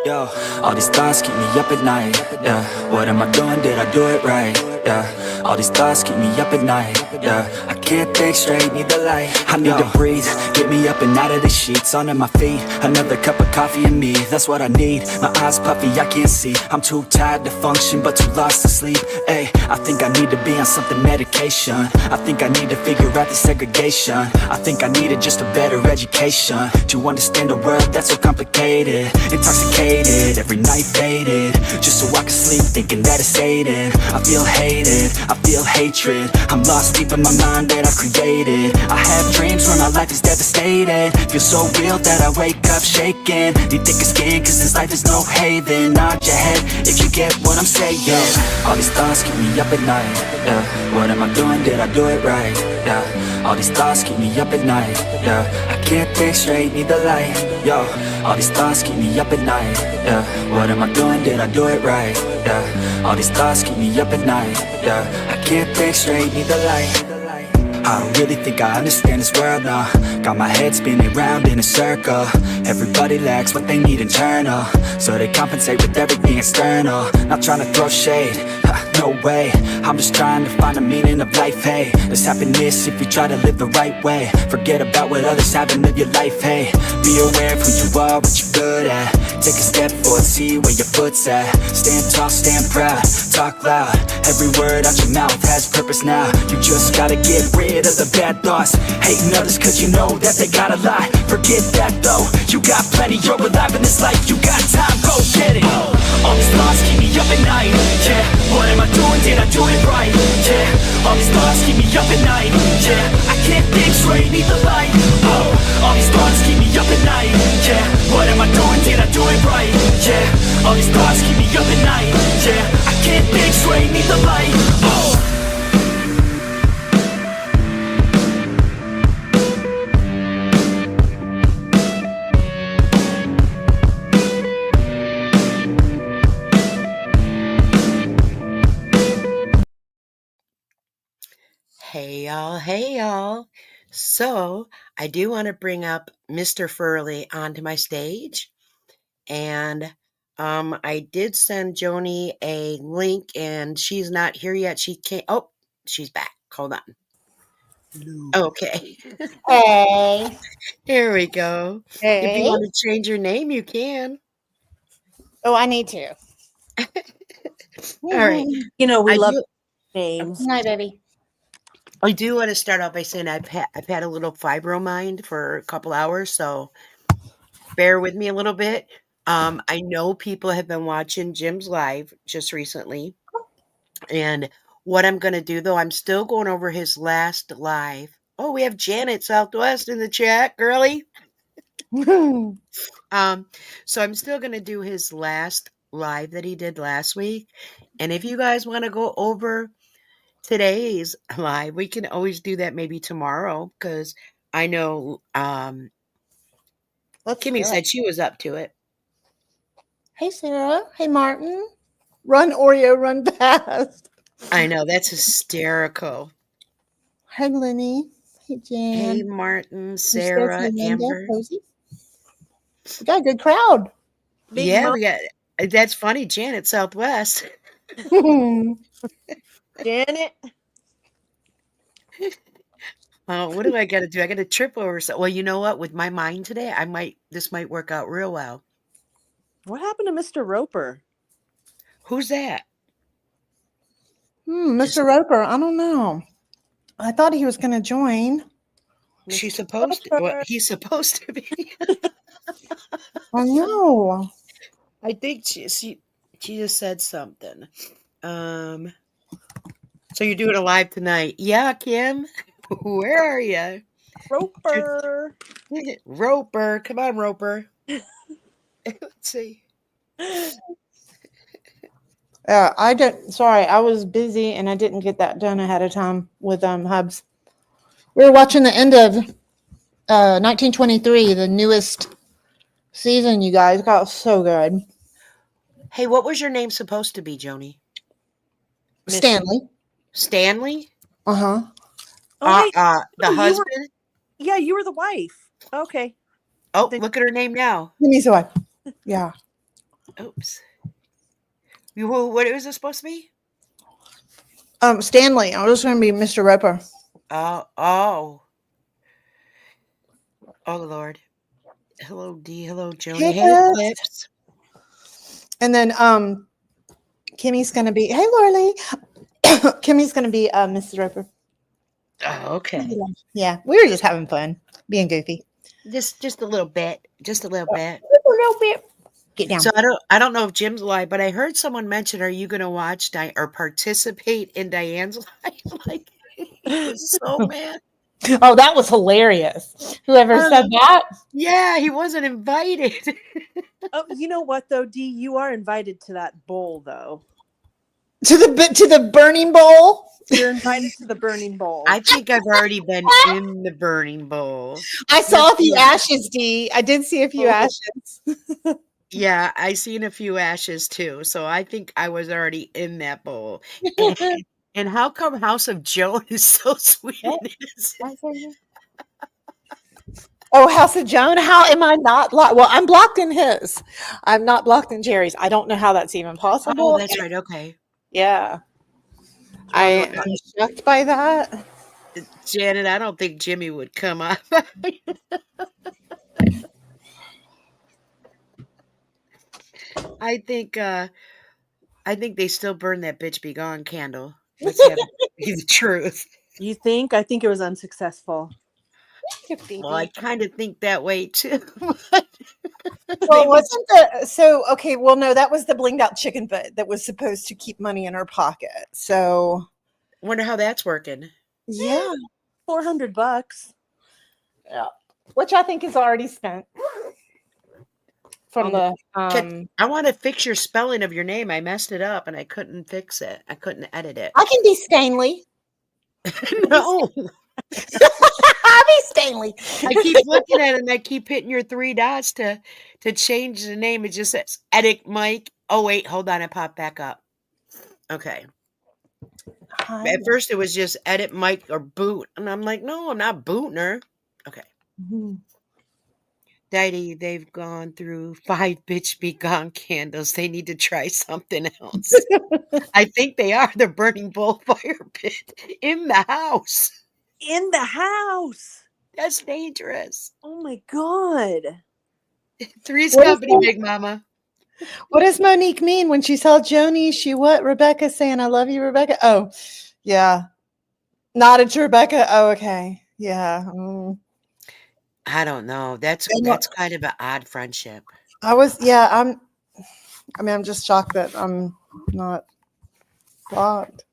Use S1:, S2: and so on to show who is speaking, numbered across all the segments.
S1: Yo, all these thoughts keep me up at night. Yeah, what am I doing? Did I do it right? Yeah, all these thoughts keep me up at night. Yeah, I can't think straight, need the light. I need to breathe, get me up and out of the sheets, onto my feet. Another cup of coffee and me, that's what I need. My eyes puffy, I can't see. I'm too tired to function, but too lost to sleep. Ay, I think I need to be on something medication. I think I need to figure out the segregation. I think I needed just a better education to understand a world that's so complicated. Intoxicated, every night faded, just so I can sleep thinking that it's hated. I feel hated, I feel hatred. I'm lost deep in my mind that I've created. I have dreams where my life is devastated. Feel so real that I wake up shaking. Need thicker skin cause this life is no haven. Nod your head if you get what I'm saying. All these thoughts keep me up at night. Yeah, what am I doing? Did I do it right? Yeah, all these thoughts keep me up at night. Yeah, I can't think straight, need the light. Yo, all these thoughts keep me up at night. Yeah, what am I doing? Did I do it right? Yeah, all these thoughts keep me up at night. Yeah, I can't think straight, need the light. I don't really think I understand this world now. Got my head spinning round in a circle. Everybody lacks what they need internal, so they compensate with everything external. Not trying to throw shade, no way. I'm just trying to find a meaning of life, hey. There's happiness if you try to live the right way. Forget about what others have and live your life, hey. Be aware of who you are, what you're good at. Take a step forward, see where your foot's at. Stand tall, stand proud, talk loud. Every word out your mouth has purpose now. You just gotta get rid of the bad thoughts. Hating others cause you know that they got a lot. Forget that though, you got plenty. You're alive in this life, you got time, go get it. All these thoughts keep me up at night. Yeah, what am I doing? Did I do it right? Yeah, all these thoughts keep me up at night. Yeah, I can't think straight, need the light. Oh, all these thoughts keep me up at night. Yeah, what am I doing? Did I do it right? Yeah, all these thoughts keep me up at night. Yeah, I can't think straight, need the light. Oh.
S2: Hey y'all. So I do want to bring up Mr. Furley onto my stage. And I did send Joni a link and she's not here yet. She can't. Oh, she's back. Hold on. Okay.
S3: Hey.
S2: Here we go. If you
S3: Hey.
S2: want to change your name, you can.
S3: Oh, I need to.
S2: All right.
S4: You know, we
S2: I
S4: love
S2: do-
S4: names.
S3: Hi, baby.
S2: I do want to start off by saying I've had a little fibromind for a couple hours, so bear with me a little bit. I know people have been watching Jim's live just recently, and what I'm going to do though, I'm still going over his last live. Oh, we have Janet Southwest in the chat, girly. So I'm still going to do his last live that he did last week, and if you guys want to go over today's live, we can always do that maybe tomorrow because I know Kimmy said she was up to it.
S3: Hey, Sarah. Hey, Martin. Run, Oreo, run fast.
S2: I know, that's hysterical.
S3: Hey, Lenny. Hey, Jan.
S2: Hey, Martin, Sarah, Amber.
S3: Cozy. We got a good crowd.
S2: Yeah, we got. That's funny, Janet Southwest.
S4: Janet.
S2: What do I got to do? I got to trip over something. Well, you know what? With my mind today, this might work out real well.
S4: What happened to Mr. Roper?
S2: Who's that?
S3: Mr. Roper. I don't know. I thought he was going to join.
S2: She's supposed to. Well, he's supposed to be.
S3: I know.
S2: I think she just said something. So you're doing a live tonight? Yeah, Kim. Where are you?
S4: Roper.
S2: Roper. Come on, Roper. Let's see.
S3: I don't. Sorry, I was busy and I didn't get that done ahead of time with Hubs. We were watching the end of 1923, the newest season. You guys got so good.
S2: Hey, what was your name supposed to be, Joni?
S3: Stanley.
S2: Stanley?
S3: Uh-huh.
S2: The husband?
S4: You were the wife. Okay.
S2: Oh, look at her name now.
S3: Give me the wife. Yeah.
S2: Oops. What was it supposed to be?
S3: Stanley. I was going to be Mr. Roper.
S2: Oh, Lord. Hello, D. Hello, Joni.
S3: Hey,
S2: Hey,
S3: guys.
S2: Clips.
S3: And then Kimmy's going to be, hey, Lorley. Kimmy's going to be Mrs. Roper.
S2: Oh, okay.
S3: Yeah, we were just having fun, being goofy.
S2: Just a little bit. Just a little bit.
S3: A little bit. Get down.
S2: So I don't know if Jim's live, but I heard someone mention, are you gonna watch or participate in Diane's live? Like he was so mad.
S3: Oh, that was hilarious. Whoever said that.
S2: Yeah, he wasn't invited.
S4: Oh, you know what though, D? You are invited to that bowl though.
S3: To the burning bowl.
S4: You're invited to the burning bowl.
S2: I think I've already been in the burning bowl.
S3: I saw a few ashes, D. I did see a few ashes.
S2: Yeah, I seen a few ashes too. So I think I was already in that bowl. And how come House of Joan is so sweet?
S3: Oh, House of Joan. How am I not blocked? Well, I'm blocked in his. I'm not blocked in Jerry's. I don't know how that's even possible.
S2: Oh, that's right. Okay.
S3: Yeah. I'm shocked by that.
S2: Janet, I don't think Jimmy would come up. I think they still burn that bitch be gone candle. Let's have the truth.
S4: You think? I think it was unsuccessful.
S2: Well, I kind of think that way too.
S3: Well, wasn't the so okay? Well, no, that was the blinged out chicken foot that was supposed to keep money in her pocket. So,
S2: wonder how that's working.
S3: Yeah,
S4: $400.
S3: Yeah, which I think is already spent from the.
S2: I want to fix your spelling of your name. I messed it up and I couldn't fix it. I couldn't edit it.
S3: I can be Stanley.
S2: No.
S3: I'll be Stanley.
S2: I keep looking at it and I keep hitting your 3 dots to change the name. It just says edit Mike. Oh wait, hold on, it popped back up. Okay. At first it was just edit Mike or boot. And I'm like, no, I'm not booting her. Okay. Dy-Dee, they've gone through 5 bitch be gone candles. They need to try something else. I think they are the burning bull fire pit in the house.
S4: In the house.
S2: That's dangerous.
S4: Oh my God.
S2: Three's company, Big Mama.
S3: What does Monique mean when she saw Joni? She what? Rebecca saying, I love you, Rebecca. Oh, yeah. Nodded to Rebecca. Oh, okay. Yeah.
S2: I don't know. That's kind of an odd friendship.
S3: I'm just shocked that I'm not blocked.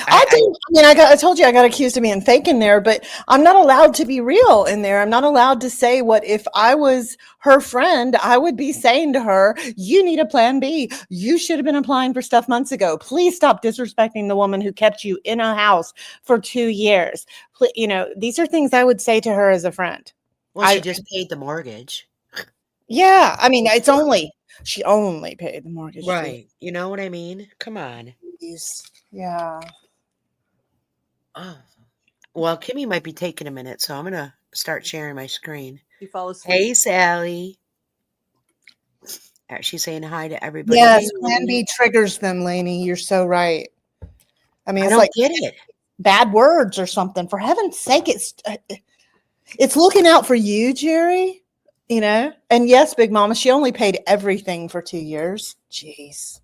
S3: I told you I got accused of being fake in there, but I'm not allowed to be real in there. I'm not allowed to say what if I was her friend, I would be saying to her, you need a plan B. You should have been applying for stuff months ago. Please stop disrespecting the woman who kept you in a house for 2 years. These are things I would say to her as a friend.
S2: Well, she just paid the mortgage.
S3: Yeah. I mean, she only paid the mortgage.
S2: Right. You know what I mean? Come on.
S3: Yeah.
S2: Oh. Well, Kimmy might be taking a minute, so I'm going to start sharing my screen.
S4: She falls asleep.
S2: Hey, Sally. She's saying hi to everybody.
S3: Yes,
S2: hey,
S3: Plan B triggers them, Lainey. You're so right. I mean,
S2: I
S3: it's
S2: don't
S3: like
S2: get it.
S3: Bad words or something. For heaven's sake, it's looking out for you, Jerry. And yes, Big Mama, she only paid everything for 2 years. Jeez.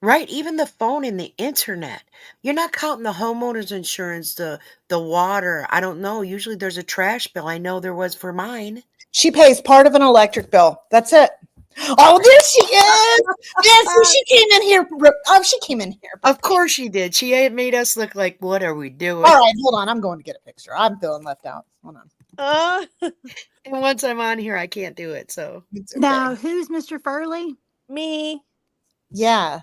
S2: Right, even the phone and the internet. You're not counting the homeowner's insurance, the water. I don't know. Usually there's a trash bill. I know there was for mine.
S3: She pays part of an electric bill. That's it. Oh, there she is. Yes, she came in here. Oh, she came in here.
S2: Of course she did. She made us look like, what are we doing?
S3: All right, hold on. I'm going to get a picture. I'm feeling left out. Hold on.
S2: And once I'm on here, I can't do it. So
S5: okay. Now, who's Mr. Furley?
S4: Me.
S3: Yeah.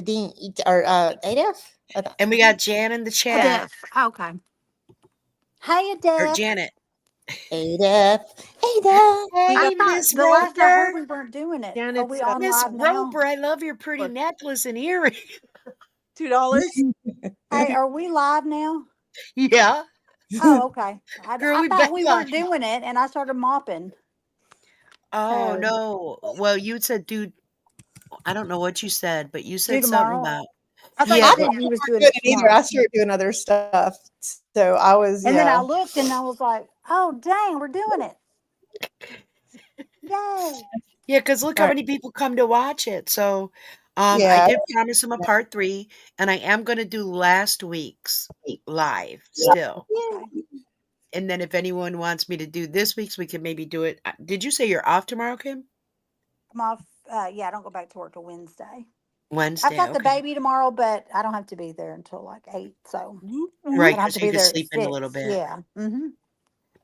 S3: Dean or Adif?
S2: And we got Jan in the chat.
S5: Adif. Okay. Hey, Adif.
S2: Or Janet.
S3: Adif.
S5: I thought
S2: Miss
S5: the last I heard
S2: Roper.
S5: we weren't doing it.
S4: Janet's
S5: Are we on
S2: Miss
S5: live now?
S2: Roper, I love your pretty necklace and earring.
S4: $2.
S5: Hey, are we live now?
S2: Yeah.
S5: Oh, okay.
S2: Girl,
S5: I
S2: we
S5: thought
S2: bet
S5: we
S2: on
S5: weren't doing it, and I started mopping.
S2: Oh,
S5: So
S2: no. Well, you said do I don't know what you said, but you
S5: do
S2: said something
S5: tomorrow.
S2: about
S4: I thought
S2: yeah,
S4: you
S3: I
S4: said
S3: didn't
S2: but
S3: know
S4: he was
S3: we were
S4: doing
S3: doing
S4: it
S3: it either.
S4: tomorrow.
S3: I started doing other stuff. So I was,
S5: And then I
S3: yeah.
S5: looked and I was like, oh dang, we're doing it. Yay.
S2: yeah, because look
S3: All
S2: how
S3: right.
S2: many people come to watch it. So I
S3: Yeah.
S2: did promise them a part 3, and I am gonna do last week's live still.
S5: Okay.
S2: And then if anyone wants me to do this week's, we can maybe do it. Did you say you're off tomorrow, Kim?
S5: I'm off. Yeah, I don't go back to work till Wednesday. I've
S2: Wednesday,
S5: got the
S2: okay.
S5: baby tomorrow, but I don't have to be there until like 8. So
S4: Whoop,
S2: Right,
S4: whoop.
S5: I don't have
S2: because
S5: to
S2: you
S5: be
S2: could
S5: there at
S2: sleep in a little
S5: 6.
S2: bit.
S5: Yeah. Mm-hmm.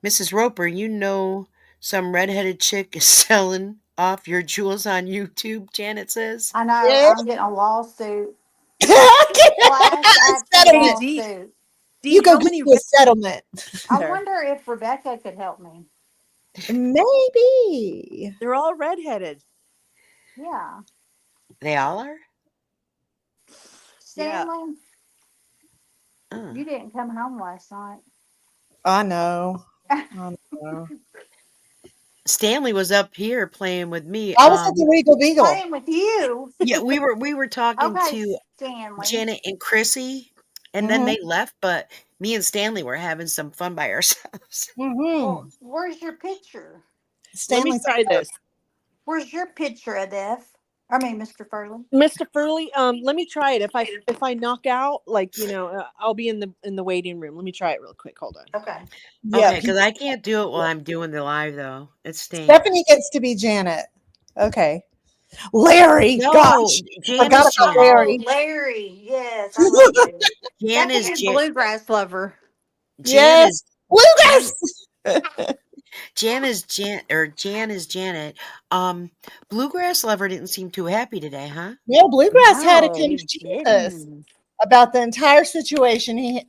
S2: Mrs. Roper, you know some redheaded chick is selling off your jewels on YouTube, Janet says.
S5: I know.
S3: Yeah.
S5: I'm getting a lawsuit. Class
S3: A
S5: action
S4: Hey,
S3: settlement.
S4: D,
S5: lawsuit.
S3: You
S4: D,
S3: go
S4: how
S3: get
S4: many
S3: you a
S4: red
S3: settlement.
S5: I
S4: there?
S5: wonder if Rebecca could help me.
S3: Maybe.
S4: They're all redheaded.
S5: Yeah.
S2: They all are?
S4: Yeah.
S5: Stanley,
S2: Uh.
S5: you didn't come home last night.
S3: I know. I know.
S2: Stanley was up here playing with me.
S3: I was at the Regal Beagle.
S5: Playing with you.
S2: Yeah, we were talking
S5: Okay,
S2: to
S5: Stanley.
S2: Janet and Chrissy, and then
S3: Mm-hmm.
S2: they left, but me and Stanley were having some fun by ourselves.
S3: Mm-hmm.
S5: Well, where's your picture?
S4: Let me
S3: Stanley's
S4: try this.
S5: Where's your picture, Adef? I mean, Mr. Furley.
S4: Mr. Furley, let me try it. If I knock out, like, I'll be in the waiting room. Let me try it real quick. Hold on.
S5: Okay.
S3: Yeah,
S2: Okay, because I can't do it while I'm doing the live though. It stinks.
S3: Stephanie gets to be Janet. Okay. Larry.
S2: No,
S3: Gosh.
S2: Jan
S3: Forgot
S2: is
S3: about
S2: Janet.
S5: Oh,
S3: Larry.
S5: Larry. Yes, I love Larry.
S2: Jan
S5: That's a
S2: is
S5: good
S2: Jan.
S5: bluegrass lover.
S2: Jan
S3: Yes.
S2: is Jan.
S3: Bluegrass.
S2: Jan is Jan or Jan is Janet. Bluegrass Lover didn't seem too happy today, huh?
S3: No, Bluegrass had to
S5: No,
S3: come
S5: he
S3: to Jesus
S5: didn't.
S3: about the entire situation.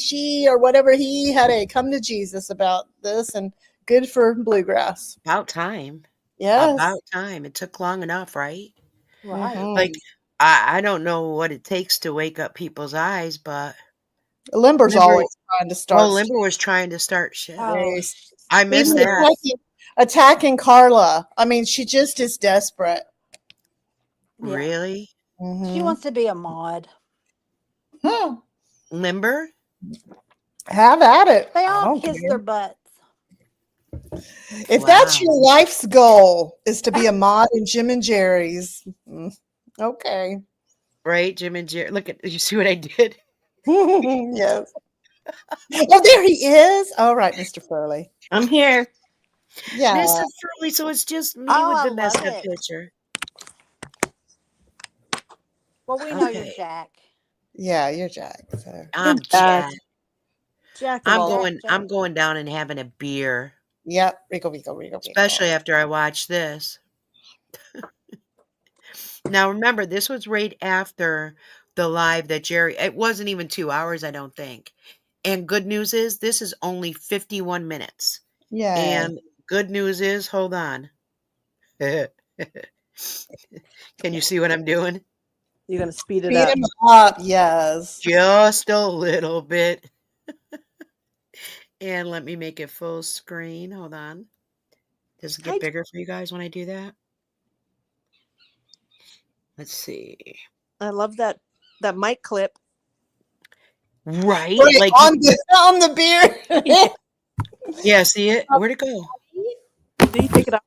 S3: She, or whatever, he had to come to Jesus about this, and good for Bluegrass.
S2: About time.
S3: Yes.
S2: About time. It took long enough, right?
S5: Right.
S2: Like,
S3: Mm-hmm.
S2: I don't know what it takes to wake up people's eyes, but
S3: Limber's
S2: Limber
S3: always trying to
S2: oh,
S3: start stuff.
S2: Limber was trying to start shit.
S5: Oh,
S2: I missed
S3: Even
S2: that.
S5: yes.
S3: attacking Carla. I mean, she just is desperate.
S5: Yeah.
S2: Really?
S5: She
S3: Mm-hmm.
S5: wants to be a mod.
S2: Limber?
S3: Have at it.
S5: They
S3: I
S5: all
S3: don't
S5: kiss
S3: care.
S5: their butts.
S3: If that's
S2: Wow.
S3: your life's goal, is to be a mod in Jim and Jerry's. Okay.
S2: Right, Jim and Jerry. Look at you see what I did?
S3: Yes. Oh, there he is. All right, Mr. Furley.
S4: I'm here.
S3: Yeah.
S2: Mr. Furley, so it's just me
S5: Oh,
S2: with
S5: I
S2: the messed
S5: love
S2: up
S5: it.
S2: picture.
S5: Well, we know you're
S2: Okay.
S5: Jack.
S3: Yeah, you're Jack. So.
S2: I'm
S4: Jack.
S2: Jack.
S4: Jack of
S2: I'm
S4: all.
S5: Jack,
S2: going
S5: Jack.
S2: I'm going down and having a beer,
S3: Yep. Wiggle, wiggle, wiggle,
S2: especially
S3: wiggle.
S2: after I watch this. Now remember, this was right after the live that Jerry it wasn't even 2 hours, I don't think. And good news is this is only 51 minutes.
S3: Yay.
S2: And good news is, hold on. Can you see what I'm doing?
S4: You're gonna speed it
S3: Speed
S4: up.
S3: him up. Yes.
S2: Just a little bit. And let me make it full screen. Hold on. Does it
S4: Hi,
S2: get bigger for you guys when I do that? Let's see.
S4: I love that mic clip.
S2: Right?
S3: Right
S2: Like,
S3: on the beer.
S2: yeah, see it? Where'd it go?
S4: Did you take it off?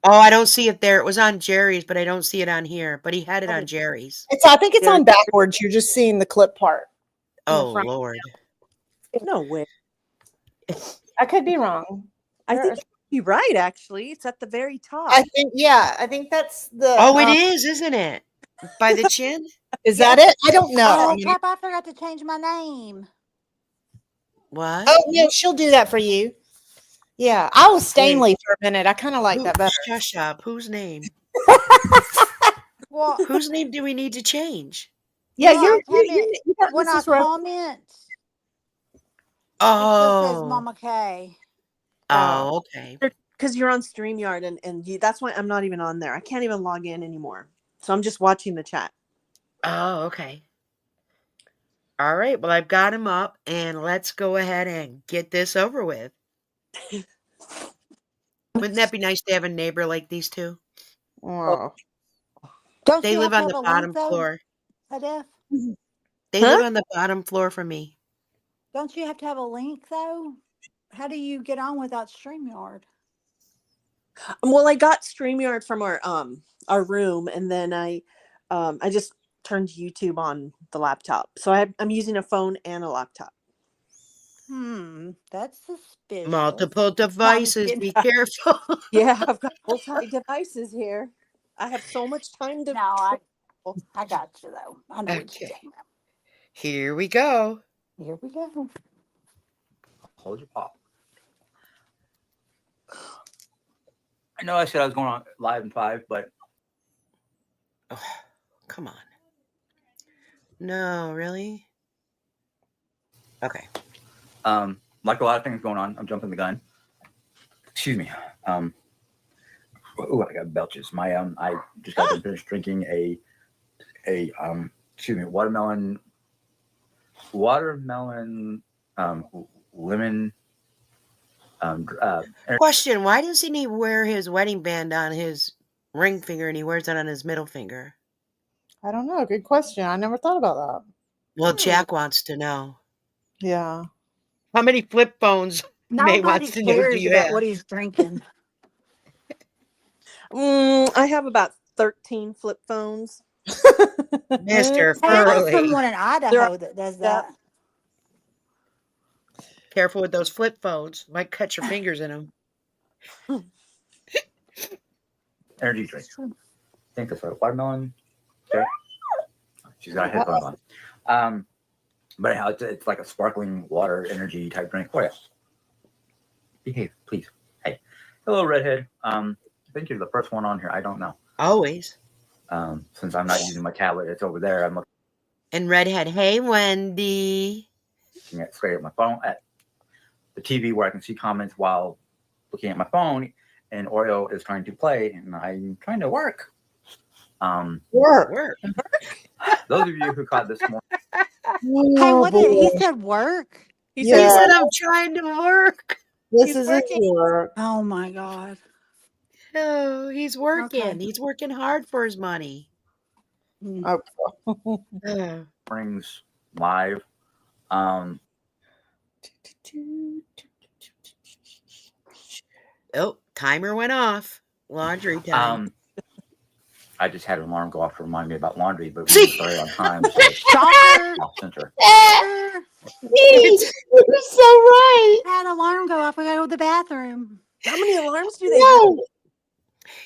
S2: Oh, I don't see it there. It was on Jerry's, but I don't see it on here. But he had it
S4: Oh,
S2: on Jerry's.
S3: I think it's
S4: Jerry.
S3: on backwards. You're just seeing the clip part. In the
S2: Oh,
S3: front.
S2: Lord.
S4: No way.
S3: I could be wrong.
S4: I think you're right. Actually, it's at the very top.
S3: I think that's the.
S2: Oh, it is, isn't it? By the chin?
S3: Is that it? I don't know.
S5: Oh,
S3: I mean,
S5: crap, I forgot to change my name.
S2: What?
S3: oh no, she'll do that for you. Yeah, I was
S2: Wait.
S3: Stanley for a minute. I kind of like
S2: Who,
S3: that better.
S2: shush up. Whose name?
S5: Well,
S2: Whose name do we need to change?
S3: Yeah,
S5: well, I
S3: you got
S5: when I
S3: Mrs. Roper.
S5: comment, it still says
S2: Oh.
S5: Mama K.
S2: Oh, okay.
S4: Because you're on StreamYard, and that's why I'm not even on there. I can't even log in anymore. So I'm just watching the chat.
S2: Oh, okay. All right. Well, I've got him up, and let's go ahead and get this over with. Wouldn't that be nice to have a neighbor like these two?
S3: Oh.
S5: Don't
S2: They
S5: you
S2: live
S5: have to
S2: on
S5: have
S2: the
S5: a link
S2: bottom
S5: though,
S2: floor.
S5: Adef?
S2: They
S4: Huh?
S2: live on the bottom floor for me.
S5: Don't you have to have a link though? How do you get on without StreamYard?
S4: Well, I got StreamYard from our room, and then I just turned YouTube on the laptop. So I'm using a phone and a laptop.
S5: That's suspicious.
S2: Multiple
S5: No, I'm just
S2: devices.
S5: kidding.
S2: Be careful.
S4: Yeah, I've got multi devices here. I have so much time to.
S5: No, I got you though. I know what you're
S2: Okay.
S5: talking about.
S2: Here we go.
S5: Here we go.
S6: Hold your pop. I know I said I was going on live in 5, but
S2: Oh, come on. No, really? Okay.
S6: like a lot of things going on, I'm jumping the gun. Excuse me. I got belches. My I just got to finish drinking a watermelon lemon
S2: Question: why doesn't he wear his wedding band on his ring finger and he wears it on his middle finger?
S3: I don't know. Good question. I never thought about that.
S2: Well, Jack wants to know.
S3: Yeah.
S2: How many flip phones May
S5: Nobody
S2: wants to know do
S5: cares
S2: you
S5: about
S2: have?
S5: what he's drinking.
S4: I have about 13 flip phones.
S2: Mr.
S5: Hey, I know
S2: Furley.
S5: someone in Idaho that does that.
S2: Careful with those flip phones. Might cut your fingers in them.
S6: energy drink. I think that's right. Watermelon. Okay. She's got headphones on. But anyhow, it's like a sparkling water energy type drink. Oh, yes. Behave, please. Hey. Hello, Redhead. I think you're the first one on here. I don't know.
S2: Always.
S6: Since I'm not using my tablet, it's over there. I'm
S2: And Redhead, hey, Wendy.
S6: looking at straight at my phone at the TV where I can see comments while looking at my phone, and Oreo is trying to play, and I'm trying to work.
S2: Work.
S6: Those of you who caught this morning,
S5: Hey, what did he said? Work?
S4: He
S2: He
S4: said,
S2: said, I'm trying to work.
S3: This
S4: He's
S3: is
S4: working.
S3: his work.
S5: Oh my God.
S2: No, he's working.
S5: Okay.
S2: He's working hard for his money.
S3: Oh.
S6: mornings live.
S2: Oh, timer went off. Laundry time.
S6: I just had an alarm go off to remind me about laundry, but we started on time. So
S5: Shocker.
S6: off center.
S3: You're so right.
S5: Had an alarm go off. We gotta go to the bathroom.
S4: How many alarms do they have?
S3: No.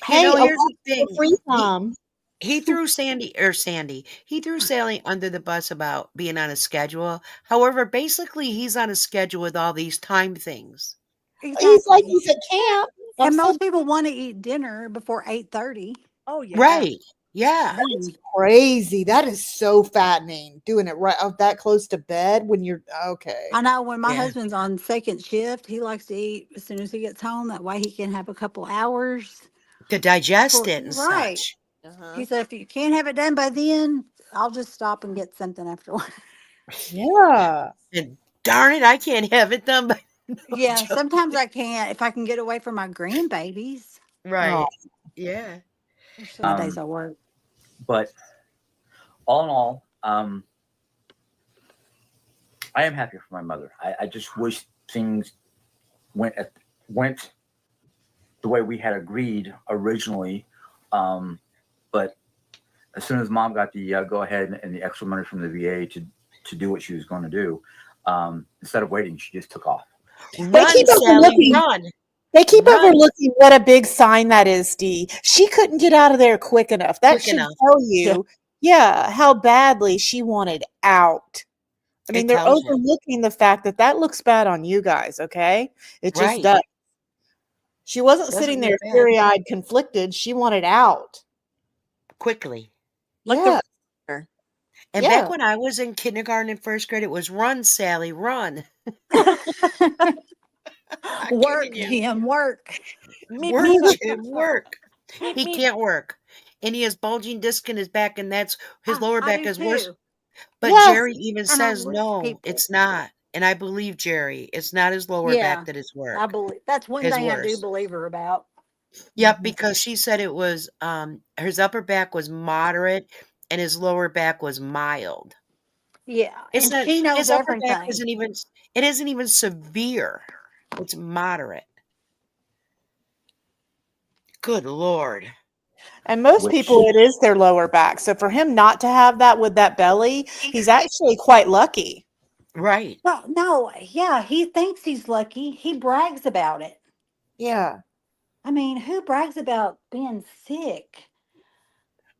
S2: You know, here's
S3: alarm
S2: the thing.
S3: for free time.
S2: He threw Sandy. He threw Sally under the bus about being on a schedule. However, basically, he's on a schedule with all these time things.
S5: Exactly.
S3: He's like he's at camp.
S5: And most people want to eat dinner before 8:30.
S4: Oh, yeah.
S2: Right. Yeah.
S3: That's crazy. That is so fattening. Doing it right that close to bed when you're okay.
S5: I know when my
S2: Yeah.
S5: husband's on second shift, he likes to eat as soon as he gets home. That way he can have a couple hours.
S2: To digest it and
S5: Right.
S2: such.
S5: He said, if you can't have it done by then, I'll just stop and get something afterward.
S3: Yeah.
S2: And darn it, I can't have it done by
S5: Yeah, sometimes I can't if I can get away from my grandbabies.
S2: Right. Yeah.
S5: Some days I work.
S6: But all in all, I am happy for my mother. I just wish things went the way we had agreed originally. But as soon as Mom got the go ahead and the extra money from the VA to do what she was going to do, instead of waiting, she just took off.
S2: Run,
S3: keep
S2: Sally,
S3: overlooking-
S2: run.
S3: They keep
S2: Run.
S3: overlooking what a big sign that is, Dee. She couldn't get out of there quick enough. That
S2: Quick
S3: should
S2: enough.
S3: tell you, how badly she wanted out. I mean,
S2: It
S3: they're
S2: tells you.
S3: overlooking the fact that looks bad on you guys, okay? It just
S2: Right.
S3: does. She wasn't
S2: Doesn't
S3: sitting
S2: look
S3: there
S2: bad.
S3: teary-eyed, conflicted. She wanted out.
S2: Quickly.
S4: Like
S3: Yeah.
S4: the
S2: And
S3: Yeah.
S2: back when I was in kindergarten and first grade, it was run, Sally, run.
S5: Work,
S2: kidding you.
S5: Jim, work.
S2: Work, Jim, work. He can't work. And he has bulging disc in his back, and that's his lower
S5: I
S2: back
S5: do
S2: is worse.
S5: too.
S2: But
S3: Yes.
S2: Jerry even
S5: And I
S2: says,
S5: wish
S2: no,
S5: people-
S2: it's not. and I believe Jerry. It's not his lower
S5: Yeah,
S2: back that is
S5: I
S2: work.
S5: believe that's one
S2: Is
S5: thing I do
S2: worse.
S5: believe her about.
S2: Yep,
S3: Mhm.
S2: because she said it was his upper back was moderate and his lower back was mild.
S5: Yeah,
S2: It's
S5: and
S2: not
S5: she knows
S2: his upper back
S5: everything.
S2: isn't even it isn't even severe. It's moderate. Good Lord.
S3: And most
S6: Which
S3: people, it is their lower back. So for him not to have that with that belly, he's actually quite lucky.
S2: Right.
S5: No, no, yeah, he thinks he's lucky. He brags about it.
S3: Yeah.
S5: I mean, who brags about being sick?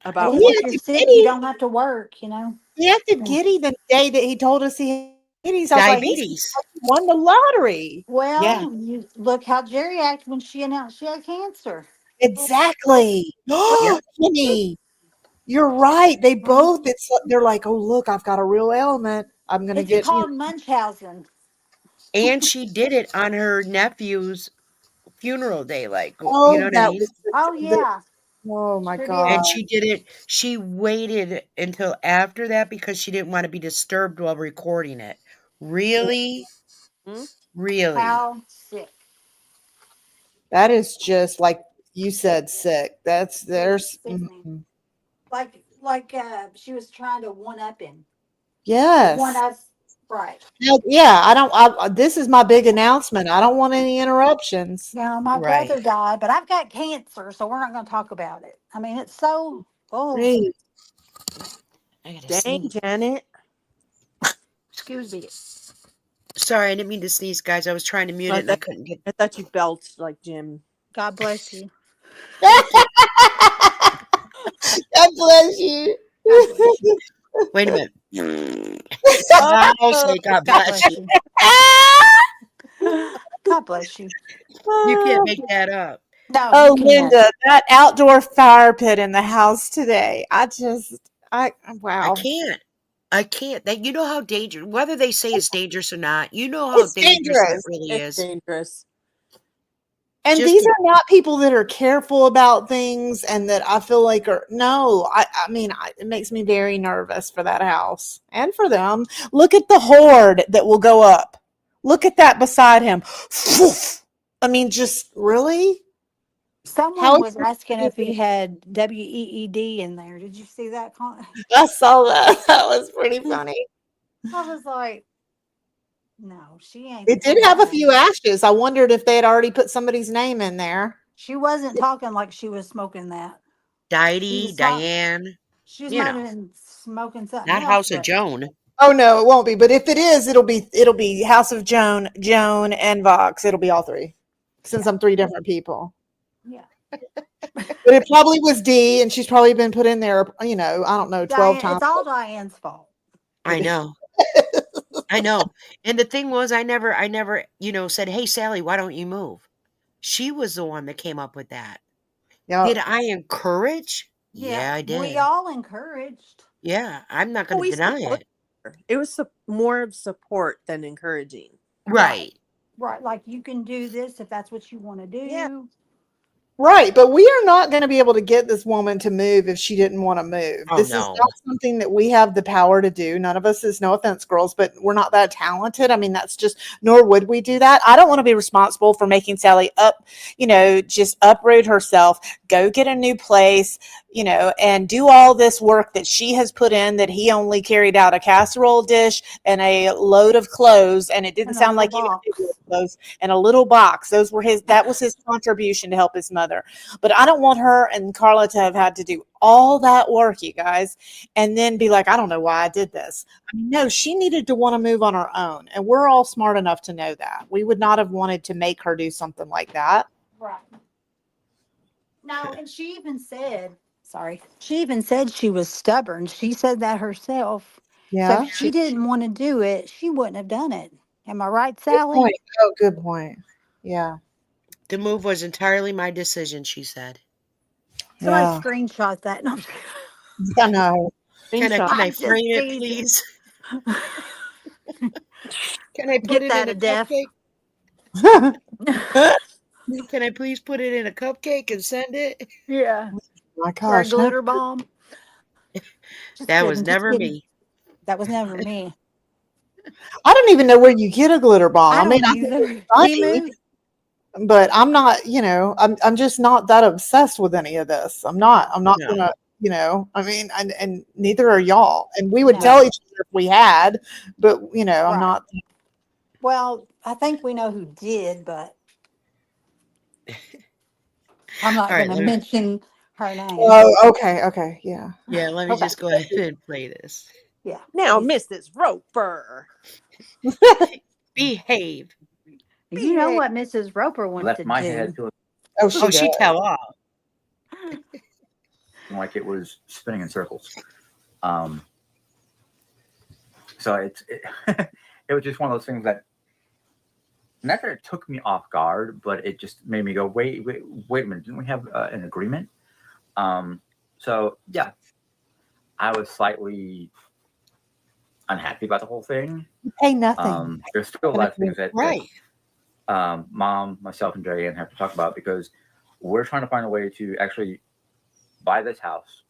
S5: I
S4: About
S3: Well,
S5: guess
S3: he
S4: what?
S5: if you're
S3: acted
S5: sick, you
S3: giddy.
S5: don't have to work, you know?
S3: He acted
S5: And,
S3: giddy the day that he told us he had diabetes. I was like, he's
S2: Diabetes.
S3: won the lottery.
S2: Yeah.
S5: well, you look how Jerry acted when she announced she had cancer.
S3: Exactly.
S2: Yep.
S3: Kenny, you're right. They both,
S5: Mhm.
S3: they're like, oh, look, I've got a real ailment. I'm going to
S5: It's
S3: get,
S5: called Munchausen.
S2: And she did it on her nephew's funeral day, like, you know
S3: oh,
S2: what I
S3: that
S2: mean?
S3: was
S5: Oh, yeah,
S3: oh my
S5: sure did.
S3: God.
S2: And she waited until after that because she didn't want to be disturbed while recording it. Really?
S4: Hmm?
S2: Really?
S5: How sick.
S3: That is just like you said, sick.
S5: It's
S3: There's,
S5: sickening. Like she was trying to one up him. One
S3: yes.
S5: up, right.
S3: Yeah, this is my big announcement. I don't want any interruptions.
S5: Now, my
S2: Right.
S5: brother died, but I've got cancer, so we're not going to talk about it. I mean, it's so, oh,
S3: Great.
S2: I gotta
S4: Dang,
S2: sneeze.
S4: Janet.
S5: excuse me.
S2: Sorry, I didn't mean to sneeze, guys. I was trying to mute
S4: I
S2: it and I
S4: thought,
S2: couldn't get.
S4: I thought you belched like Jim.
S5: God bless you.
S2: Thank you.
S3: God bless you.
S5: God bless you.
S2: Wait a minute.
S4: Oh,
S2: Now say God
S5: God
S2: bless
S5: bless
S2: you.
S5: you. God bless you.
S2: You can't make that up.
S5: No, you
S3: Oh,
S5: can't.
S3: Linda, that outdoor fire pit in the house today. I,
S2: I
S3: wow.
S2: can't. I can't. That you know how dangerous. Whether they say it's dangerous or not, you know how
S3: It's
S2: dangerous that
S3: dangerous.
S2: really
S4: it's
S2: is.
S4: dangerous.
S3: And
S2: Just
S3: these
S2: to,
S3: are not people that are careful about things and that I feel like are, no, I mean, it makes me very nervous for that house and for them. Look at the horde that will go up. Look at that beside him. I mean, just really? How
S5: Someone was asking
S3: expensive
S5: if
S3: is
S5: he
S3: it?
S5: had WEED in there. Did you see that?
S3: I saw that. That was pretty funny.
S5: I was like, no, she ain't
S3: It did
S5: had
S3: have a
S5: none.
S3: few ashes. I wondered if they had already put somebody's name in there.
S5: She wasn't talking like she was smoking that. She
S2: Dy-Dee,
S5: was talking.
S2: Diane,
S5: She
S2: you
S5: might
S2: know,
S5: have been smoking something
S2: not
S5: else,
S2: House of
S5: but
S2: Joan.
S3: Oh no, it won't be. But if it is, it'll be House of Joan, and Vox. It'll be all three, since
S5: yeah,
S3: I'm three different people.
S5: yeah.
S3: But it probably was D, and she's probably been put in there. I don't know, 12
S5: Diane,
S3: times.
S5: it's all Diane's fault.
S2: I know. I know. And the thing was, I never, said, "Hey, Sally, why don't you move?" She was the one that came up with that.
S3: Yeah.
S2: Did I encourage?
S5: Yeah,
S2: Yeah, I
S5: we
S2: did.
S5: all encouraged.
S2: Yeah, I'm not going
S4: Oh,
S2: to
S4: we
S2: deny
S4: support
S2: it.
S4: her. It was more of support than encouraging.
S5: Right,
S2: Right.
S5: right. Like you can do this if that's what you want to
S4: Yeah.
S5: do.
S3: Right, but we are not going to be able to get this woman to move if she didn't want to move.
S2: Oh
S3: This is
S2: no.
S3: not something that we have the power to do. None of us is, no offense, girls, but we're not that talented. I mean, that's just, nor would we do that. I don't want to be responsible for making Sally just uproot herself, go get a new place, and do all this work that she has put in, that he only carried out a casserole dish and a load of clothes. And it didn't
S5: In a
S3: sound
S5: little
S3: like he was doing
S5: box.
S3: clothes in a little box. That was his contribution to help his mother. But I don't want her and Carla to have had to do all that work, you guys, and then be like, I don't know why I did this. I mean, no, she needed to want to move on her own. And we're all smart enough to know that. We would not have wanted to make her do something like that.
S5: Right. No, and she even said she was stubborn. She said that herself. So if
S3: Yeah.
S5: she didn't want to do it, she wouldn't have done it. Am I right,
S3: Good
S5: Sally?
S3: point. Oh, good point. Yeah.
S2: The move was entirely my decision, she said.
S5: Somebody
S3: Yeah.
S5: screenshot that. No,
S3: I know.
S4: Screenshot.
S2: Can I
S5: I'm just
S2: frame it,
S5: teasing.
S2: please? Can I put
S5: Get
S2: it
S5: that
S2: in
S5: a
S2: a
S5: death.
S2: cupcake? Can I please put it in a cupcake and send it?
S5: Yeah.
S3: My
S5: Or a
S3: gosh.
S5: glitter bomb. Just
S2: That was
S5: kidding. Just
S2: never
S5: kidding.
S2: me.
S5: That was never me.
S3: I don't even know where you get a glitter bomb.
S5: I
S3: I mean,
S5: don't
S3: I think
S5: either.
S3: it's funny,
S5: Timu?
S3: but I'm not, I'm just not that obsessed with any of this. I'm not
S2: No.
S3: gonna, I mean, and neither are y'all. And we would
S5: No.
S3: tell each other if we had, but I'm
S5: Right.
S3: not.
S5: Well, I think we know who did, but I'm not
S2: All right,
S5: going to mention her name.
S3: Oh, okay, yeah.
S2: let me
S3: Okay.
S2: just go ahead and play this.
S5: Yeah.
S4: Now,
S5: You,
S4: Mrs. Roper,
S2: Behave.
S5: you know
S4: behave.
S5: what Mrs. Roper wants
S6: Left
S5: to
S6: my head
S5: do.
S6: feeling
S3: Oh,
S2: Oh,
S3: she
S2: she
S3: does.
S2: tell all.
S6: like it was spinning in circles. Um, so it was just one of those things that not that it took me off guard, but it just made me go, wait a minute, didn't we have an agreement? So yeah, I was slightly unhappy about the whole thing.
S3: You pay nothing.
S6: There's still a lot of things that
S2: Right.
S6: Mom, myself, and Diane have to talk about because we're trying to find a way to actually buy this house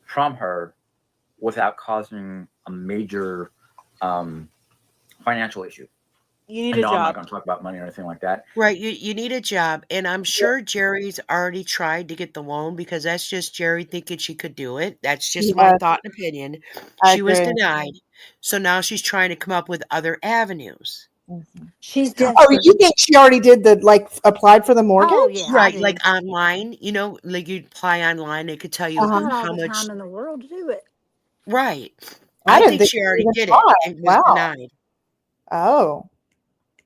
S6: from her without causing a major financial issue.
S4: You need
S6: And
S4: a
S6: no, I'm not
S4: job.
S6: going to talk about money or anything like that.
S2: Right. You need a job. And I'm sure Jerry's already tried to get the loan because that's just Jerry thinking she could do it. That's just my
S3: Yes,
S2: thought and opinion.
S3: I
S2: She was
S3: agree.
S2: denied. So now she's trying to come up with other avenues.
S3: Mhm.
S5: She's
S3: Oh,
S5: desperate.
S3: you think she already did applied for the mortgage?
S5: Oh, yeah, I
S2: Right.
S5: do.
S2: Like online, like you apply online, they could tell
S5: She's
S2: you
S3: Uh-huh.
S5: got all
S2: how
S5: the
S2: much.
S5: time in the world to do it.
S2: Right.
S3: I
S2: I
S3: didn't
S2: think
S3: think
S2: she
S3: she
S2: already
S3: even
S2: did it
S3: tried.
S2: and was
S3: Wow.
S2: denied.
S3: Oh.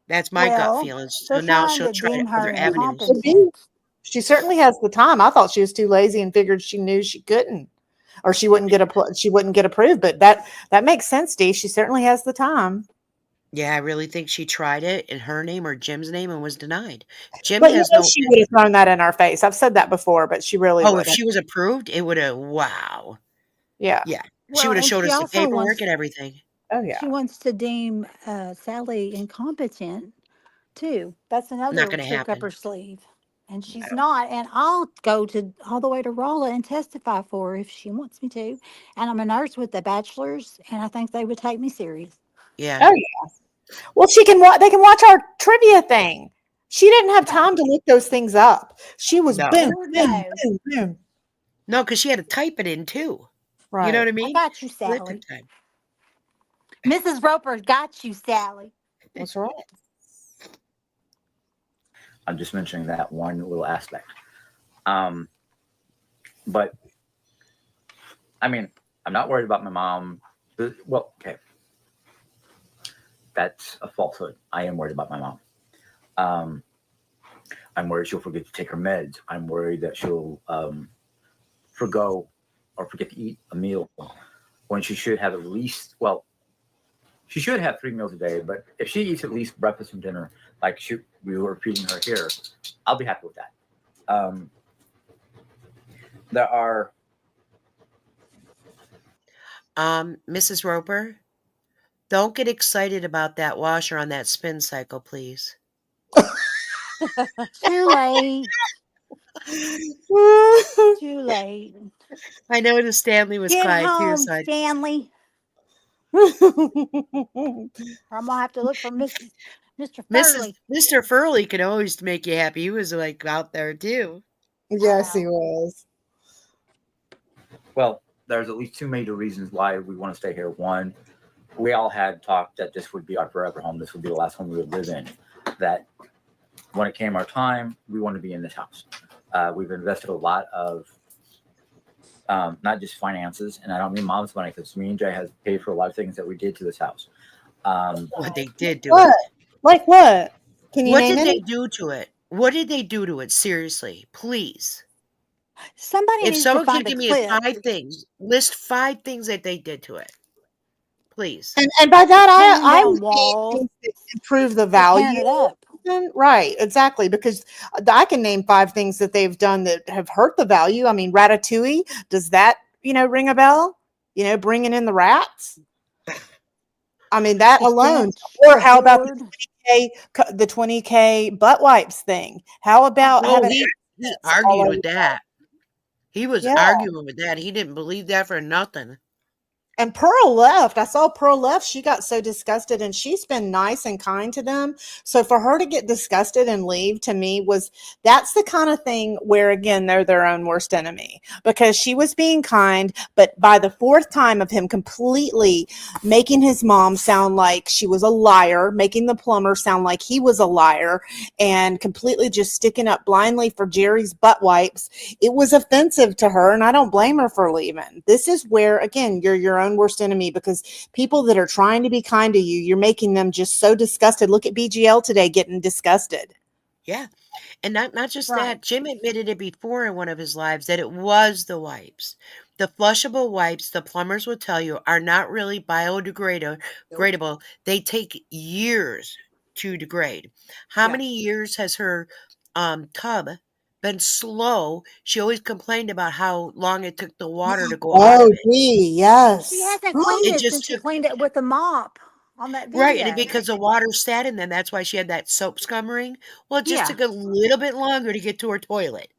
S2: That's my gut
S5: Well,
S2: feeling. So
S5: they're
S2: now
S5: trying
S2: she'll
S5: to
S2: try
S5: deem her
S2: other avenues.
S3: Could be.
S5: incompetent.
S3: She certainly has the time. I thought she was too lazy and figured she knew she couldn't, or she wouldn't get approved. But that makes sense, Dee. She certainly has the time.
S2: Yeah, I really think she tried it in her name or Jim's name and was denied. Jim
S3: But
S2: has no.
S3: she would have thrown that in our face. I've said that before, but she really
S2: Oh, if
S3: wouldn't.
S2: she was approved, it would have. Wow.
S3: Yeah.
S2: Yeah, she
S5: Well,
S2: would have
S5: and
S2: showed
S5: she
S2: us the
S5: also
S2: paperwork
S5: wants
S2: and everything.
S3: Oh yeah.
S5: she wants to deem Sally incompetent too. That's
S2: Not
S5: another
S2: going to
S5: trick up
S2: happen.
S5: her sleeve. And she's
S2: No.
S5: not. And I'll go to all the way to Rolla and testify for her if she wants me to. And I'm a nurse with a bachelor's, and I think they would take me serious.
S2: Yeah.
S3: Oh yeah. Well, they can watch our trivia thing. She didn't have
S5: No,
S3: time to look those things up. She was
S2: No.
S3: boom,
S5: Lord
S3: boom,
S5: no.
S3: boom, boom.
S2: No, because she had to type it in too. You know
S3: Right.
S2: what I
S5: I
S2: mean?
S5: got you,
S2: So that took
S5: Sally.
S2: time.
S5: Mrs. Roper got you, Sally.
S3: That's right.
S6: I'm just mentioning that one little aspect. But I mean, I'm not worried about my mom. Well, okay. That's a falsehood. I am worried about my mom. I'm worried she'll forget to take her meds. I'm worried that she'll forgo or forget to eat a meal when she should have at least, well, she should have 3 meals a day, but if she eats at least breakfast and dinner, like we were feeding her here, I'll be happy with that. There are.
S2: Mrs. Roper, don't get excited about that washer on that spin cycle, please.
S5: Too late. Too late.
S2: I know the Stanley was
S5: Get
S2: quiet too,
S5: home,
S2: so
S5: Stanley. Or I'm gonna have to look for Mr. Furley.
S2: Mr. Furley could always make you happy. He was like out there too.
S5: I
S3: Yes, he
S5: know.
S3: was.
S6: Well, there's at least 2 major reasons why we want to stay here. One, we all had talked that this would be our forever home. This would be the last home we would live in. That when it came our time, we want to be in this house. We've invested a lot of not just finances, and I don't mean mom's money because me and Jay has paid for a lot of things that we did to this house.
S2: What they did to
S3: What?
S2: it.
S3: Like what? Can you
S2: What
S3: name
S2: did they
S3: any?
S2: do to it? What did they do to it? Seriously, please.
S5: Somebody
S2: If
S5: needs to
S2: someone could
S5: find a
S2: give me
S5: clip.
S2: 5 things, list 5 things that they did to it. Please.
S3: And by that
S5: Tearing
S3: I
S5: down
S3: would mean
S5: walls
S3: things that improve the
S5: or tearing
S3: value.
S5: it up.
S3: Right, exactly. Because I can name 5 things that they've done that have hurt the value. I mean, Ratatouille, does that, ring a bell? Bringing in the rats. I mean, that
S5: The
S3: alone.
S5: stench,
S3: Or
S5: the
S3: how about
S5: hoard.
S3: the 20K butt wipes thing? How about
S2: Oh,
S3: having
S2: he
S3: accents all
S2: argued
S3: over?
S2: with that. He was
S3: Yeah.
S2: arguing with that. He didn't believe that for nothing.
S3: And Pearl left. I saw Pearl left. She got so disgusted, and she's been nice and kind to them. So for her to get disgusted and leave, to me, that's the kind of thing where, again, they're their own worst enemy, because she was being kind, but by the fourth time of him completely making his mom sound like she was a liar, making the plumber sound like he was a liar, and completely just sticking up blindly for Jerry's butt wipes, it was offensive to her, and I don't blame her for leaving. This is where, again, you're your own worst enemy, because people that are trying to be kind to you, you're making them just so disgusted. Look at BGL today getting disgusted.
S2: Yeah. And not just
S5: Right.
S2: that, Jim admitted it before in one of his lives that it was the wipes. The flushable wipes, the plumbers will tell you, are not really biodegradable. They take years to degrade. How
S4: Yeah.
S2: many years has her tub been slow? She always complained about how long it took the water to go out of
S3: Oh,
S2: it.
S3: gee,
S5: She
S3: yes.
S5: hasn't cleaned
S2: It
S5: it
S2: just
S5: since she
S2: took
S5: cleaned it with a mop on that
S2: right, and
S5: video.
S2: because the water sat in them, that's why she had that soap scummering. Well, it just
S5: Yeah.
S2: took a little bit longer to get to her toilet.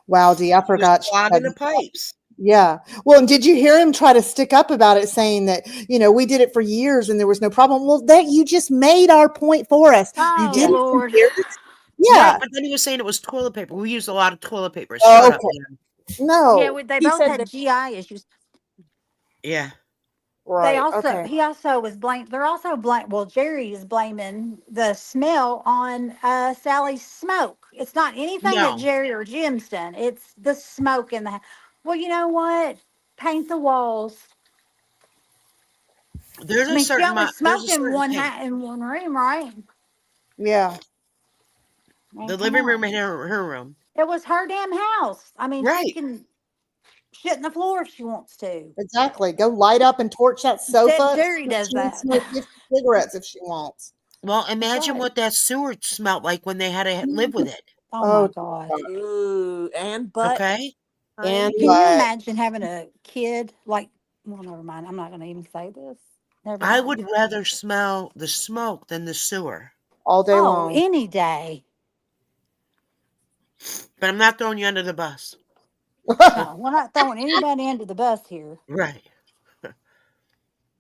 S3: Wow, Dee, I
S2: It was
S3: forgot she
S2: clogging
S3: had.
S2: the pipes.
S3: Yeah. Well, and did you hear him try to stick up about it, saying that, we did it for years and there was no problem? Well, that you just made our point for us. You
S5: Oh
S3: did
S4: Yeah.
S3: it for
S5: Lord.
S3: years.
S2: Right,
S3: Yeah.
S2: but then he was saying it was toilet paper. We used a lot of toilet paper. Shut up,
S3: Okay.
S2: man.
S5: Yeah,
S3: No.
S5: they
S4: He
S5: both
S4: said
S5: had
S4: that.
S5: GI issues.
S2: Yeah.
S3: Right. Okay.
S5: He also was blamed. They're also blamed. Well, Jerry is blaming the smell on Sally's smoke. It's not anything that
S2: No.
S5: Jerry or Jim's done. It's the smoke in the house. Well, you know what? Paint the walls. I mean, she only
S2: There's a
S5: smoked in
S2: certain paint.
S5: in one room, right?
S3: Yeah.
S5: I mean,
S2: The
S5: come
S2: living room
S5: on.
S2: and her room.
S5: It was her damn house. I mean, she
S2: Right.
S5: can shit in the floor if she wants to.
S3: Exactly. Go light up and torch that
S5: Instead,
S3: sofa.
S5: Jerry does
S3: She can
S5: that.
S3: smoke 50 cigarettes if she wants.
S2: Well,
S5: That's
S2: imagine
S5: right.
S2: what that sewer smelled like when they had to live with it.
S5: Oh
S3: Oh,
S5: my
S3: dear
S5: God.
S3: God.
S4: Ooh, and butt,
S2: Okay?
S3: And
S4: honey.
S5: Can you
S3: what?
S5: imagine having a kid like, well, never mind. I'm not going to even say this. Never
S2: I
S5: mind.
S2: would rather smell the smoke than the sewer.
S3: All day
S5: Oh,
S3: long.
S5: any day.
S2: But I'm not throwing you under the bus.
S5: No, we're not throwing anybody under the bus here.
S2: Right.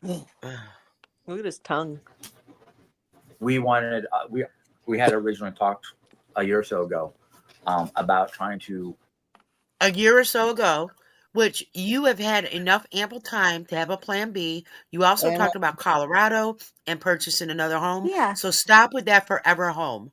S4: Look at his tongue.
S6: We wanted we had originally talked a year or so ago about trying to.
S2: A year or so ago, which you have had enough ample time to have a plan B. You also
S3: Amen.
S2: talked about Colorado and purchasing another home.
S5: Yeah.
S2: So stop with that forever home.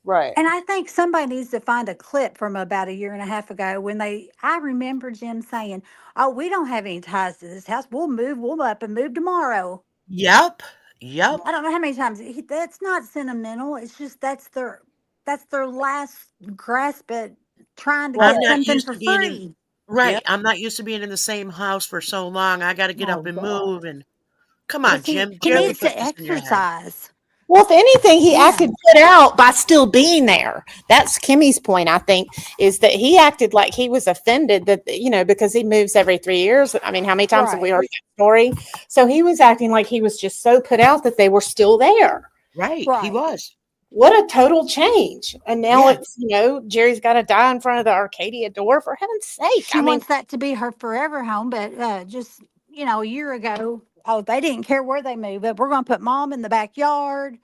S3: Right.
S5: And I think somebody needs to find a clip from about a year and a half ago when I remember Jim saying, "Oh, we don't have any ties to this house. We'll up and move tomorrow."
S2: Yep. Yep.
S5: I don't know how many times that's not sentimental. It's just that's their last grasp at trying to
S3: Right.
S2: I'm
S5: get
S2: not
S5: something
S2: used
S5: for
S2: to being in
S5: free.
S2: right.
S4: Yep.
S2: I'm not used to being in the same house for so long. I got to get
S5: Oh
S2: up and
S5: God.
S2: move and come
S5: Well,
S2: on,
S5: see,
S2: Jim.
S5: he
S2: Jerry
S5: needs
S2: put
S5: to
S2: this in your head.
S5: exercise.
S3: Well, if anything, he
S5: Yeah.
S3: acted put out by still being there. That's Kimmy's point, I think, is that he acted like he was offended that, because he moves every 3 years. I mean, how many times have we
S5: Right.
S3: heard that story? So he was acting like he was just so put out that they were still there.
S2: Right. He
S5: Right.
S2: was.
S3: What a total change. And now
S2: Yeah.
S3: it's, Jerry's got to die in front of the Arcadia door, for heaven's sake.
S5: She
S3: I mean,
S5: wants that to be her forever home, but just a year ago, oh, they didn't care where they moved, but we're going to put mom in the backyard,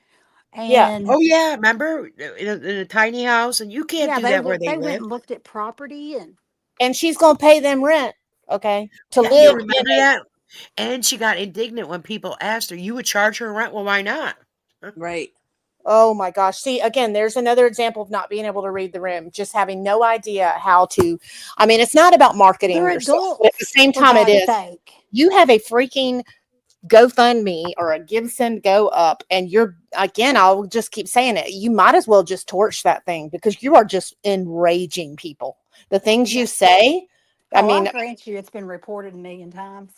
S3: yeah.
S5: and
S2: Oh yeah. Remember in a tiny house, and you can't
S5: yeah,
S2: do that where they
S5: they went
S2: live.
S5: and looked at property, and
S3: And she's going to pay them rent, okay, to
S2: Yeah, you
S3: live in
S2: remember
S3: a.
S2: that? And she got indignant when people asked her, "You would charge her rent? Well, why not?" Huh?
S4: Right.
S3: Oh my gosh. See, again, there's another example of not being able to read the room, just having no idea how to. I mean, it's not about marketing
S5: they're
S3: yourself, but at the
S5: adults
S3: same
S5: for
S3: time, it
S5: God's
S3: is.
S5: sake.
S3: You have a freaking GoFundMe or a Gibson Go Up, and again, I'll just keep saying it. You might as well just torch that thing, because you are just enraging people. The things
S5: Yeah.
S3: you say, I
S5: Oh, I'll
S3: mean,
S5: grant you, it's been reported a million times.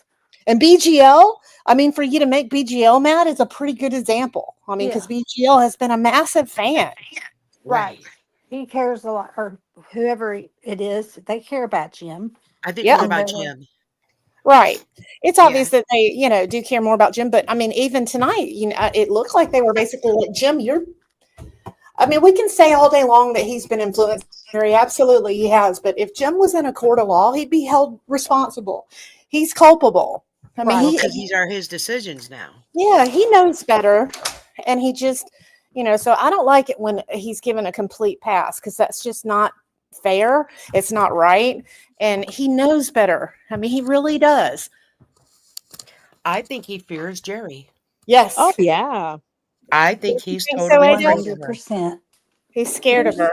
S3: and BGL, I mean, for you to make BGL mad is a pretty good example. I mean, because
S5: Yeah.
S3: BGL has been a massive fan.
S5: Right.
S2: Right.
S5: He cares a lot, or whoever it is, they care about Jim,
S2: I think more
S3: Yeah.
S5: even
S2: about
S5: though
S2: Jim.
S3: Right. It's
S2: Yeah.
S3: obvious that they, do care more about Jim. But I mean, even tonight, it looked like they were basically like, Jim, I mean, we can say all day long that he's been influenced. He absolutely he has. But if Jim was in a court of law, he'd be held responsible. he's culpable. I mean,
S5: Right.
S2: Well,
S3: he,
S2: because these are his decisions now.
S3: yeah, he knows better, and he just, so I don't like it when he's given a complete pass because that's just not fair. It's not right, and he knows better. I mean, he really does.
S2: I think he fears Jerry.
S3: Yes.
S4: Oh yeah.
S2: I think
S3: You
S2: he's
S3: think so,
S2: totally
S3: AJ?
S2: afraid of her.
S5: 100%.
S3: He's scared of her,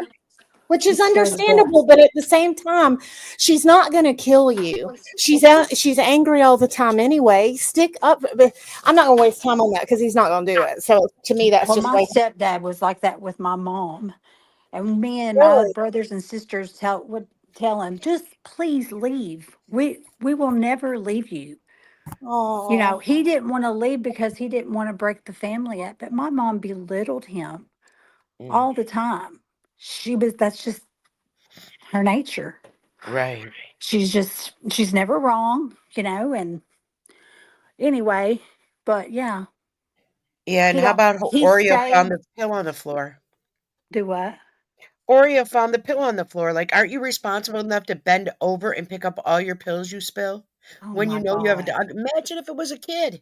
S3: which is
S5: He's scared of her.
S3: understandable, but at the same time, she's not going to kill you. She's angry all the time anyway. Stick up. But I'm not going to waste time on that because he's not going to do it. So to me, that's
S5: Well,
S3: just
S5: my
S3: waste.
S5: stepdad was like that with my mom. And me and my
S3: Really?
S5: brothers and sisters would tell him, just please leave. We will never leave you.
S3: Oh,
S5: He didn't want to leave because he didn't want to break the family up. But my mom belittled him
S2: Mm,
S5: all the time. That's just her nature.
S2: right.
S5: She's never wrong, and anyway, but yeah,
S2: Yeah, and
S5: he
S2: how
S5: don't,
S2: about
S5: he
S2: Oreo found
S5: stayed.
S2: the pill on the floor?
S5: Do what?
S2: Oreo found the pill on the floor. Like, aren't you responsible enough to bend over and pick up all your pills you spill
S5: Oh
S2: when you
S5: my
S2: know you have a
S5: God.
S2: dog? Imagine if it was a kid.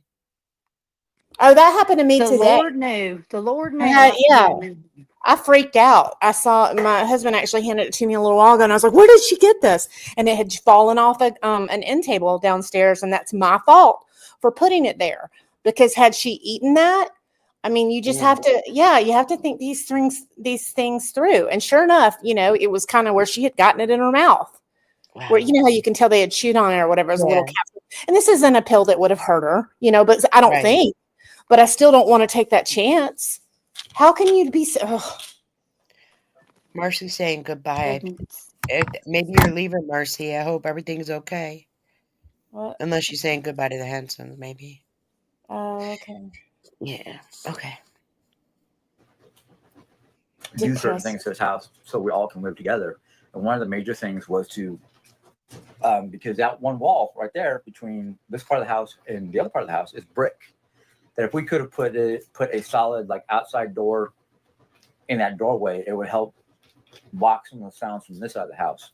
S3: oh, that happened to me
S5: The
S3: today.
S5: Lord knew. The Lord
S3: I
S5: knew.
S3: had,
S5: I
S3: yeah.
S5: said,
S3: I freaked out. I saw my husband actually handed it to me a little while ago, and I was like, "Where did she get this?" And it had fallen off an end table downstairs, and that's my fault for putting it there. Because had she eaten that, I mean, you just
S2: Yeah.
S3: have to, yeah, you have to think these things through. And sure enough, it was kind of where she had gotten it in her mouth, where
S2: Wow.
S3: how you can tell they had chewed on it or whatever. It was a little
S2: Yeah.
S3: capsule, and this isn't a pill that would have hurt her, but I don't
S2: Right.
S3: think. But I still don't want to take that chance. How can you be so? Ugh.
S2: Marcy's saying goodbye.
S5: goodness.
S2: Maybe you're leaving, Marcy. I hope everything's okay.
S3: What?
S2: Unless she's saying goodbye to the Hensons, maybe.
S3: Oh, okay.
S2: Yeah. Okay.
S6: Do certain
S3: Depressed.
S6: things to this house so we all can live together. And one of the major things was to, because that one wall right there between this part of the house and the other part of the house is brick. That if we could have put a solid like outside door in that doorway, it would help block some of the sounds from this side of the house.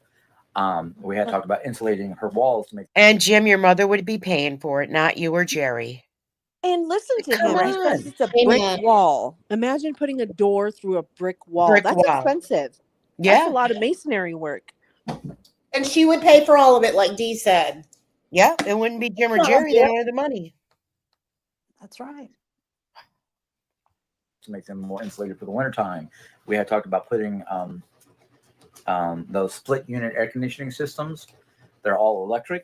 S6: We had talked about insulating her walls to make.
S2: And Jim, your mother would be paying for it, not you or Jerry.
S4: And listen to
S2: Come
S4: him. He says
S2: on.
S4: it's a brick
S3: Amen.
S4: wall. Imagine putting a door through a brick wall.
S2: Brick
S4: That's
S2: wall.
S4: expensive. That's a
S2: Yeah.
S4: lot of masonry work.
S3: And she would pay for all of it, like Dee said.
S2: Yeah. It wouldn't be Jim or
S3: Oh,
S2: Jerry. They
S3: yeah.
S2: don't have the money.
S5: That's right.
S6: To make them more insulated for the wintertime. We had talked about putting those split unit air conditioning systems. They're all electric.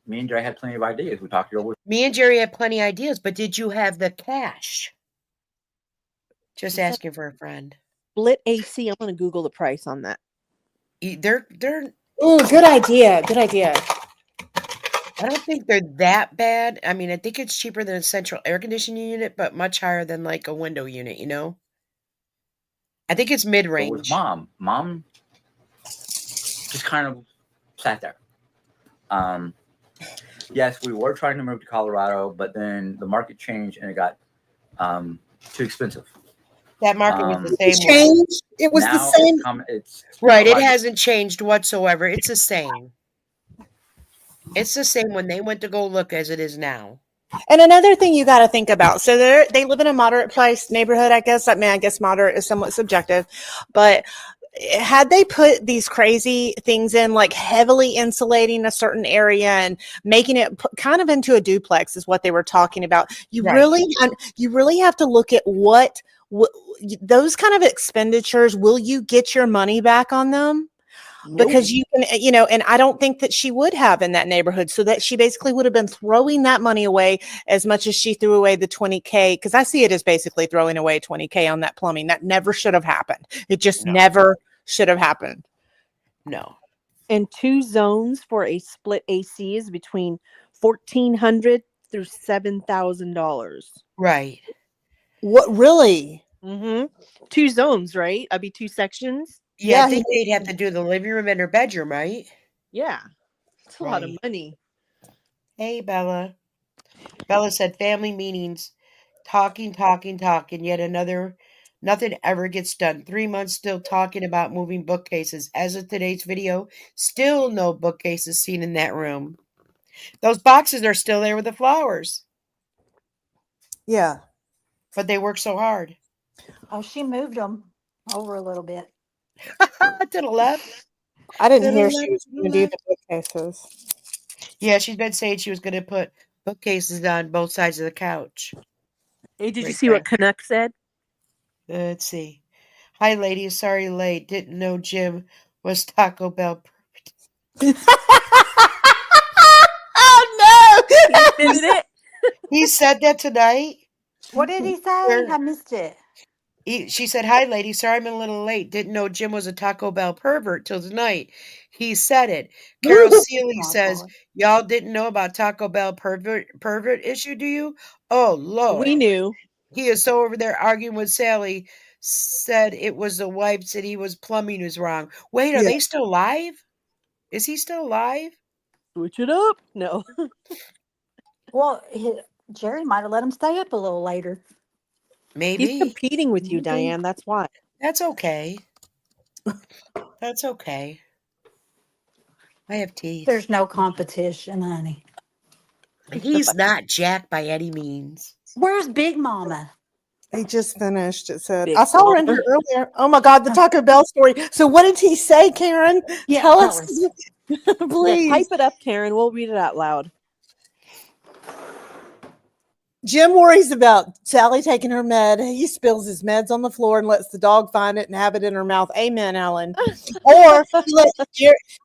S6: Me and Jay had plenty of ideas. We talked it over.
S2: Me and Jerry had plenty of ideas, but did you have the cash? Just
S4: He said
S2: asking for a friend.
S4: split AC. I'm going to Google the price on that.
S2: They're
S3: Ooh, good idea. Good idea.
S2: I don't think they're that bad. I mean, I think it's cheaper than a central air conditioning unit, but much higher than like a window unit, I think it's
S6: But
S2: mid-range.
S6: with mom just kind of sat there. Yes, we were trying to move to Colorado, but then the market changed and it got too expensive.
S2: That market was the
S3: It
S2: same way.
S3: changed. It was the
S6: Now
S3: same.
S6: it's
S2: Right, it
S6: like-
S2: hasn't changed whatsoever. It's the same. It's the same when they went to go look as it is now.
S3: And another thing you got to think about. So they live in a moderate price neighborhood, I guess. I mean, I guess moderate is somewhat subjective, but had they put these crazy things in, like heavily insulating a certain area and making it kind of into a duplex, is what they were talking about. You
S2: Right.
S3: really have to look at what those kind of expenditures. Will you get your money back on them?
S2: Nope.
S3: Because you can, and I don't think that she would have in that neighborhood. So that she basically would have been throwing that money away as much as she threw away the 20K. Because I see it as basically throwing away 20K on that plumbing. That never should have happened. It just
S2: No.
S3: never should have happened.
S2: No.
S4: And 2 zones for a split AC is between $1,400 through $7,000.
S2: Right.
S3: What really?
S4: 2 zones, right? I'd be 2 sections.
S2: Yeah,
S3: Yeah,
S2: I think they'd have to do the living room and her bedroom, right?
S4: Yeah, it's a lot of
S2: Right.
S4: money.
S2: Hey, Bella. Bella said family meetings, talking, yet another Nothing ever gets done. 3 months still talking about moving bookcases. As of today's video, still no bookcases seen in that room. Those boxes are still there with the flowers,
S3: Yeah.
S2: but they work so hard.
S5: Oh, she moved them over a little bit.
S2: To the left.
S3: I didn't
S2: To the
S3: hear
S2: left,
S3: she was
S2: to the
S3: going to do
S2: left.
S3: the bookcases.
S2: Yeah, she's been saying she was going to put bookcases on both sides of the couch.
S4: Hey, did you
S2: Right
S4: see
S2: there.
S4: what Canuck said?
S2: Let's see. Hi, ladies. Sorry late. Didn't know Jim was Taco Bell.
S3: Oh
S4: He admitted it.
S2: He said that tonight.
S5: What did he say?
S2: Where
S5: I missed it.
S2: she said, "Hi, ladies. Sorry I'm a little late. Didn't know Jim was a Taco Bell pervert till tonight." He said it. Carol
S3: no.
S2: Seeley
S5: Oh,
S2: says,
S5: Lord.
S2: "Y'all didn't know about Taco Bell pervert issue, do you?" Oh
S4: We
S2: Lord.
S4: knew.
S2: He is so over there arguing with Sally. Said it was the wife. Said he was plumbing was wrong. Wait, are
S3: Yeah.
S2: they still live? Is he still alive?
S4: Switch it up. No.
S5: Well, Jerry might have let him stay up a little later.
S4: He's
S2: Maybe.
S4: competing with you,
S5: Maybe.
S4: Diane. That's why.
S2: That's okay. That's okay. I have teeth.
S5: There's no competition, honey.
S2: He's not Jack by any means.
S5: Where's Big Mama?
S3: He just finished. It said,
S4: Big
S3: I saw her in here
S4: Mama.
S3: earlier. Oh my God, the Taco Bell story. So, what did he say, Karen?
S5: Yeah,
S3: Tell
S5: tell
S3: us,
S5: us.
S4: Yeah,
S3: please.
S4: type it up, Karen. We'll read it out loud.
S3: Jim worries about Sally taking her med. He spills his meds on the floor and lets the dog find it and have it in her mouth. Amen, Ellen. Or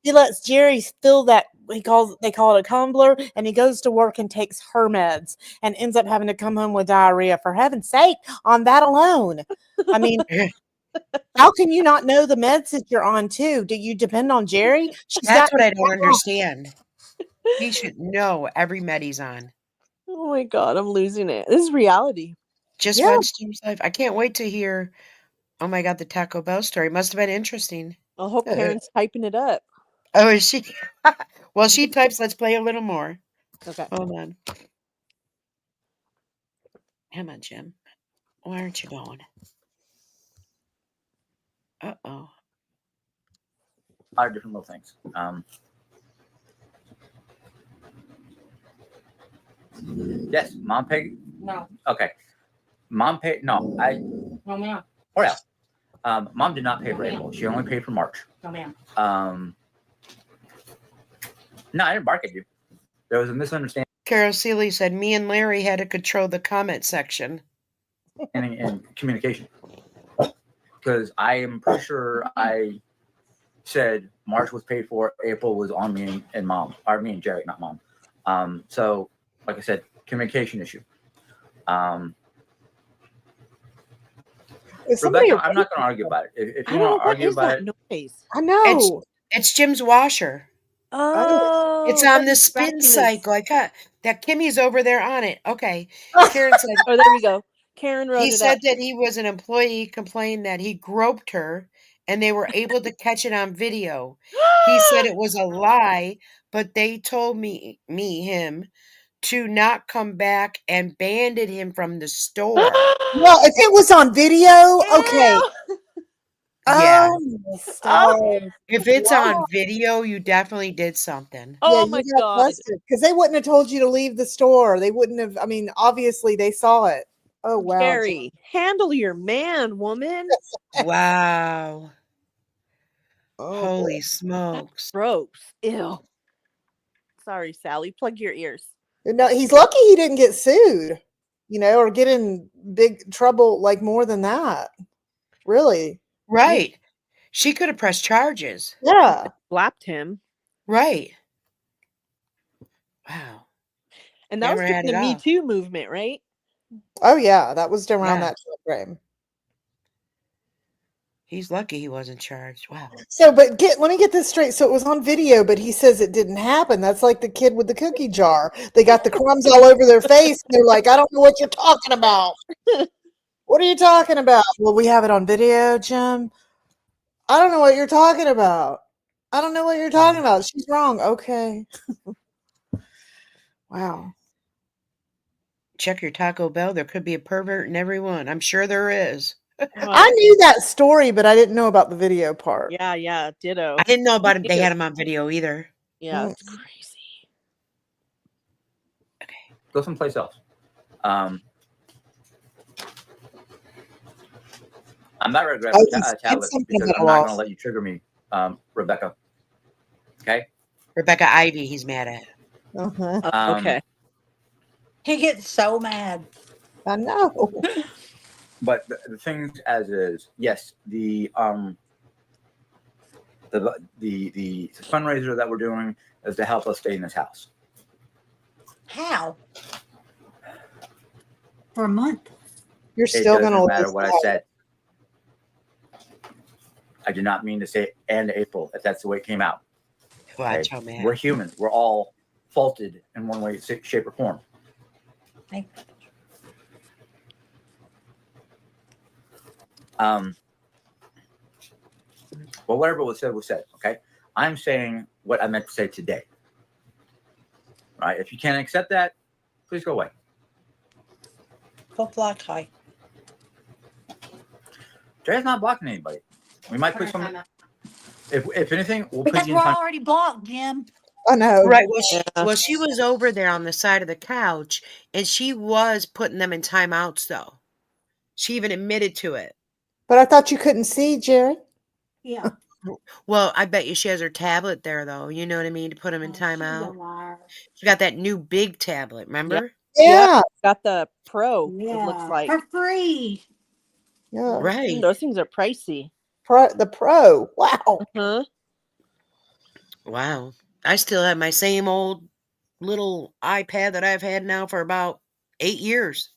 S3: he lets Jerry fill that they call it a tumbler, and he goes to work and takes her meds and ends up having to come home with diarrhea. For heaven's sake, on that alone. I mean, how can you not know the meds that you're on too? Do you depend on Jerry? She's
S2: That's
S3: got
S2: what I don't understand. He should know every med he's on.
S4: Oh my God, I'm losing it. This is reality.
S2: Just
S3: Yeah.
S2: watched Jim's life. I can't wait to hear. Oh my God, the Taco Bell story must have been interesting.
S4: I hope Karen's typing it up.
S2: Oh, is she? Well, she types. Let's play a little more.
S4: Okay.
S2: Hold on. Come on, Jim. Why aren't you going? Uh-oh.
S6: A lot of different little things. Yes, mom paid.
S7: No.
S6: Okay, mom paid. No,
S7: No, ma'am.
S6: Oh yeah. Mom did not pay for April. She only paid for March.
S7: No, ma'am.
S6: No, I didn't bark at you. There was a misunderstanding
S2: Carol Seeley said, "Me and Larry had to control the comment section."
S6: in communication. Because I am pretty sure I said March was paid for, April was on me and mom, or me and Jerry, not mom. So, like I said, communication issue. Rebecca, I'm not going to argue about it. If
S4: I
S6: you
S4: don't know
S6: want to
S4: what
S6: argue
S4: is
S6: about
S4: that
S6: it,
S4: noise.
S3: I know.
S2: It's Jim's washer.
S4: Oh,
S2: It's on the
S4: that's
S2: spin
S4: distracting us.
S2: cycle. I got that. Kimmy's over there on it. Okay. Karen said
S4: Oh, there we go. Karen wrote
S2: he
S4: it
S2: said
S4: up.
S2: that he was an employee complained that he groped her and they were able to catch it on video. He said it was a lie, but they told him to not come back and banded him from the store.
S3: Well, if it was on video, okay.
S4: Ew.
S2: Yeah.
S3: Stop.
S2: If it's
S3: Wow.
S2: on video, you definitely did something.
S3: Yeah,
S4: Oh
S3: you
S4: my
S3: got
S4: God.
S3: busted because they wouldn't have told you to leave the store. They wouldn't have. I mean, obviously they saw it. Oh wow.
S4: Jerry, handle your man, woman.
S2: Wow.
S3: Oh boy.
S2: Holy smokes.
S4: Gross. Ew. Sorry, Sally. Plug your ears.
S3: No, he's lucky he didn't get sued, or get in big trouble like more than that. Really?
S2: Right. She could have pressed charges.
S3: Yeah.
S4: Slapped him.
S2: Right. Wow.
S4: And that
S2: Never
S4: was during
S2: had
S4: the
S2: it
S4: Me
S2: off.
S4: Too movement, right?
S3: Oh yeah, that was around
S2: Yeah.
S3: that time frame.
S2: He's lucky he wasn't charged. Wow.
S3: So, but let me get this straight. So it was on video, but he says it didn't happen. That's like the kid with the cookie jar. They got the crumbs all over their face. And they're like, I don't know what you're talking about. What are you talking about? Well, we have it on video, Jim. I don't know what you're talking about. I don't know what you're talking about. She's wrong. Okay. Wow.
S2: Check your Taco Bell. There could be a pervert in every one. I'm sure there is.
S3: I knew that story, but I didn't know about the video part.
S4: Yeah, ditto.
S2: I didn't know about it.
S4: Me
S2: They
S4: too.
S2: had him on video either.
S4: Yeah,
S3: Mm.
S4: it's crazy.
S6: Go someplace else. I'm not going to grab
S3: Oh,
S6: a
S3: it's
S6: tablet
S3: something
S6: because
S3: about
S6: I'm not going
S3: loss.
S6: to let you trigger me, Rebecca. Okay.
S2: Rebecca Ivy, he's mad at.
S3: Uh-huh.
S4: Okay.
S5: He gets so mad.
S3: I know.
S6: But the things as is, yes, the fundraiser that we're doing is to help us stay in this house.
S5: How? For a month.
S3: You're
S6: It
S3: still going to
S6: doesn't matter
S3: lose
S6: what I
S3: that.
S6: said. I did not mean to say and April if that's the way it came out.
S2: Watch
S6: Okay?
S2: how mad.
S6: We're human. We're all faulted in one way, shape, or form. Well, whatever was said was said. Okay, I'm saying what I meant to say today. Right? If you can't accept that, please go away.
S5: Go fly high.
S6: Jay's not blocking anybody. We might put some. If anything, we'll put
S5: Because
S6: you
S5: we're
S6: in time.
S5: already blocked, Jim.
S3: I know.
S2: Right.
S4: Yeah.
S2: Well, she was over there on the side of the couch, and she was putting them in timeouts, though. She even admitted to it.
S3: But I thought you couldn't see, Jerry.
S5: Yeah.
S2: Well, I bet you she has her tablet there, though. You know what I mean? To put them in
S5: She's a
S2: timeout.
S5: liar.
S2: She got that new big tablet, remember?
S3: Yeah.
S4: Got the Pro. It
S5: Yeah.
S4: looks like.
S5: For free.
S3: Yeah.
S2: Right.
S4: Those things are pricey.
S3: The Pro. Wow.
S4: Huh?
S2: Wow. I still have my same old little iPad that I've had now for about 8 years.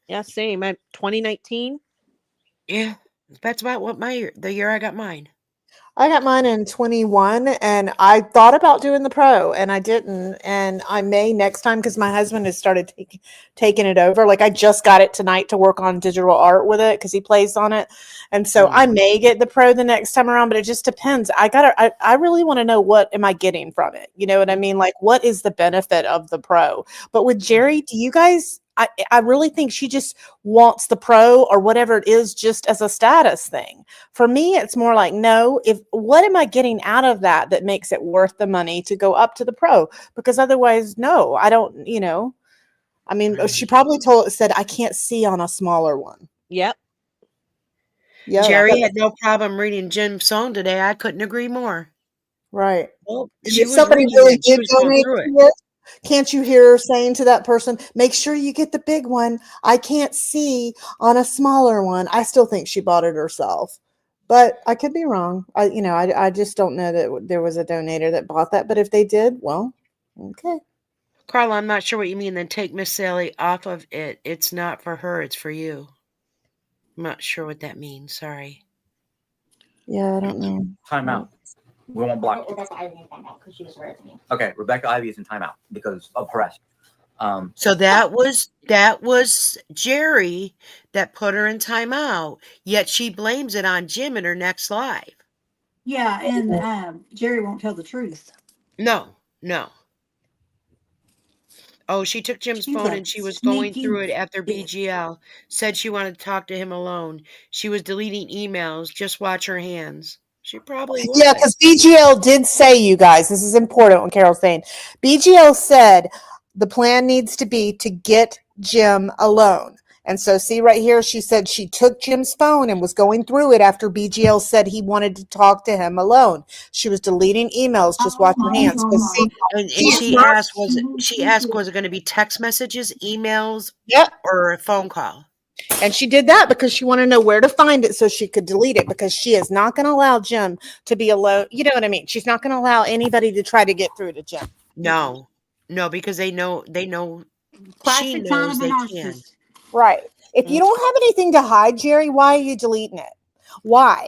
S4: Yeah, same. 2019.
S2: Yeah. That's about what the year I got mine.
S3: I got mine in 21 and I thought about doing the Pro and I didn't. And I may next time because my husband has started taking it over. Like I just got it tonight to work on digital art with it because he plays on it. And so I may get the Pro the next time around, but it just depends. I really want to know what am I getting from it? You know what I mean? Like what is the benefit of the Pro? But with Jerry, do you guys I really think she just wants the Pro or whatever it is just as a status thing. For me, it's more like, no, if what am I getting out of that that makes it worth the money to go up to the Pro? Because otherwise, no, I don't, I mean, she probably said, I can't see on a smaller one.
S4: Yep.
S3: Yeah.
S2: Jerry had no problem reading Jim's song today. I couldn't agree more.
S3: Right.
S2: Well,
S3: And
S2: she
S3: if
S2: was
S3: somebody
S2: reading
S3: really
S2: it. She
S3: did
S2: was going
S3: donate
S2: through it.
S3: to it, can't you hear her saying to that person, make sure you get the big one. I can't see on a smaller one. I still think she bought it herself, but I could be wrong. I just don't know that there was a donator that bought that, but if they did, well, okay.
S2: Carla, I'm not sure what you mean. Then take Miss Sally off of it. It's not for her. It's for you. I'm not sure what that means. Sorry.
S3: Yeah, I don't know.
S6: Time out. We won't block you. Okay, Rebecca Ivy is in timeout because of harassment.
S2: So that was Jerry that put her in timeout. Yet she blames it on Jim in her next live.
S5: Yeah, and Jerry won't tell the truth.
S2: No. Oh, she took Jim's
S5: She's
S2: phone
S5: a
S2: and she was going
S5: sneaky
S2: through it after
S5: bitch.
S2: BGL. Said she wanted to talk to him alone. She was deleting emails. Just watch her hands. She probably was.
S3: Yeah, because BGL did say, you guys, this is important what Carol's saying. BGL said the plan needs to be to get Jim alone. And so, see right here, she said she took Jim's phone and was going through it after BGL said he wanted to talk to him alone. She was deleting emails. Just watch her hands. Because see,
S2: And
S3: he's
S2: she
S3: not.
S2: asked, was it going to be text messages, emails,
S3: Yep.
S2: or a phone call?
S3: And she did that because she wanted to know where to find it so she could delete it because she is not going to allow Jim to be alone. You know what I mean? She's not going to allow anybody to try to get through to Jim.
S2: No, because they know she
S5: Classic sign
S2: knows
S5: of a
S2: they can.
S5: narcissist.
S3: Right. If you don't have anything to hide, Jerry, why are you deleting it? Why?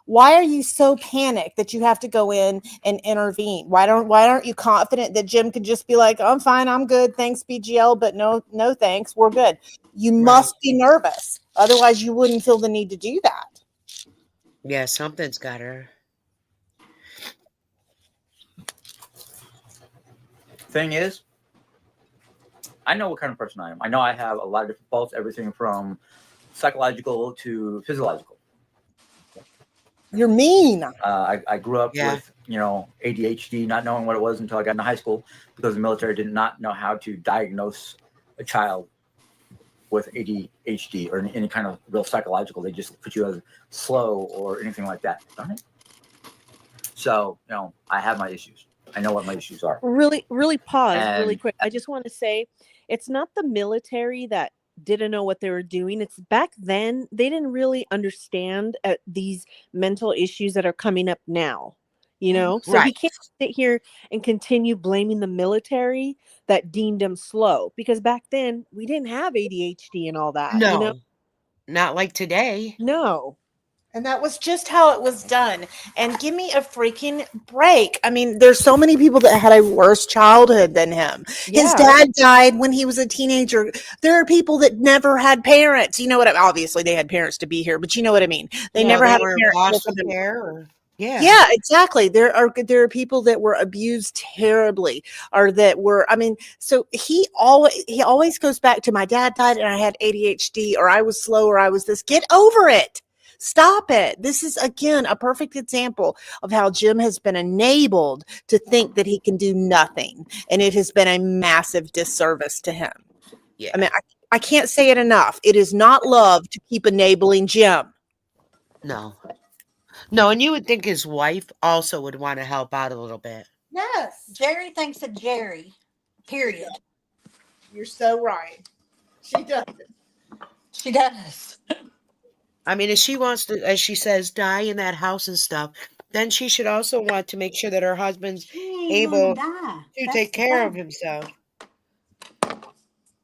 S3: Why are you so panicked that you have to go in and intervene? Why aren't you confident that Jim could just be like, I'm fine, I'm good, thanks BGL, but no thanks, we're good. You must be nervous. Otherwise you wouldn't feel the need to do that.
S2: Yeah, something's got her.
S6: Thing is, I know what kind of person I am. I know I have a lot of different faults, everything from psychological to physiological.
S3: You're mean.
S6: I grew up
S2: Yeah.
S6: with, ADHD, not knowing what it was until I got into high school, because the military did not know how to diagnose a child with ADHD or any kind of real psychological. They just put you as slow or anything like that. Darn it. So, I have my issues. I know what my issues are.
S4: Really pause really
S6: And-
S4: quick. I just want to say it's not the military that didn't know what they were doing. It's back then they didn't really understand these mental issues that are coming up now. So he
S2: Right.
S4: can't sit here and continue blaming the military that deemed him slow, because back then we didn't have ADHD and all that.
S2: No, not like today.
S4: No.
S3: And that was just how it was done. And give me a freaking break. I mean, there's so many people that had a worse childhood than him. His
S4: Yeah.
S3: dad died when he was a teenager. There are people that never had parents. You know what? Obviously, they had parents to be here, but you know what I mean. They
S2: Well,
S3: never
S2: they
S3: had
S2: were
S3: a
S2: in
S3: parent.
S2: foster care or
S3: Yeah, exactly. There are people that were abused terribly, or that were. I mean, so he always goes back to, my dad died and I had ADHD, or I was slow, or I was this. Get over it. Stop it. This is, again, a perfect example of how Jim has been enabled to think that he can do nothing, and it has been a massive disservice to him.
S2: Yeah.
S3: I mean, I can't say it enough. It is not love to keep enabling Jim.
S2: No. No, and you would think his wife also would want to help out a little bit.
S3: Yes,
S5: Jerry thinks of Jerry. Period.
S3: you're so right. She does.
S5: She does.
S2: I mean, if she wants to, as she says, die in that house and stuff, then she should also want to make sure that her husband's
S5: She ain't
S2: able
S5: gonna die.
S2: to
S5: That's
S2: take
S5: the
S2: care of
S5: thing.
S2: himself.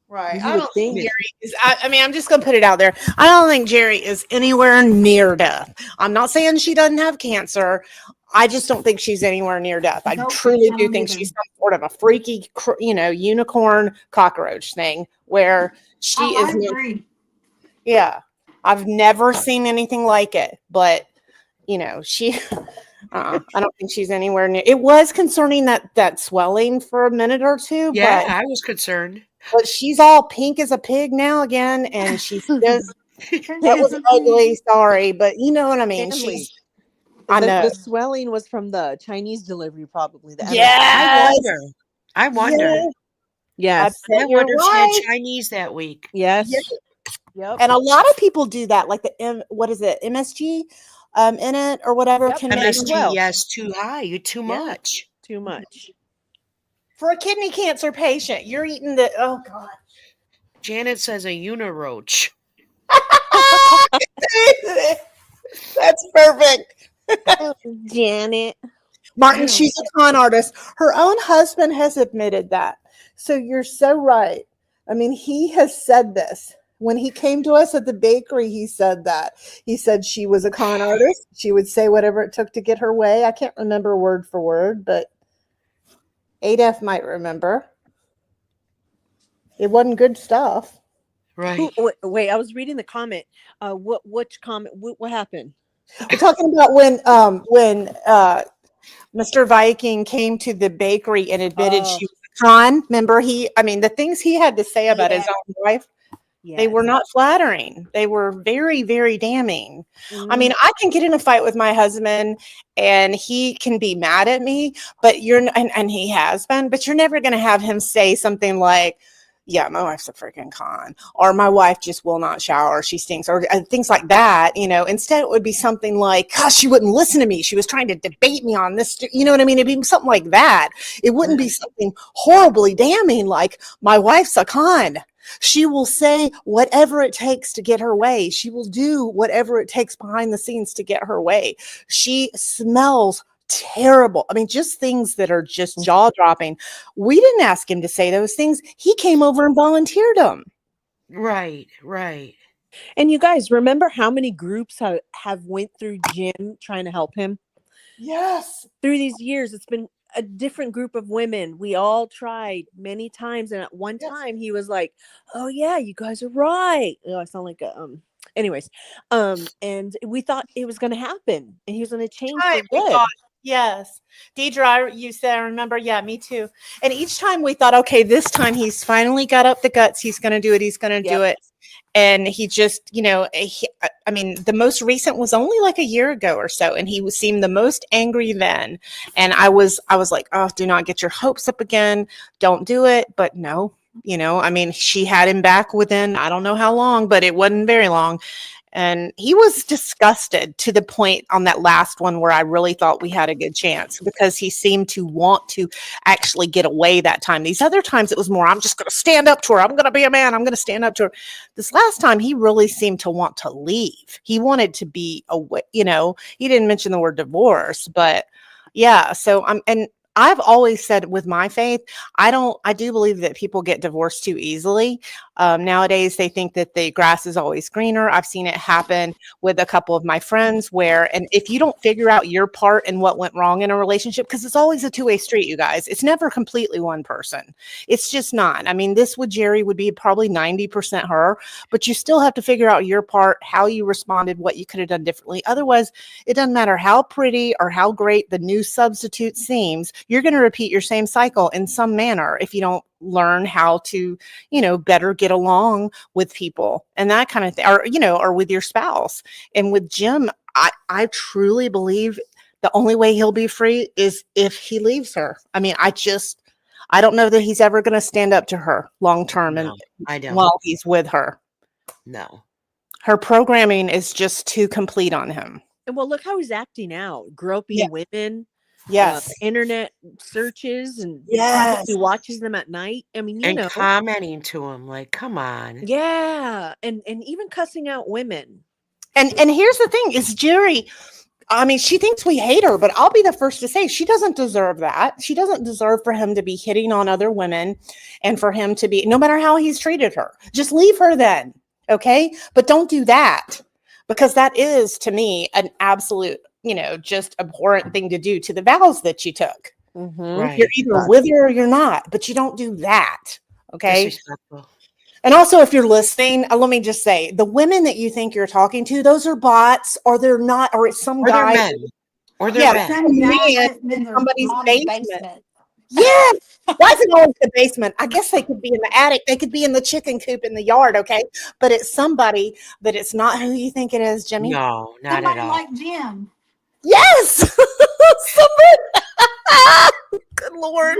S3: Right.
S4: You
S3: I
S4: would
S3: don't think
S4: think.
S3: Jerry is. I mean, I'm just going to put it out there. I don't think Jerry is anywhere near death. I'm not saying she doesn't have cancer. I just don't think she's anywhere near death. I
S5: Nope,
S3: truly
S5: I
S3: do
S5: don't
S3: think
S5: either.
S3: she's some sort of a freaky, unicorn cockroach thing where she
S5: I
S3: is.
S5: agree.
S3: Yeah. I've never seen anything like it, but she. I don't think she's anywhere near. It was concerning that swelling for a minute or two,
S2: Yeah, I was concerned.
S3: but she's all pink as a pig now again, and she's just. That was ugly. Sorry, but you know what I mean.
S4: Stanley.
S3: I know.
S4: The swelling was from the Chinese delivery, probably. The
S3: Yes.
S2: I wonder.
S4: Yes.
S3: I bet
S2: I
S3: you're
S2: wonder if she had
S3: right.
S2: Chinese that week.
S4: Yes.
S3: Yeah.
S4: Yep.
S3: And a lot of people do that, like what is it, MSG, in it or whatever
S4: Yep,
S3: can make
S2: MSG,
S4: well.
S2: yes, too high. You too
S4: Yeah.
S2: much.
S4: Too much.
S3: for a kidney cancer patient. You're eating the. Oh God.
S2: Janet says a uniroach.
S3: That's perfect.
S4: Janet.
S3: Martin, she's a con artist. Her own husband has admitted that. So you're so right. I mean, he has said this. When he came to us at the bakery, he said that. He said she was a con artist. She would say whatever it took to get her way. I can't remember word for word, but Adef might remember. It wasn't good stuff.
S2: Right.
S4: Wait, I was reading the comment. Which comment? What happened?
S3: We're talking about when Mr. Viking came to the bakery and admitted she was a con. Remember, the things he had to say about his own wife, they were not flattering. They were very, very damning. I mean, I can get in a fight with my husband and he can be mad at me, but and he has been, but you're never going to have him say something like, yeah, my wife's a freaking con, or my wife just will not shower, she stinks, or things like that. Instead it would be something like, gosh, she wouldn't listen to me, she was trying to debate me on this, you know what I mean? It'd be something like that. It wouldn't be something horribly damning like, my wife's a con. She will say whatever it takes to get her way. She will do whatever it takes behind the scenes to get her way. She smells terrible. I mean, just things that are just jaw-dropping. We didn't ask him to say those things. He came over and volunteered them.
S2: Right.
S4: And you guys remember how many groups have went through Jim trying to help him?
S3: Yes.
S4: Through these years, it's been a different group of women. We all tried many times, and at one time he was like, "Oh yeah, you guys are right." Oh, I sound like a anyways, and we thought it was going to happen, and he was going to change for good.
S3: Yes. Deidre, you said, I remember. Yeah, me too. And each time we thought, okay, this time he's finally got up the guts. He's going to do it. He's going to do it. And he just, I mean, the most recent was only like a year ago or so, and seemed the most angry then. And I was like, oh, do not get your hopes up again. Don't do it. But no, I mean, she had him back within, I don't know how long, but it wasn't very long. And he was disgusted to the point on that last one where I really thought we had a good chance, because he seemed to want to actually get away that time. These other times it was more, I'm just going to stand up to her. I'm going to be a man. I'm going to stand up to her. This last time he really seemed to want to leave. He wanted to be away. He didn't mention the word divorce, but yeah. So and I've always said with my faith, I do believe that people get divorced too easily. Nowadays, they think that the grass is always greener. I've seen it happen with a couple of my friends and if you don't figure out your part and what went wrong in a relationship, because it's always a two-way street, you guys, it's never completely one person. It's just not. I mean, this with Jerry would be probably 90% her, but you still have to figure out your part, how you responded, what you could have done differently. Otherwise, it doesn't matter how pretty or how great the new substitute seems, you're going to repeat your same cycle in some manner if you don't learn how to, better get along with people and that kind of thing, or with your spouse. And with Jim, I truly believe the only way he'll be free is if he leaves her. I mean, I don't know that he's ever going to stand up to her long term and
S2: I don't.
S3: while he's with her.
S2: No.
S3: Her programming is just too complete on him.
S4: And well, look how he's acting out, groping women.
S3: Yes.
S4: Internet searches, and
S3: yes,
S4: he watches them at night. I mean,
S2: commenting to him, like, come on.
S4: Yeah, and even cussing out women.
S3: And here's the thing: is Jerry. I mean, she thinks we hate her, but I'll be the first to say she doesn't deserve that. She doesn't deserve for him to be hitting on other women, and for him to be, no matter how he's treated her, just leave her then, okay? But don't do that, because that is, to me, an absolute, just abhorrent thing to do to the vows that you took.
S2: Right.
S3: You're either with her or you're not, but you don't do that, okay?
S2: Disrespectful.
S3: And also, if you're listening, let me just say, the women that you think you're talking to, those are bots, or they're not, or it's some guy.
S2: Men. Or they're men.
S5: Some guy
S3: in
S5: their
S3: somebody's
S5: mom's
S3: basement. Yeah. Why is it always the basement? I guess they could be in the attic. They could be in the chicken coop in the yard, okay? But it's somebody that it's not who you think it is, Jimmy.
S2: No, not
S5: Somebody
S2: at all.
S5: like Jim.
S3: Yes. Somebody. Good Lord.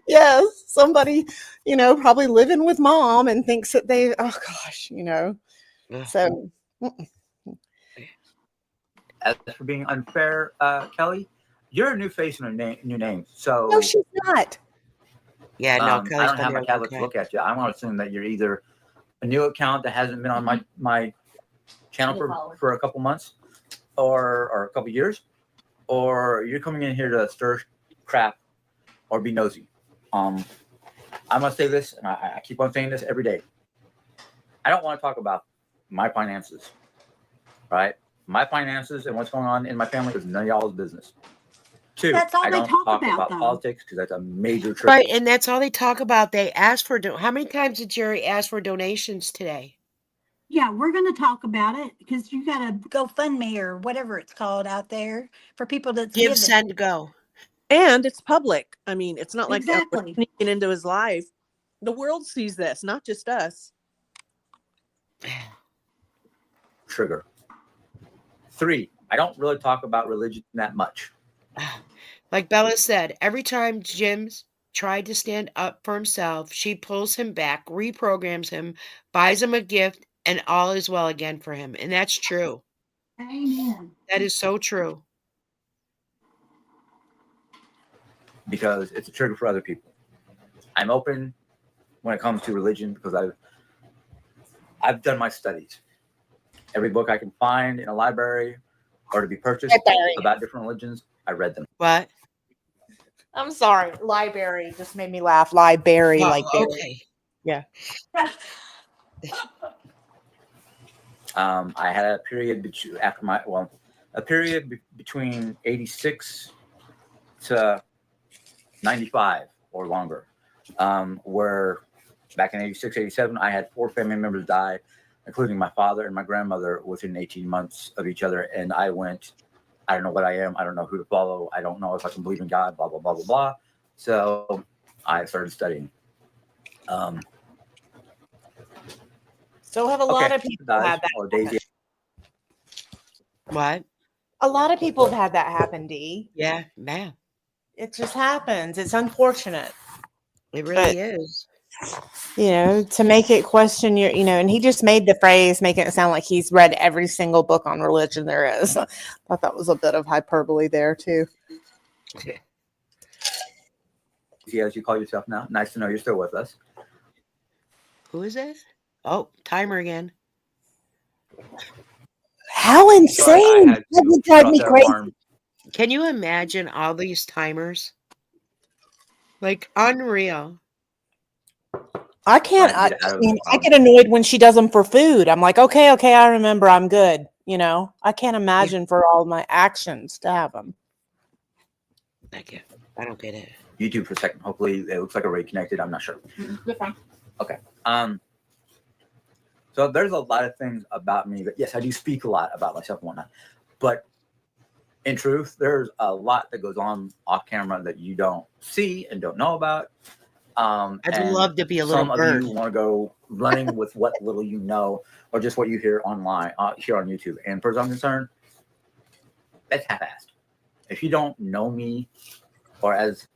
S3: Yes. Somebody, probably living with mom and thinks that they, oh gosh, So.
S6: As for being unfair, Kelly, you're a new face and a new name. So
S3: No, she's not.
S2: Yeah, no,
S6: I
S2: Kelly's
S6: don't have my tablet to look at you. I want to assume that you're either a new account that hasn't been on my channel for a couple months or a couple years, or you're coming in here to stir crap or be nosy. I must say this, and I keep on saying this every day. I don't want to talk about my finances, right? My finances and what's going on in my family is none of y'all's business. Two,
S5: That's all
S6: I
S5: they
S6: don't
S5: talk
S6: talk
S5: about,
S6: about
S5: though.
S6: politics because that's a major trigger.
S2: Right, and that's all they talk about. They ask for how many times did Jerry ask for donations today?
S5: Yeah, we're going to talk about it because you got to GoFundMe or whatever it's called out there for people that's
S2: Give,
S5: giving.
S2: send, go.
S4: And it's public. I mean, it's not like we're
S5: Exactly.
S4: sneaking into his life. The world sees this, not just us.
S6: Trigger. Three, I don't really talk about religion that much.
S2: Like Bella said, every time Jim's tried to stand up for himself, she pulls him back, reprograms him, buys him a gift, and all is well again for him. And that's true.
S5: Amen.
S2: That is so true.
S6: Because it's a trigger for other people. I'm open when it comes to religion because I've done my studies. Every book I can find in a library or to be purchased about different religions, I read them.
S2: What?
S3: I'm sorry. Library just made me laugh. Library, like berry.
S2: Okay.
S3: Yeah.
S6: I had a period between 86 to 95 or longer, where back in 86, 87, I had 4 family members die, including my father and my grandmother within 18 months of each other. And I went, I don't know what I am. I don't know who to follow. I don't know if I can believe in God, blah, blah, blah, blah, blah. So I started studying.
S3: So have a lot of people
S6: Dies.
S3: had that.
S6: Oh, Daisy.
S2: What?
S3: A lot of people have had that happen, Dee.
S2: Yeah, man.
S3: It just happens. It's unfortunate.
S2: It
S3: But
S2: really is.
S3: to make it question your, and he just made the phrase making it sound like he's read every single book on religion there is. I thought that was a bit of hyperbole there too.
S6: As you call yourself now. Nice to know you're still with us.
S2: Who is it? Oh, timer again.
S3: How
S6: Sorry, I
S3: insane!
S6: had
S3: That
S6: to
S3: would
S6: shut
S3: drive
S6: off
S3: me
S6: that
S3: crazy.
S6: alarm.
S2: Can you imagine all these timers? Like unreal.
S3: I can't.
S6: Trying to get out of
S3: I get annoyed when she does them for food. I'm like, okay, I remember, I'm good. I can't imagine for all my actions to have them.
S2: I don't get it.
S6: YouTube for a second. Hopefully, it looks like we're reconnected. I'm not sure.
S5: You're fine.
S6: Okay. So there's a lot of things about me that, yes, I do speak a lot about myself and whatnot, but in truth, there's a lot that goes on off camera that you don't see and don't know about.
S2: I'd
S6: and
S2: love to be a little
S6: some
S2: bird.
S6: of you want to go running with what little you know, or just what you hear online, here on YouTube. And as far as I'm concerned, that's half-assed. If you don't know me, or as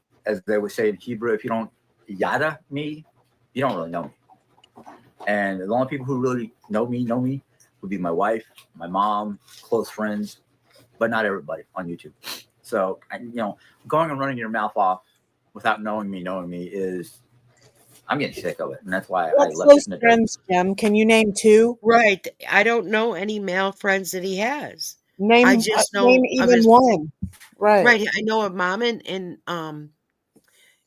S6: they would say in Hebrew, if you don't yada me, you don't really know me. And the only people who really know me would be my wife, my mom, close friends, but not everybody on YouTube. So, going and running your mouth off without knowing me is, I'm getting sick of it. And that's why I left
S3: close
S6: it in the dirt.
S3: friends, Jim? Can you name two?
S2: Right. I don't know any male friends that he has.
S3: Name,
S2: I just know
S3: name
S2: of
S3: even
S2: his,
S3: one. Right.
S2: I know of Mom and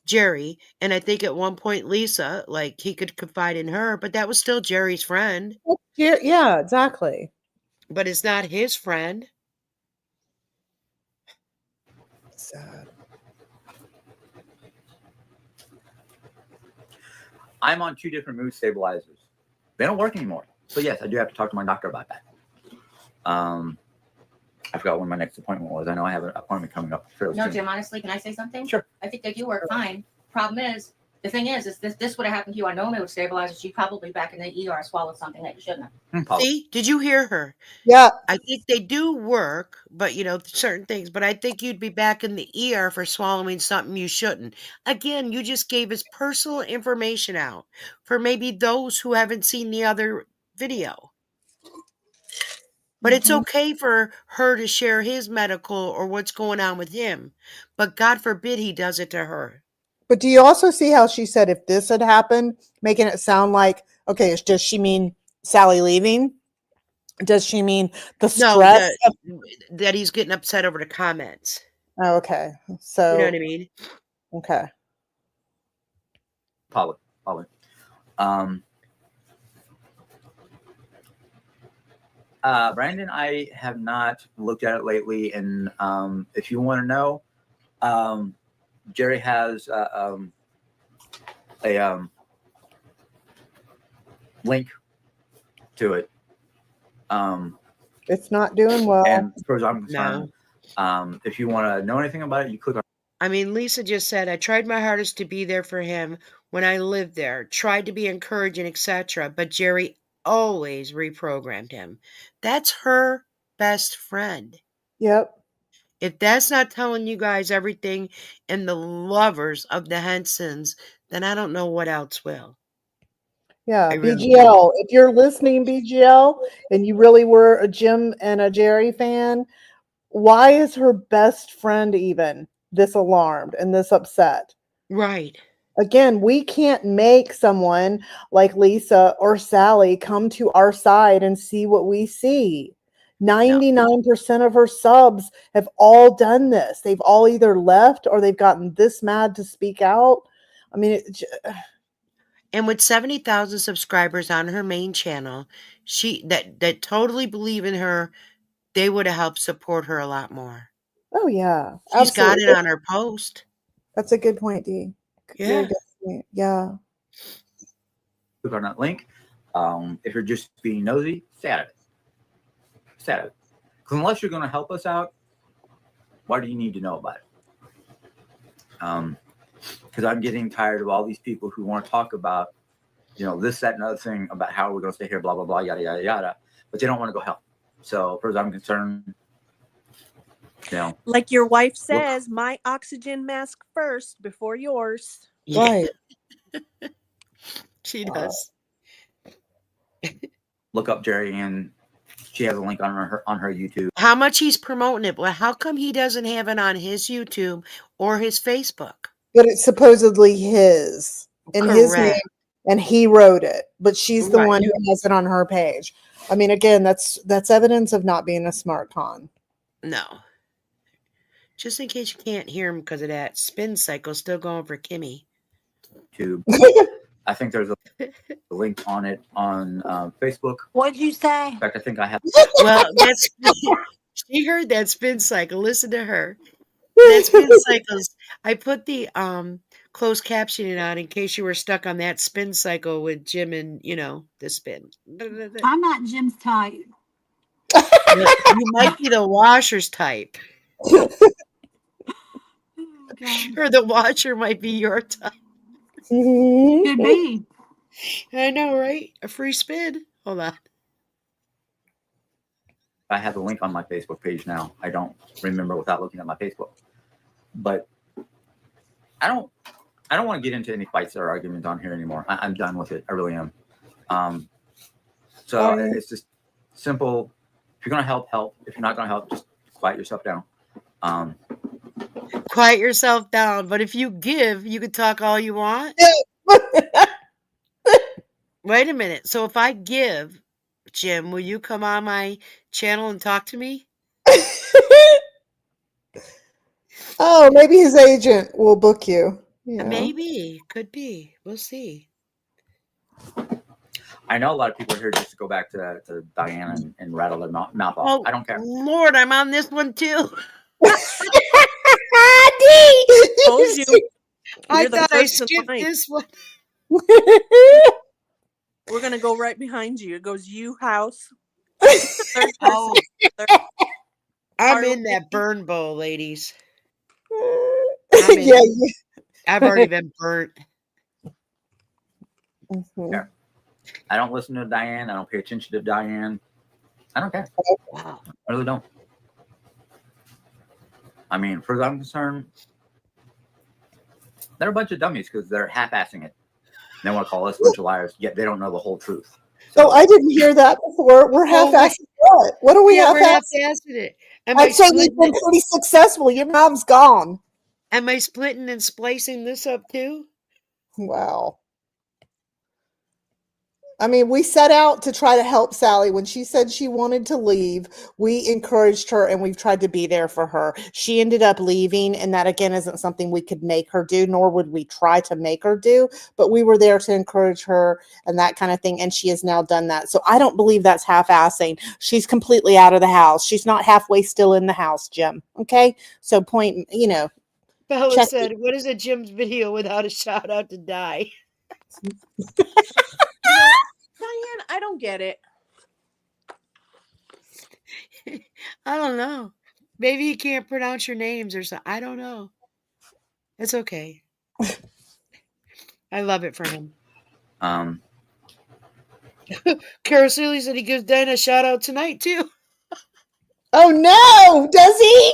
S2: Jerry, and I think at one point Lisa, like he could confide in her, but that was still Jerry's friend.
S3: Yeah, exactly.
S2: But it's not his friend.
S3: Sad.
S6: I'm on 2 different mood stabilizers. They don't work anymore. So yes, I do have to talk to my doctor about that. I forgot when my next appointment was. I know I have an appointment coming up fairly soon.
S7: Jim, honestly, can I say something?
S6: Sure.
S7: I think they do work fine. Problem is, the thing is this would have happened to you. I know it would stabilize you. Probably back in the ER swallowed something that you shouldn't have.
S2: See, did you hear her?
S3: Yeah.
S2: I think they do work, but certain things. But I think you'd be back in the ER for swallowing something you shouldn't. Again, you just gave his personal information out for maybe those who haven't seen the other video. But it's okay for her to share his medical or what's going on with him. But God forbid he does it to her.
S3: But do you also see how she said if this had happened, making it sound like, okay, does she mean Sally leaving? Does she mean the stress?
S2: No, that he's getting upset over the comments.
S3: Oh, okay. So,
S2: you know what I mean?
S3: Okay.
S6: Probably. Brandon, I have not looked at it lately, and if you want to know, Jerry has a link to it.
S3: It's not doing well.
S6: And as far as I'm concerned, if you want to know anything about it, you click on.
S2: I mean, Lisa just said, I tried my hardest to be there for him when I lived there, tried to be encouraging, etc. But Jerry always reprogrammed him. That's her best friend.
S3: Yep.
S2: If that's not telling you guys everything and the lovers of the Hensons, then I don't know what else will.
S3: Yeah,
S2: really
S3: BGL. If you're listening, BGL, and you really were a Jim and a Jerry fan, why is her best friend even this alarmed and this upset?
S2: Right.
S3: Again, we can't make someone like Lisa or Sally come to our side and see what we see. 99% of her subs have all done this. They've all either left or they've gotten this mad to speak out. I mean,
S2: and with 70,000 subscribers on her main channel, that totally believe in her, they would have helped support her a lot more.
S3: Oh yeah,
S2: she's got it on her post.
S3: That's a good point, Dee.
S2: Yeah.
S3: Yeah.
S6: Click on that link. If you're just being nosy, stay out of it. Stay out of it. Because unless you're going to help us out, why do you need to know about it? Because I'm getting tired of all these people who want to talk about this, that, and other thing about how we're going to stay here, blah, blah, blah, yada, yada, yada. But they don't want to go help. So, as far as I'm concerned,
S4: like your wife says, my oxygen mask first before yours.
S3: Right.
S2: She does.
S6: Look up Jerry Ann. She has a link on her YouTube.
S2: How much he's promoting it? Well, how come he doesn't have it on his YouTube or his Facebook?
S3: But it's supposedly his in his name,
S2: Correct.
S3: and he wrote it. But she's the
S2: Right.
S3: one who has it on her page. I mean, again, that's evidence of not being a smart con.
S2: No. Just in case you can't hear him because of that spin cycle still going for Kimmy.
S6: YouTube. I think there's a link on it on Facebook.
S5: What'd you say?
S6: In fact, I think I have.
S2: Well, that's she heard that spin cycle. Listen to her. That spin cycles. I put the closed captioning on in case you were stuck on that spin cycle with Jim and the spin.
S5: I'm not Jim's type.
S2: You might be the washer's type.
S5: Okay.
S2: Or the watcher might be your type.
S3: Mhm.
S5: Could be.
S2: I know, right? A free spin. Hold on.
S6: I have a link on my Facebook page now. I don't remember without looking at my Facebook. But I don't want to get into any fights or arguments on here anymore. I'm done with it. I really am. So it's just simple. If you're gonna help, help. If you're not gonna help, just quiet yourself down.
S2: Quiet yourself down. But if you give, you can talk all you want. Wait a minute. So if I give, Jim, will you come on my channel and talk to me?
S3: Oh, maybe his agent will book you.
S2: Maybe. Could be. We'll see.
S6: I know a lot of people are here just to go back to Diane and rattle their mouth off.
S2: Oh,
S6: I don't care.
S2: Lord, I'm on this one too.
S4: Told you.
S2: I
S4: You're the
S2: thought I
S4: first in
S2: skipped
S4: line.
S2: this one.
S4: We're gonna go right behind you. It goes you house. Third
S2: Oh,
S4: person.
S2: I'm in that burn bowl, ladies.
S3: Yeah.
S2: I've already been burnt.
S3: Mhm.
S6: Yeah. I don't listen to Diane. I don't pay attention to Diane. I don't care.
S2: Wow.
S6: I really don't. I mean, as far as I'm concerned, they're a bunch of dummies because they're half-assing it. They want to call us a bunch of liars, yet they don't know the whole truth.
S3: So I didn't hear that before. We're
S2: Well,
S3: half-assing what? What are we
S2: Yeah, we're
S3: half-assing?
S2: half-assing it. Am I
S3: I'd say we've
S2: splitting
S3: been
S2: it?
S3: pretty successful. Your mom's gone.
S2: Am I splitting and splicing this up too?
S3: Wow. I mean, we set out to try to help Sally. When she said she wanted to leave, we encouraged her and we've tried to be there for her. She ended up leaving, and that again isn't something we could make her do, nor would we try to make her do, but we were there to encourage her and that kind of thing, and she has now done that. So I don't believe that's half-assing. She's completely out of the house. She's not halfway still in the house, Jim. Okay? So
S2: Bella
S3: check
S2: said, what is a Jim's video without a shout out to Dy?
S4: Diane, I don't get it.
S2: I don't know. Maybe he can't pronounce your names or something. I don't know. It's okay. I love it for him. Carasuli said he gives Diana a shout out tonight too.
S3: Oh no, does he?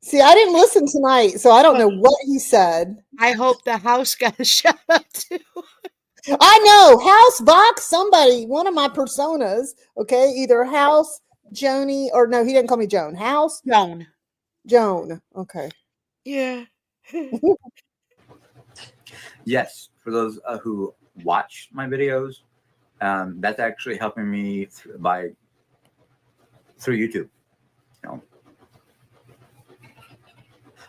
S3: See, I didn't listen tonight, so I don't know what he said.
S2: I hope the house got a shout out too.
S3: I know House Vox, somebody, one of my personas. Okay, either House Joni or no, he didn't call me Joan. House Joan. Okay.
S2: Yeah.
S6: Yes, for those who watch my videos, that's actually helping me through YouTube.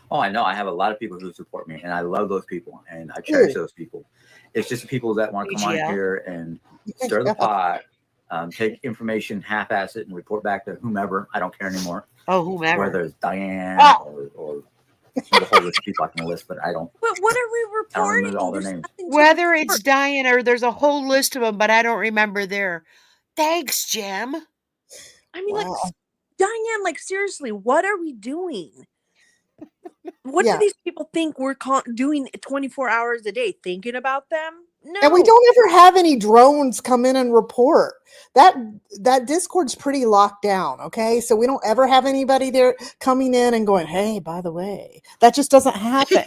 S6: Oh, I know. I have a lot of people who support me, and I love those people, and I cherish those people. It's just people that want to come on here and stir the pot, take information, half-ass it, and report back to whomever. I don't care anymore.
S2: Oh, whomever.
S6: Whether it's Diane or the whole list of people I can list, but I don't.
S4: But what are we
S6: I don't
S4: reporting?
S6: remember all their
S4: There's
S6: names.
S4: nothing to
S2: Whether
S4: report.
S2: it's Diane or there's a whole list of them, but I don't remember their. Thanks, Jim.
S4: I mean,
S3: Wow.
S4: like, Diane, like, seriously, what are we doing? What
S3: Yeah.
S4: do these people think we're doing 24 hours a day? Thinking about them? No.
S3: And we don't ever have any drones come in and report. That Discord's pretty locked down, okay? So we don't ever have anybody there coming in and going, "Hey, by the way." That just doesn't happen.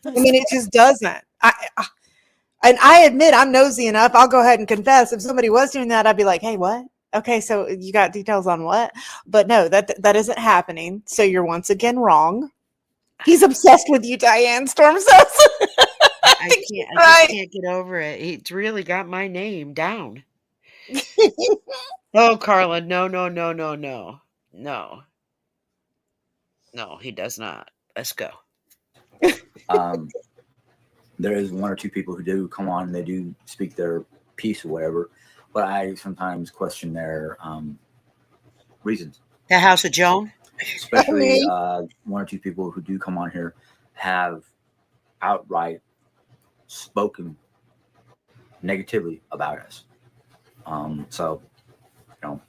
S3: I mean, it just doesn't. And I admit I'm nosy enough. I'll go ahead and confess. If somebody was doing that, I'd be like, "Hey, what? Okay, so you got details on what?" But no, that isn't happening. So you're once again wrong. He's obsessed with you, Diane, Storm says.
S2: I
S3: think
S2: can't. I
S3: right.
S2: just can't get over it. It's really got my name down. Oh, Carla, no, no, no, no, no, no, no. He does not. Let's go.
S6: There is one or two people who do come on and they do speak their piece or whatever, but I sometimes question their reasons.
S2: The House of Joan.
S6: Especially
S3: Me.
S6: one or two people who do come on here have outright spoken negatively about us. So, you know,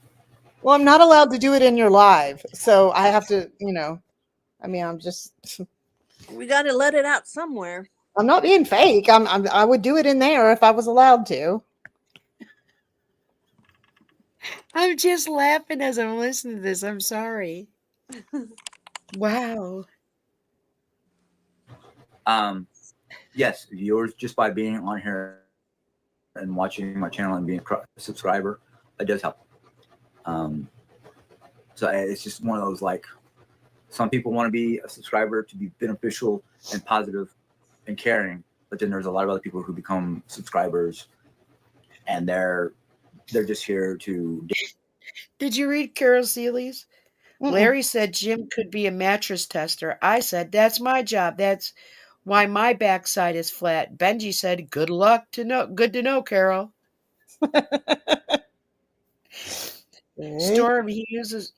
S3: Well, I'm not allowed to do it in your live, so I have to, I mean,
S4: We got to let it out somewhere.
S3: I'm not being fake. I would do it in there if I was allowed to.
S2: I'm just laughing as I'm listening to this. I'm sorry. Wow.
S6: yes, viewers, just by being on here and watching my channel and being a subscriber, it does help. So it's just one of those, like, some people want to be a subscriber to be beneficial and positive and caring, but then there's a lot of other people who become subscribers and they're just here to.
S2: Did you read Carol Seeley's?
S3: Mm-mm.
S2: Larry said Jim could be a mattress tester. I said, that's my job. That's why my backside is flat. Benji said, good luck to know. Good to know, Carol. Storm, he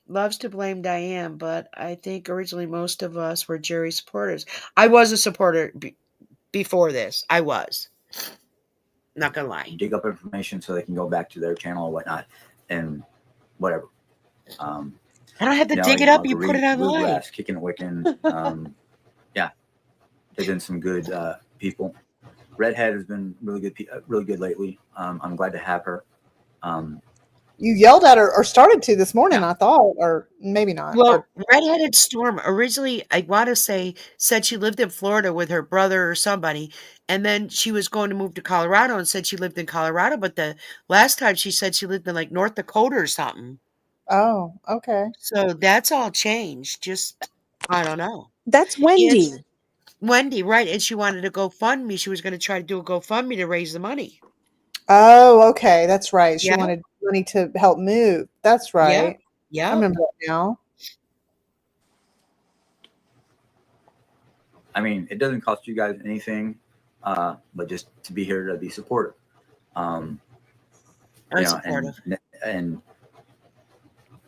S2: loves to blame Diane, but I think originally most of us were Jerry supporters. I was a supporter before this. I was. Not gonna lie.
S6: Dig up information so they can go back to their channel or whatnot and whatever.
S2: I don't have to dig it up. You put it on live.
S6: Bluegrass, Kicking and Wicking. Yeah, they've been some good people. Redhead has been really good lately. I'm glad to have her.
S3: You yelled at her or started to this morning, I thought, or maybe not.
S2: Well, Redheaded Storm originally, I want to say, said she lived in Florida with her brother or somebody, and then she was going to move to Colorado and said she lived in Colorado, but the last time she said she lived in like North Dakota or something.
S3: Oh, okay.
S2: So that's all changed. Just, I don't know.
S4: That's Wendy.
S2: Wendy, right. And she wanted to GoFundMe. She was going to try to do a GoFundMe to raise the money.
S3: Oh, okay. That's right. She
S2: Yeah.
S3: wanted money to help move. That's right.
S2: Yeah.
S3: I remember that now.
S6: I mean, it doesn't cost you guys anything, but just to be here to be supportive.
S2: I'm supportive.
S6: And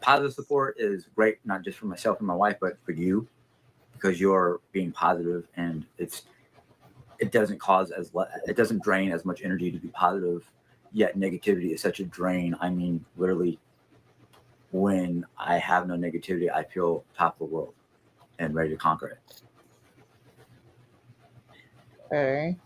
S6: positive support is great, not just for myself and my wife, but for you, because you're being positive, and it doesn't it doesn't drain as much energy to be positive. Yet negativity is such a drain. I mean, literally, when I have no negativity, I feel top of the world and ready to conquer it.
S3: Okay.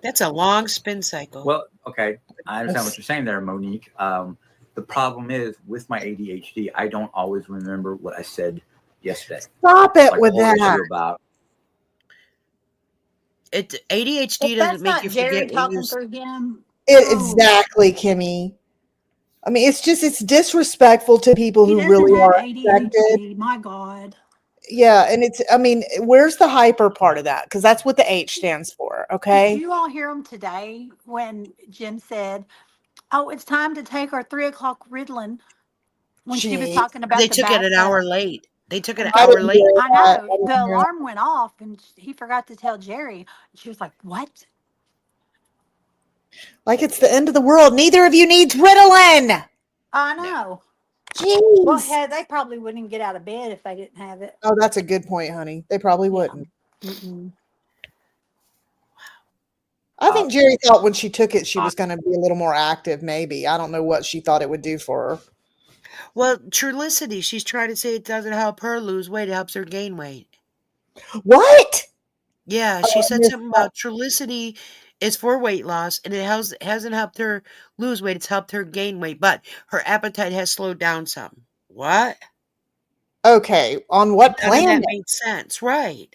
S2: That's a long spin cycle.
S6: Well, okay, I understand what you're saying there, Monique. The problem is with my ADHD, I don't always remember what I said yesterday.
S3: Stop it
S6: Like
S3: with
S6: the whole
S3: that.
S6: issue about
S2: ADHD
S5: If
S2: doesn't
S5: that's
S2: make
S5: not
S2: you
S5: Jerry
S2: forget what you
S5: talking through him.
S3: Exactly, Kimmy. I mean, it's disrespectful to people
S5: He
S3: who
S5: doesn't
S3: really
S5: have
S3: are affected.
S5: ADHD. My God.
S3: Yeah, and where's the hyper part of that? Because that's what the H stands for, okay?
S5: Did you all hear him today when Jim said, "Oh, it's time to take our 3 o'clock Ritalin"? When she was
S3: Jeez.
S5: talking about
S2: They
S5: the
S2: took it an hour
S5: bathtub.
S2: late. They took it an
S3: I
S2: hour
S3: didn't
S2: late.
S3: hear
S5: I
S3: that.
S5: know.
S3: I didn't
S5: The
S3: hear that.
S5: alarm went off and he forgot to tell Jerry. She was like, "What?"
S3: Like it's the end of the world. Neither of you needs Ritalin.
S5: I know.
S3: Jeez.
S5: Well, they probably wouldn't even get out of bed if they didn't have it.
S3: Oh, that's a good point, honey. They probably wouldn't.
S5: Mm-mm.
S3: I think Jerry thought when she took it, she was going to be a little more active, maybe. I don't know what she thought it would do for her.
S2: Well, Trulicity, she's trying to say it doesn't help her lose weight, it helps her gain weight.
S3: What?
S2: Yeah, she said something about Trulicity It's for weight loss, and it hasn't helped her lose weight. It's helped her gain weight, but her appetite has slowed down some. What?
S3: Okay, on what
S2: None of that
S3: planet?
S2: made sense, right?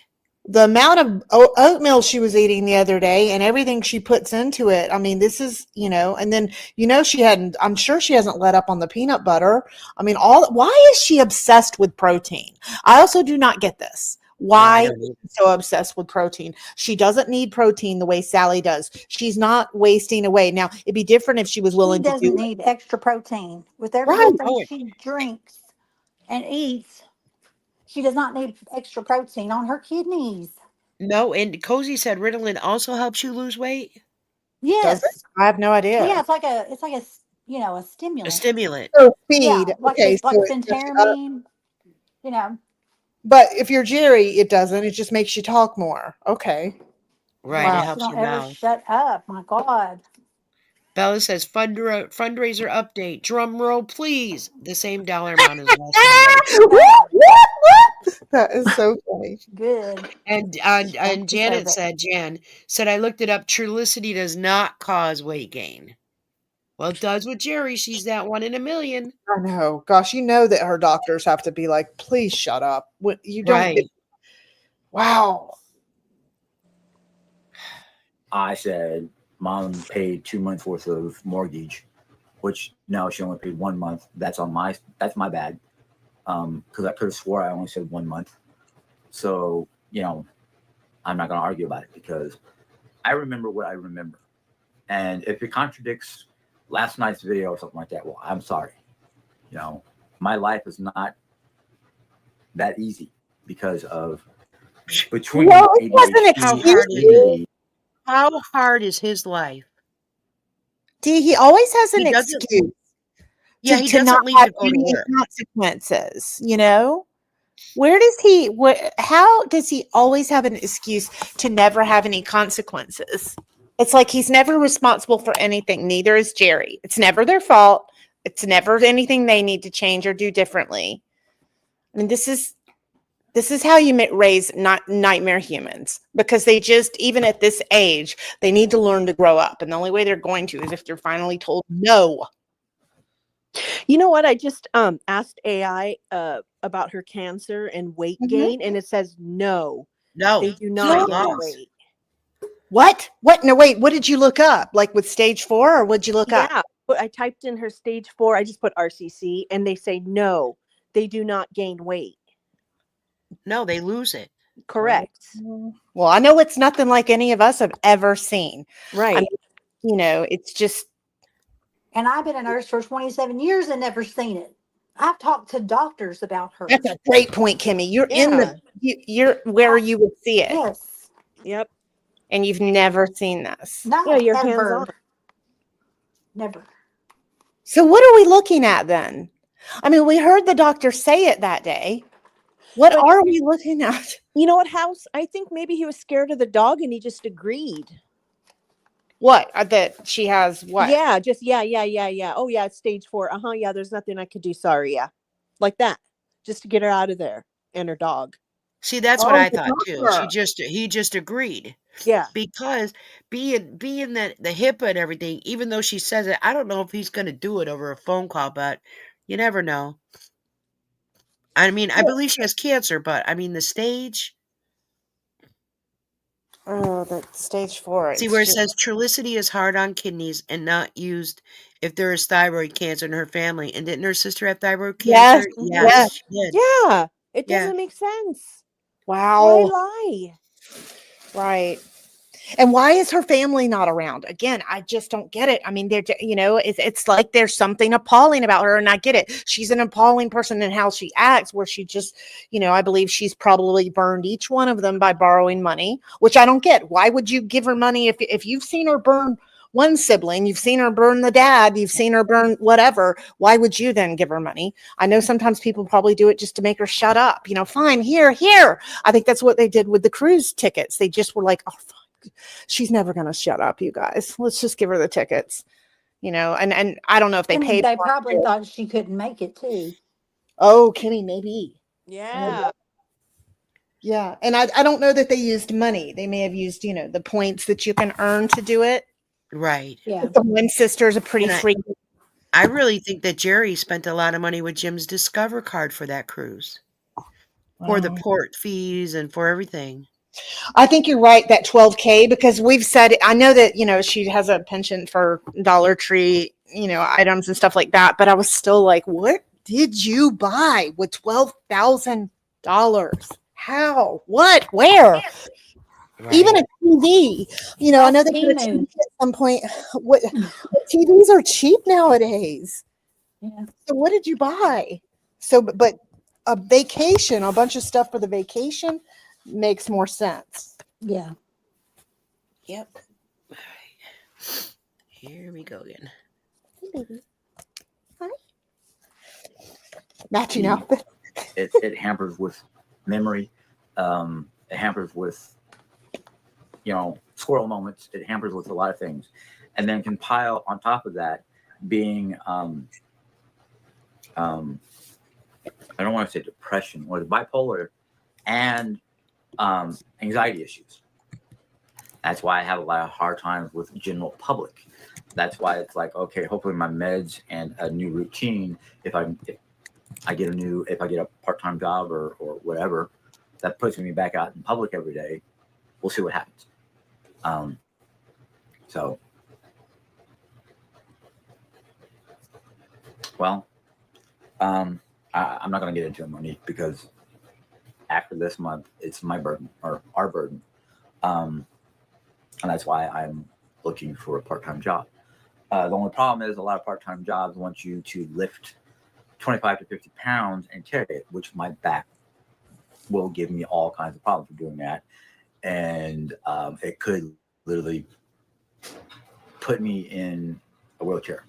S3: The amount of oatmeal she was eating the other day and everything she puts into it. I mean, this is, and then, she hadn't, I'm sure she hasn't let up on the peanut butter. I mean, why is she obsessed with protein? I also do not get this.
S2: No, I
S3: Why
S2: don't
S3: is
S2: know.
S3: she so obsessed with protein? She doesn't need protein the way Sally does. She's not wasting away. Now, it'd be different if she was
S5: She
S3: willing to do
S5: doesn't
S3: it.
S5: need extra protein. With
S3: Right.
S5: everything
S2: Oh,
S5: she drinks and eats, she does not need extra protein on her kidneys.
S2: no, and Cozy said Ritalin also helps you lose weight.
S3: Does it?
S5: Yes.
S3: I have no
S5: Yeah,
S3: idea.
S5: it's like a
S2: A
S5: stimulant.
S2: stimulant.
S3: So
S5: Yeah,
S3: feed.
S5: like
S3: Okay,
S5: the
S3: so
S5: like
S3: it just,
S5: phentermine, you know.
S3: but if you're Jerry, it doesn't. It just makes you talk more. Okay.
S2: Right, it
S3: Wow.
S5: Yes, you
S2: helps
S5: don't
S2: your
S5: ever
S2: mouth.
S5: shut up. My God.
S2: Bella says fundraiser update. Drum roll, please. The same dollar amount as last Sunday.
S3: Whoop, whoop, whoop. That is so funny.
S5: Good.
S2: And
S5: You deserve
S2: Janet
S5: it.
S2: Jan said, I looked it up. Trulicity does not cause weight gain. Well, it does with Jerry. She's that one in a million.
S3: I know. Gosh, that her doctors have to be like, please shut up. You don't get.
S2: Right.
S3: Wow.
S6: I said, Mom paid 2 months worth of mortgage, which now she only paid 1 month. That's my bad. Because I could have swore I only said 1 month. So, I'm not going to argue about it because I remember what I remember. And if it contradicts last night's video or something like that, well, I'm sorry. My life is not that easy because of between
S3: Well, it wasn't
S2: How
S6: ADHD,
S2: hard is it?
S3: excuse.
S6: ADD.
S2: How hard is his life?
S3: He always has
S2: He
S3: an
S2: doesn't,
S3: excuse
S2: yeah, he
S3: to not
S2: doesn't leave
S3: have
S2: to go to
S3: any
S2: work.
S3: consequences, how does he always have an excuse to never have any consequences? It's like he's never responsible for anything. Neither is Jerry. It's never their fault. It's never anything they need to change or do differently. I mean, this is how you raise not nightmare humans, because they just, even at this age, they need to learn to grow up. And the only way they're going to is if they're finally told no.
S4: You know what? I just asked AI about her cancer and weight
S3: Mhm.
S4: gain, and it says no,
S2: No,
S4: they do not
S2: straight
S4: gain
S2: loss.
S4: weight.
S3: What? No, wait. What did you look up? Like with stage 4, or what'd you look up?
S4: Yeah, but I typed in her stage 4. I just put RCC, and they say no, they do not gain weight.
S2: No, they lose it.
S4: Correct.
S3: Well, I know it's nothing like any of us have ever seen. I
S4: Right.
S3: mean, it's just.
S5: And I've been a nurse for 27 years and never seen it. I've talked to doctors about her.
S3: That's a great point, Kimmy. You're in
S4: Yeah.
S3: you're where you would see it,
S5: Yes.
S4: Yep.
S3: and you've never seen this.
S5: No,
S4: Yeah, you're hands
S5: ever.
S4: on.
S5: Never.
S3: So what are we looking at then? I mean, we heard the doctor say it that day. What
S4: But
S3: are we looking at?
S4: you know what, House? I think maybe he was scared of the dog and he just agreed.
S3: What? That she has what?
S4: Yeah, just yeah. Oh yeah, it's stage 4. Yeah, there's nothing I could do. Sorry, yeah. Like that. Just to get her out of there and her dog.
S2: See, that's what
S3: Oh,
S2: I
S3: the
S2: thought too.
S3: doctor.
S2: He just agreed.
S4: Yeah.
S2: Because being that the HIPAA and everything, even though she says it, I don't know if he's going to do it over a phone call, but you never know. I mean, I believe she has cancer, but I mean the stage.
S3: Oh, that stage 4.
S2: See
S3: It's
S2: where it
S3: just
S2: says Trulicity is hard on kidneys and not used if there is thyroid cancer in her family. And didn't her sister have thyroid
S3: yes,
S2: cancer?
S4: Mhm.
S3: yes.
S2: Yes, she did.
S4: Yeah. It
S2: Yeah.
S4: doesn't make sense. Why
S3: Wow.
S4: lie?
S3: Right. And why is her family not around? Again, I just don't get it. I mean, it's like there's something appalling about her, and I get it. She's an appalling person in how she acts, where she just, I believe she's probably burned each one of them by borrowing money, which I don't get. Why would you give her money if you've seen her burn one sibling, you've seen her burn the dad, you've seen her burn whatever, why would you then give her money? I know sometimes people probably do it just to make her shut up. Fine, here. I think that's what they did with the cruise tickets. They just were like, oh, she's never going to shut up, you guys. Let's just give her the tickets, and I don't know if they
S5: And
S3: paid
S5: they
S3: for
S5: probably
S3: it.
S5: thought she couldn't make it too.
S3: Oh, Kimmy, maybe.
S4: Yeah.
S3: Yeah. And I don't know that they used money. They may have used, the points that you can earn to do it.
S2: Right.
S5: Yeah.
S3: The one sister's a pretty
S2: And
S3: freak.
S2: I really think that Jerry spent a lot of money with Jim's Discover card for that cruise, for the port fees and for everything.
S3: I think you're right, that 12K, because we've said, I know that, she has a penchant for Dollar Tree, items and stuff like that. But I was still like, what did you buy with $12,000? How? What? Where? Even a TV, I know they got a TV
S5: Temu.
S3: at some point. What TVs are cheap nowadays.
S5: Yeah.
S3: So what did you buy? So, but a vacation, a bunch of stuff for the vacation makes more sense.
S5: Yeah.
S2: Yep. All right. Here we go again.
S3: Hey, baby. Hi. Matching outfit.
S6: It hampers with memory. It hampers with, squirrel moments. It hampers with a lot of things, and then can pile on top of that being I don't want to say depression, or bipolar, and anxiety issues. That's why I have a lot of hard times with general public. That's why it's like, okay, hopefully my meds and a new routine. If I get a part-time job or whatever, that puts me back out in public every day. We'll see what happens. So, well, I'm not going to get into it, Monique, because after this month, it's my burden, or our burden. And that's why I'm looking for a part-time job. The only problem is a lot of part-time jobs want you to lift 25 to 50 pounds and carry it, which my back will give me all kinds of problems for doing that. And it could literally put me in a wheelchair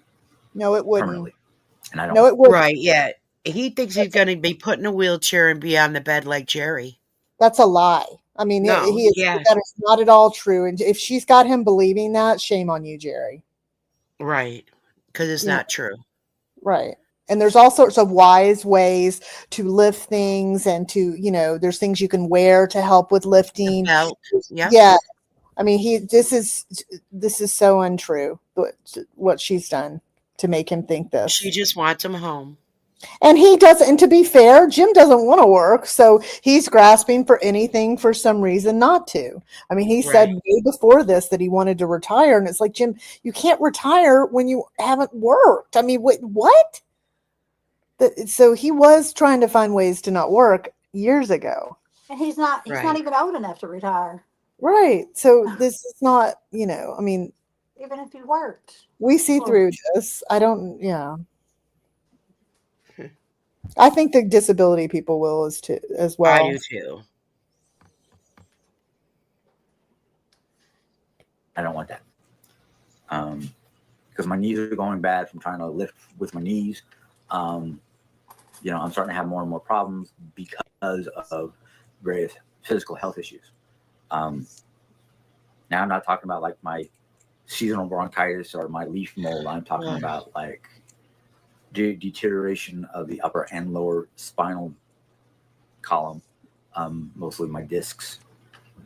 S3: No, it wouldn't.
S6: permanently. And I don't.
S3: No, it wouldn't.
S2: Right. Yeah. He thinks he's going to be put in a wheelchair and be on the bed like Jerry.
S3: That's a lie. I mean,
S2: No,
S3: that is not at all true. And if she's got him believing that, shame on you, Jerry.
S2: Right. Because it's
S3: Yeah.
S2: not true.
S3: Right. And there's all sorts of wise ways to lift things, and to, there's things you can wear to help with lifting.
S2: Belt. Yep.
S3: Yeah. I mean, this is so untrue, what she's done to make him think this.
S2: She just wants him home.
S3: And he doesn't, and to be fair, Jim doesn't want to work, so he's grasping for anything for some reason not to. I mean, he said way before this that he wanted to retire, and it's like, Jim, you can't retire when you haven't worked. I mean, what? So he was trying to find ways to not work years ago.
S5: And he's not even old enough to retire.
S3: Right. So this is not, I mean,
S5: Even if he worked.
S3: we see through this. Yeah. I think the disability people will as well.
S2: I do too.
S6: I don't want that. Because my knees are going bad from trying to lift with my knees. I'm starting to have more and more problems because of various physical health issues. Now I'm not talking about like my seasonal bronchitis or my leaf mold. I'm talking about like deterioration of the upper and lower spinal column, mostly my discs,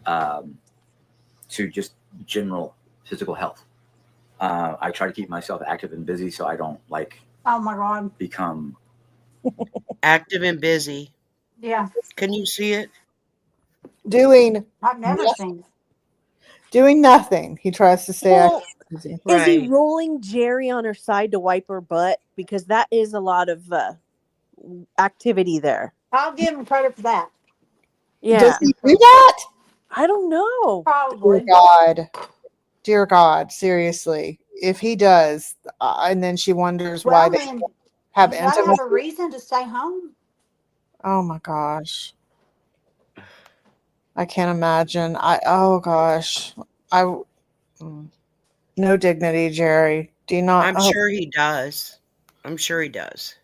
S6: to just general physical health. I try to keep myself active and busy so I don't
S5: Oh my God.
S6: become
S2: Active and busy.
S5: Yeah.
S2: Can you see it?
S5: I've never seen it.
S3: Doing nothing. He tries to stay
S4: Well,
S3: active. and busy.
S4: Is he
S2: Right.
S4: rolling Jerry on her side to wipe her butt? Because that is a lot of activity there.
S5: I'll give him credit for that.
S4: Yeah.
S3: Does he do that?
S4: I don't know.
S5: Probably.
S3: Dear God, seriously. If he does, and then she wonders why
S5: Well,
S3: they
S5: then,
S3: have
S5: does that have
S3: intimacy.
S5: a reason to stay home?
S3: Oh my gosh. I can't imagine. Oh gosh. No dignity, Jerry. Do you not?
S2: I'm sure he does. I'm sure he does.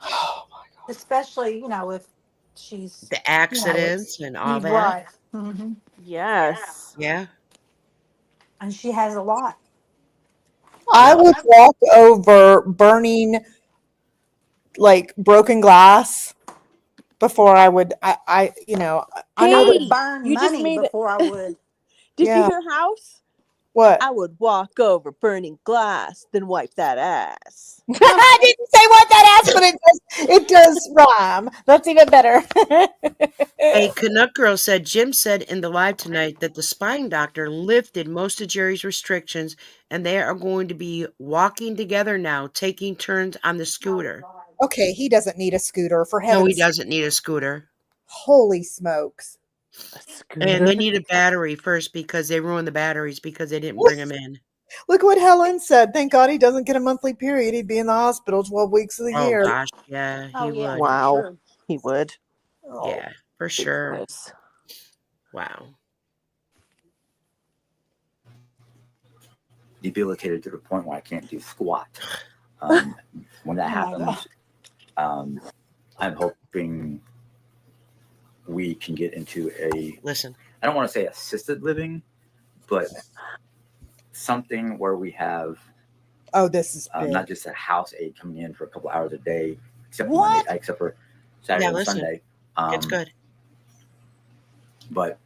S3: Oh my God.
S5: Especially, if she's
S2: The accidents and all that.
S5: right. Mm-hmm.
S4: Yes.
S2: Yeah.
S5: And she has a lot.
S3: I would walk over burning, like broken glass, before I would. I you know, I know
S5: I
S3: that.
S5: would
S4: Hey,
S5: burn
S4: you just
S5: money
S4: made it.
S5: before I would.
S4: Did you
S3: Yeah.
S4: hear house?
S3: What?
S4: I would walk over burning glass, then wipe that ass.
S3: I didn't say what that ass, but it does rhyme. That's even better.
S2: Hey, Canuck Girl said Jim said in the live tonight that the spine doctor lifted most of Jerry's restrictions and they are going to be walking together now, taking turns on the scooter.
S3: Okay, he doesn't need a scooter for
S2: No, he
S3: heaven's sake.
S2: doesn't need a scooter.
S3: Holy smokes.
S4: A
S2: And they
S4: scooter?
S2: need a battery first because they ruined the batteries because they didn't bring them in.
S3: Look what Helen said. Thank God he doesn't get a monthly period. He'd be in the hospital 12 weeks of the
S2: Oh
S3: year.
S2: gosh, yeah, he
S5: Oh yeah,
S2: would.
S5: for
S4: Wow,
S5: sure.
S4: he would.
S3: Oh,
S2: Yeah, for sure.
S4: Ridiculous.
S2: Wow.
S6: Debilitated to the point where I can't do squat. When that
S5: Oh my
S6: happens, I'm hoping we can get into
S2: Listen,
S6: I don't want to say assisted living, but something where we have
S3: oh, this is big.
S6: not just a house aide coming in for a couple hours a day, except for
S5: What?
S6: Monday, except for Saturday and
S2: listen,
S6: Sunday.
S2: it's good.
S6: But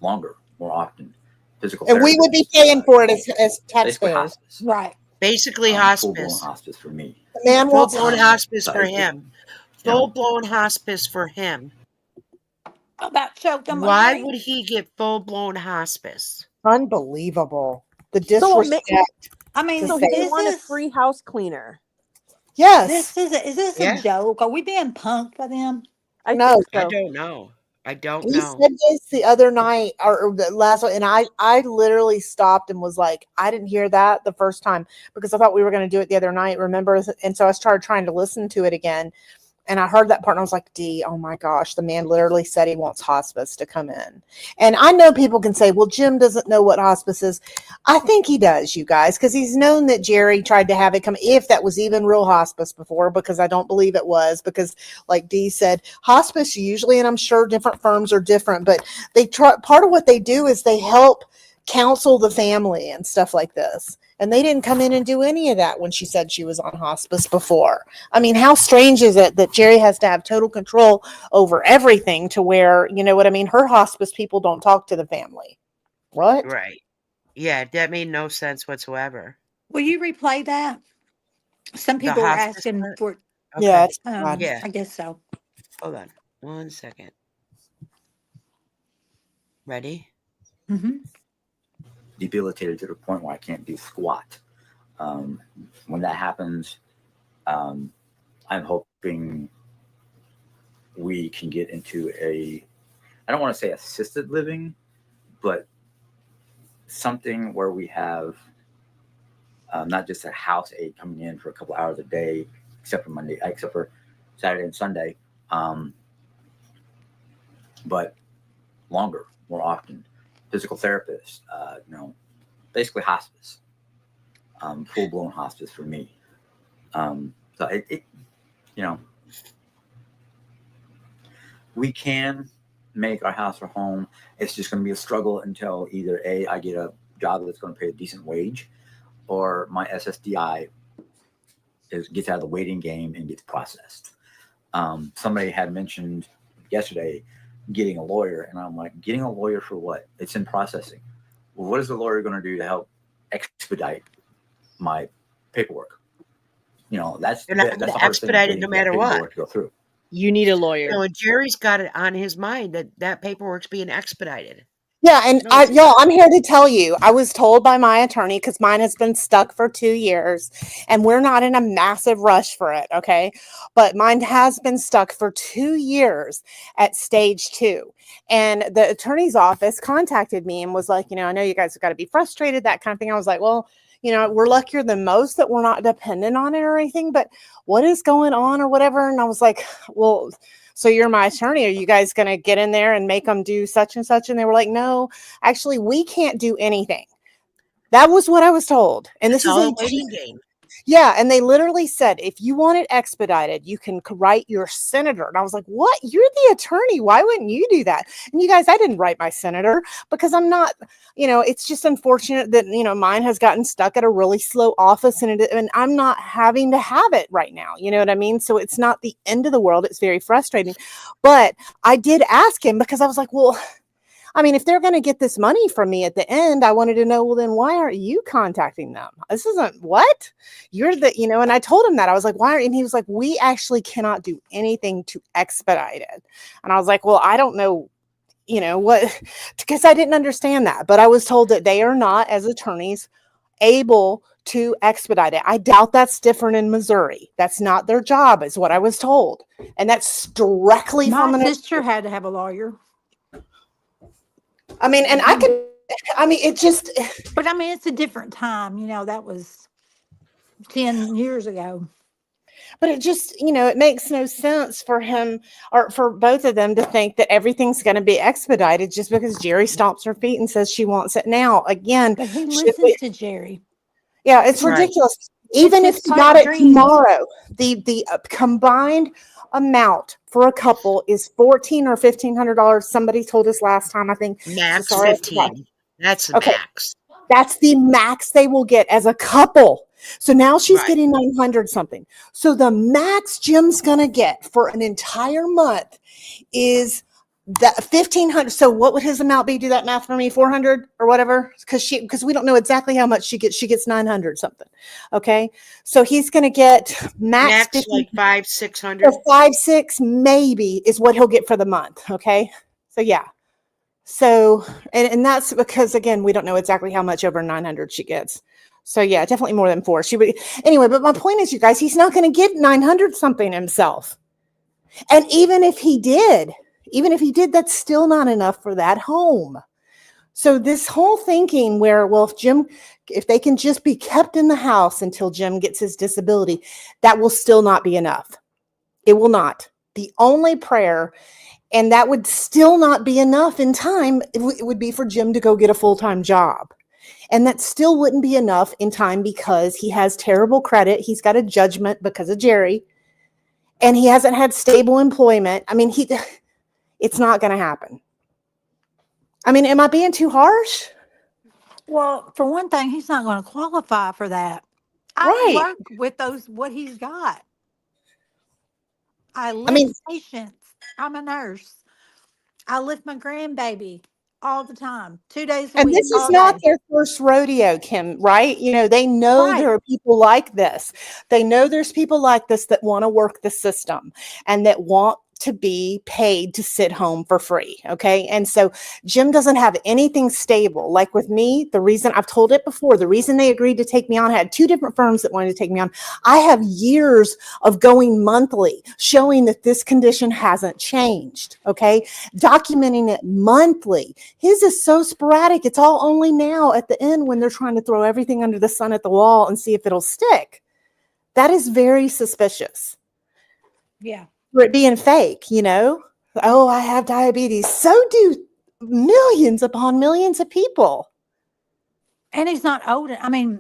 S6: longer, more often. Physical
S3: And we would be
S6: therapists,
S3: paying for it as
S6: basically
S3: taxpayers.
S6: hospice.
S5: Right.
S2: Basically
S6: Full-blown
S2: hospice.
S6: hospice for me.
S3: The man wants
S2: Full-blown hospice
S6: So
S2: for
S6: it-
S2: him.
S6: you know,
S2: Full-blown hospice for him.
S5: About choked on my
S2: Why
S5: drink.
S2: would he get full-blown hospice?
S3: unbelievable. The
S4: So,
S3: disrespect.
S5: I mean,
S4: so
S3: say-
S4: he
S5: is
S4: won a
S5: this
S4: free house cleaner.
S3: Yes.
S5: is this
S2: Yeah.
S5: a joke? Are we being punked by them?
S4: I
S3: No.
S4: think
S2: I
S4: so.
S2: don't know. I don't
S3: He
S2: know.
S3: said this the other night or the last one, and I literally stopped and was like, I didn't hear that the first time because I thought we were going to do it the other night, remember? And so I started trying to listen to it again. And I heard that part and I was like, D, oh my gosh, the man literally said he wants hospice to come in. And I know people can say, well, Jim doesn't know what hospice is. I think he does, you guys, because he's known that Jerry tried to have it come, if that was even real hospice before, because I don't believe it was, because like Dee said, hospice usually, and I'm sure different firms are different, but they try, part of what they do is they help counsel the family and stuff like this. And they didn't come in and do any of that when she said she was on hospice before. I mean, how strange is it that Jerry has to have total control over everything to where, you know what I mean? Her hospice people don't talk to the family. What?
S2: Right. Yeah, that made no sense whatsoever.
S5: Will you replay that? Some
S2: The
S5: people were
S2: hospice
S5: asking
S2: part?
S5: for.
S3: Yeah,
S2: Okay.
S3: it's bad.
S2: Yeah.
S5: I guess so.
S2: Hold on. 1 second. Ready?
S5: Hmm.
S6: debilitated to the point where I can't do squat. When that happens, I'm hoping we can get into I don't want to say assisted living, but something where we have not just a house aide coming in for a couple hours a day, except for Saturday and Sunday, but longer, more often. Physical therapists, basically hospice, full-blown hospice for me. So it we can make our house our home. It's just going to be a struggle until either I get a job that's going to pay a decent wage, or my SSDI gets out of the waiting game and gets processed. Somebody had mentioned yesterday getting a lawyer, and I'm like, getting a lawyer for what? It's in processing. Well, what is the lawyer going to do to help expedite my paperwork? That's
S2: They're not
S6: the
S2: gonna
S6: hardest thing,
S2: expedite it
S6: getting
S2: no
S6: that
S2: matter what.
S6: paperwork to go through.
S4: You need a lawyer.
S2: So Jerry's got it on his mind that paperwork's being expedited.
S3: Yeah, and
S2: No,
S3: y'all, I'm here to tell you, I was told by my attorney, because mine has been stuck for 2 years, and we're not in a massive rush for it, okay? But mine has been stuck for 2 years at stage 2. And the attorney's office contacted me and was like, I know you guys have got to be frustrated, that kind of thing. I was like, well, we're luckier than most that we're not dependent on it or anything, but what is going on or whatever? And I was like, well, so you're my attorney. Are you guys going to get in there and make them do such and such? And they were like, no, actually, we can't do anything. That was what I was told. And
S2: it's
S3: this is
S2: all
S3: a
S2: a waiting game.
S3: Yeah, and they literally said, if you want it expedited, you can write your senator. And I was like, what? You're the attorney. Why wouldn't you do that? And you guys, I didn't write my senator because I'm not, it's just unfortunate that, mine has gotten stuck at a really slow office and I'm not having to have it right now. You know what I mean? So it's not the end of the world. It's very frustrating. But I did ask him because I was like, well, I mean, if they're going to get this money from me at the end, I wanted to know, well, then why aren't you contacting them? This isn't what you're and I told him that I was like, why aren't, and he was like, we actually cannot do anything to expedite it. And I was like, well, I don't know, what, because I didn't understand that, but I was told that they are not, as attorneys, able to expedite it. I doubt that's different in Missouri. That's not their job, is what I was told. And that's directly
S5: My
S3: from
S5: sister had to have a lawyer.
S3: I mean, and it just,
S5: But I mean, it's a different time. That was 10 years ago.
S3: but it just, it makes no sense for him or for both of them to think that everything's going to be expedited just because Jerry stomps her feet and says she wants it now. Again,
S5: But he listens to Jerry.
S3: yeah, it's
S2: Right.
S3: ridiculous. Even if
S5: his
S3: he
S5: pipe
S3: got it
S5: dreams.
S3: tomorrow, the combined amount for a couple is $1,400 or $1,500. Somebody told us last time, I think.
S2: Max
S3: Sorry,
S2: 15. That's the
S3: okay.
S2: max.
S3: That's the max they will get as a couple. So now she's
S2: Right.
S3: getting 900 something. So the max Jim's going to get for an entire month is that 1,500. So what would his amount be? Do that math for me. 400 or whatever. Because we don't know exactly how much she gets. She gets 900 something. Okay. So he's going to get max
S2: Max
S3: 50,
S2: like 500-600.
S3: or 5-6 maybe is what he'll get for the month. Okay. So yeah. So, and that's because, again, we don't know exactly how much over 900 she gets. So yeah, definitely more than 4. She would, anyway, but my point is, you guys, he's not going to get 900 something himself. And even if he did, that's still not enough for that home. So this whole thinking where, well, if they can just be kept in the house until Jim gets his disability, that will still not be enough. It will not. The only prayer, and that would still not be enough in time, it would be for Jim to go get a full-time job. And that still wouldn't be enough in time because he has terrible credit. He's got a judgment because of Jerry. And he hasn't had stable employment. I mean, it's not going to happen. I mean, am I being too harsh?
S5: Well, for one thing, he's not going to qualify for that. I
S3: Right.
S5: work with what he's got. I lift
S3: mean-
S5: patients. I'm a nurse. I lift my grandbaby all the time, 2 days a
S3: And
S5: week.
S3: this is
S5: all
S3: not
S5: day.
S3: their first rodeo, Kim, right? They know
S5: Right.
S3: there are people like this. They know there's people like this that want to work the system and that want to be paid to sit home for free. Okay. And so Jim doesn't have anything stable. Like with me, the reason I've told it before, the reason they agreed to take me on, I had 2 different firms that wanted to take me on. I have years of going monthly, showing that this condition hasn't changed. Okay. Documenting it monthly. His is so sporadic. It's all only now at the end when they're trying to throw everything under the sun at the wall and see if it'll stick. That is very suspicious.
S5: Yeah.
S3: For it being fake, Oh, I have diabetes. So do millions upon millions of people.
S5: And he's not old. I mean,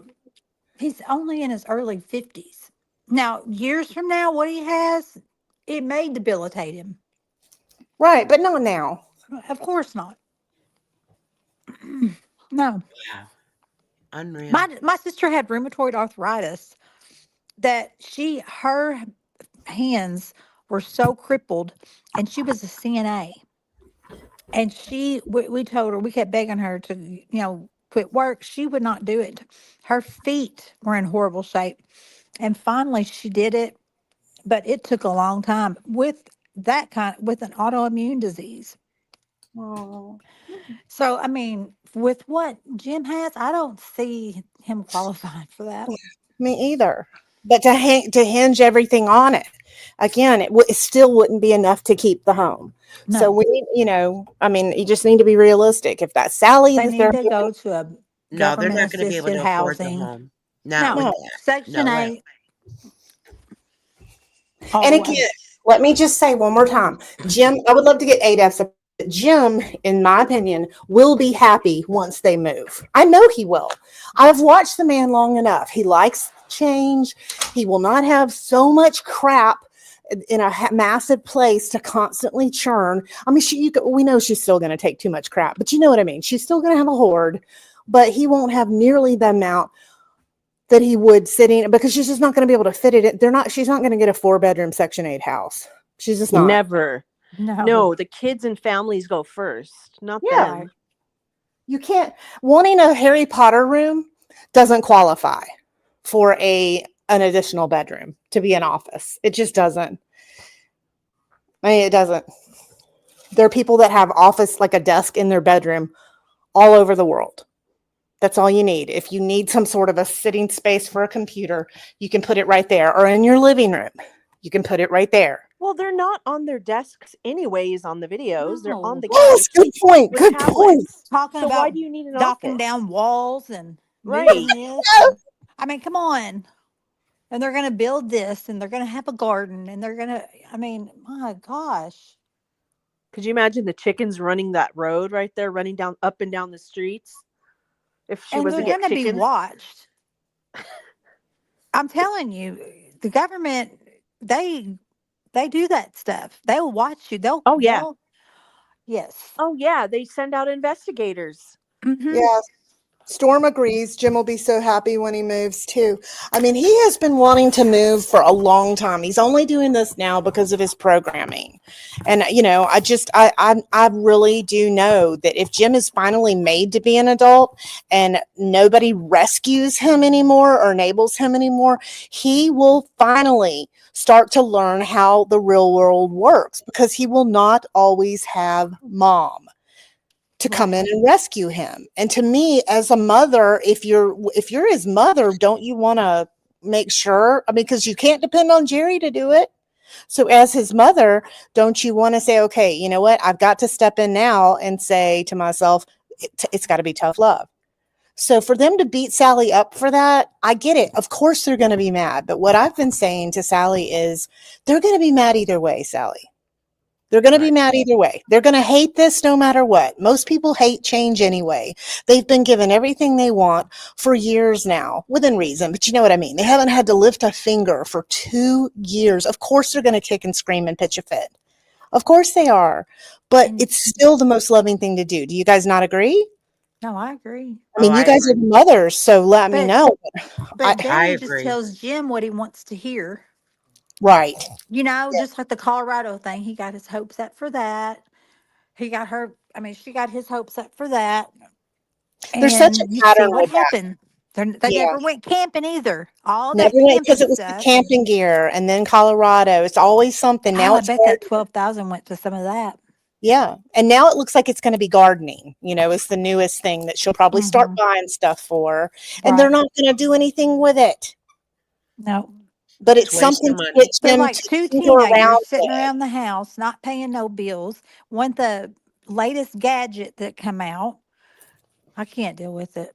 S5: he's only in his early 50s. Now, years from now, what he has, it may debilitate him.
S3: Right, but not now.
S5: Of course not. No.
S2: Unreal.
S5: My sister had rheumatoid arthritis that her hands were so crippled, and she was a CNA. And we told her, we kept begging her to, quit work. She would not do it. Her feet were in horrible shape. And finally she did it, but it took a long time with with an autoimmune disease.
S3: Oh.
S5: So, I mean, with what Jim has, I don't see him qualifying for that.
S3: Me either. But to hinge everything on it, again, it still wouldn't be enough to keep the home.
S5: No.
S3: So we need, you just need to be realistic. If that's Sally,
S5: They
S3: that
S5: need
S3: they're
S5: to go to a
S2: No, they're not going to be able
S5: government-assisted
S2: to afford the
S5: housing.
S2: home. Not
S5: No,
S2: with that.
S5: Section
S2: No way.
S5: 8.
S3: And again, let me just say one more time, Jim, I would love to get 8Fs Jim, in my opinion, will be happy once they move. I know he will. I've watched the man long enough. He likes change. He will not have so much crap in a massive place to constantly churn. I mean, we know she's still going to take too much crap, but you know what I mean. She's still going to have a hoard, but he won't have nearly the amount that he would sitting because she's just not going to be able to fit it. She's not going to get a 4-bedroom Section 8 house. She's just not.
S4: Never.
S5: No.
S4: No, the kids and families go first, not
S3: Yeah.
S4: them.
S3: You can't. Wanting a Harry Potter room doesn't qualify for an additional bedroom to be an office. It just doesn't. I mean, it doesn't. There are people that have office, like a desk in their bedroom, all over the world. That's all you need. If you need some sort of a sitting space for a computer, you can put it right there, or in your living room, you can put it right there.
S4: Well, they're not on their desks anyways on the videos. They're on the
S3: Yes,
S4: couch
S3: good point.
S4: with
S3: Good point.
S4: tablets.
S5: Talking
S4: So
S5: about
S4: why do you need an
S5: knocking
S4: office?
S5: down walls and
S4: Right.
S5: moving this. I mean, come on. And they're going to build this and they're going to have a garden and they're going to, I mean, my gosh.
S4: Could you imagine the chickens running that road right there, running down up and down the streets? If she
S5: And
S4: was
S5: they're
S4: to get
S5: going to be
S4: chickens,
S5: watched. I'm telling you, the government, they do that stuff. They'll watch you.
S4: Oh, yeah.
S5: Yes.
S4: Oh yeah, they send out investigators.
S5: Mhm.
S3: Yes. Storm agrees. Jim will be so happy when he moves too. I mean, he has been wanting to move for a long time. He's only doing this now because of his programming. And you know, I really do know that if Jim is finally made to be an adult and nobody rescues him anymore or enables him anymore, he will finally start to learn how the real world works because he will not always have mom to come in and rescue him. And to me, as a mother, if you're his mother, don't you want to make sure? I mean, because you can't depend on Jerry to do it. So as his mother, don't you want to say, okay, you know what? I've got to step in now and say to myself, it's got to be tough love. So for them to beat Sally up for that, I get it. Of course they're going to be mad. But what I've been saying to Sally is they're going to be mad either way, Sally. They're going to be mad either way. They're going to hate this no matter what. Most people hate change anyway. They've been given everything they want for years now, within reason. But you know what I mean? They haven't had to lift a finger for 2 years. Of course they're going to kick and scream and pitch a fit. Of course they are. But it's still the most loving thing to do. Do you guys not agree?
S5: No, I agree.
S3: I mean, you guys are mothers, so let me know.
S5: But
S2: I
S5: Danny just
S2: agree.
S5: tells Jim what he wants to hear.
S3: Right.
S5: You know, just like the Colorado thing, he got his hopes up for that. He got her, I mean, she got his hopes up for that.
S3: There's such a
S5: And you see
S3: pattern
S5: what
S3: with that.
S5: happened. They
S3: Yeah.
S5: never went camping either. All
S3: Never
S5: that
S3: went because
S5: camping
S3: it was the
S5: stuff.
S3: camping gear and then Colorado. It's always something. Now
S5: I
S3: it's
S5: bet
S3: hard.
S5: that 12,000 went to some of that.
S3: Yeah. And now it looks like it's going to be gardening, you know, is the newest thing that she'll probably start buying stuff for. And they're not going to do anything with it.
S5: No.
S3: But it's
S2: It's wasting
S3: something to
S2: money.
S3: get
S5: They're
S3: them
S5: like
S3: to
S5: two
S3: tinker around
S5: teenagers sitting
S3: with.
S5: around the house, not paying no bills, want the latest gadget that come out. I can't deal with it.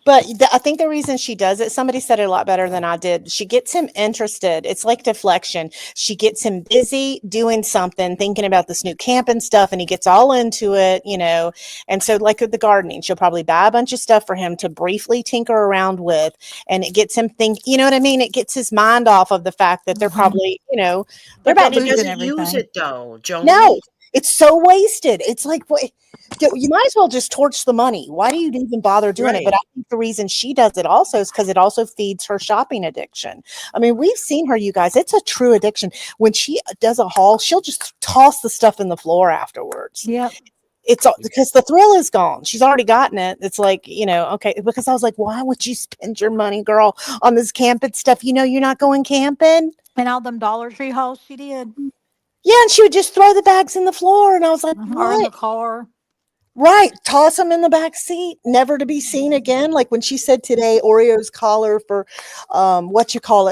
S3: But I think the reason she does it, somebody said it a lot better than I did. She gets him interested. It's like deflection. She gets him busy doing something, thinking about this new camping stuff, and he gets all into it, you know. And so, like with the gardening, she'll probably buy a bunch of stuff for him to briefly tinker around with, and it gets him you know what I mean? It gets his mind off of the fact that they're probably, you know, they're
S2: But then
S3: about to
S2: he
S5: losing
S2: doesn't use
S5: everything.
S2: it though, Joni.
S3: No, it's so wasted. It's like, you might as well just torch the money. Why do you even bother doing it? But I think the reason she does it also is because it also feeds her shopping addiction. I mean, we've seen her, you guys. It's a true addiction. When she does a haul, she'll just toss the stuff in the floor afterwards.
S5: Yep.
S3: It's because the thrill is gone. She's already gotten it. It's like, you know, okay, because I was like, why would you spend your money, girl, on this camping stuff? You know, you're not going camping.
S5: And all them Dollar Tree hauls she did.
S3: Yeah, and she would just throw the bags in the floor. And I was like,
S5: Or in
S3: what?
S5: the car.
S3: Right. Toss them in the back seat, never to be seen again. Like when she said today, Oreo's collar for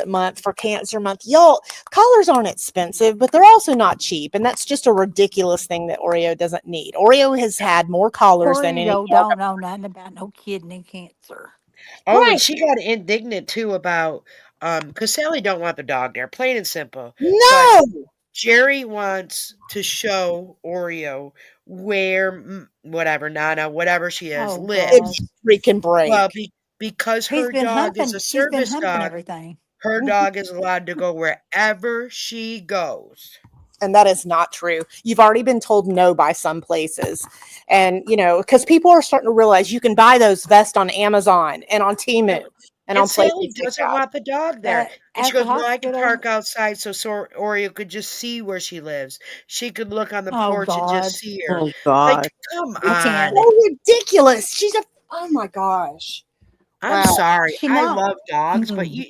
S3: month for cancer month. Y'all, collars aren't expensive, but they're also not cheap. And that's just a ridiculous thing that Oreo doesn't need. Oreo has had more collars than any
S5: Oreo don't know nothing about no kidney cancer.
S2: Oh,
S3: Right.
S2: and she got indignant too about because Sally don't want the dog there, plain and simple. But
S3: No.
S2: Jerry wants to show Oreo where whatever Nana, whatever she is,
S5: Oh God.
S2: lives.
S3: It's freaking
S2: Well,
S3: break.
S2: because
S5: He's
S2: her
S5: been
S2: dog is
S5: humping.
S2: a
S5: He's been
S2: service
S5: humping
S2: dog,
S5: everything.
S2: her dog is allowed to go wherever she goes.
S3: And that is not true. You've already been told no by some places. And, because people are starting to realize you can buy those vests on Amazon and on Temu and
S2: And
S3: on places
S2: Sally
S3: like
S2: doesn't
S3: that.
S2: want the dog there. And she
S5: At the
S2: goes, well, I could
S5: hospital.
S2: park outside so Oreo could just see where she lives. She could look on the
S5: Oh
S2: porch and just
S5: God.
S2: see her.
S4: Oh
S2: Like,
S4: God.
S2: come
S5: I
S3: It's
S5: can't.
S2: on.
S3: so ridiculous. Oh my gosh.
S2: I'm
S3: Wow.
S2: sorry.
S5: She
S2: I
S5: not.
S2: love dogs, but
S5: Mm-mm.
S2: you're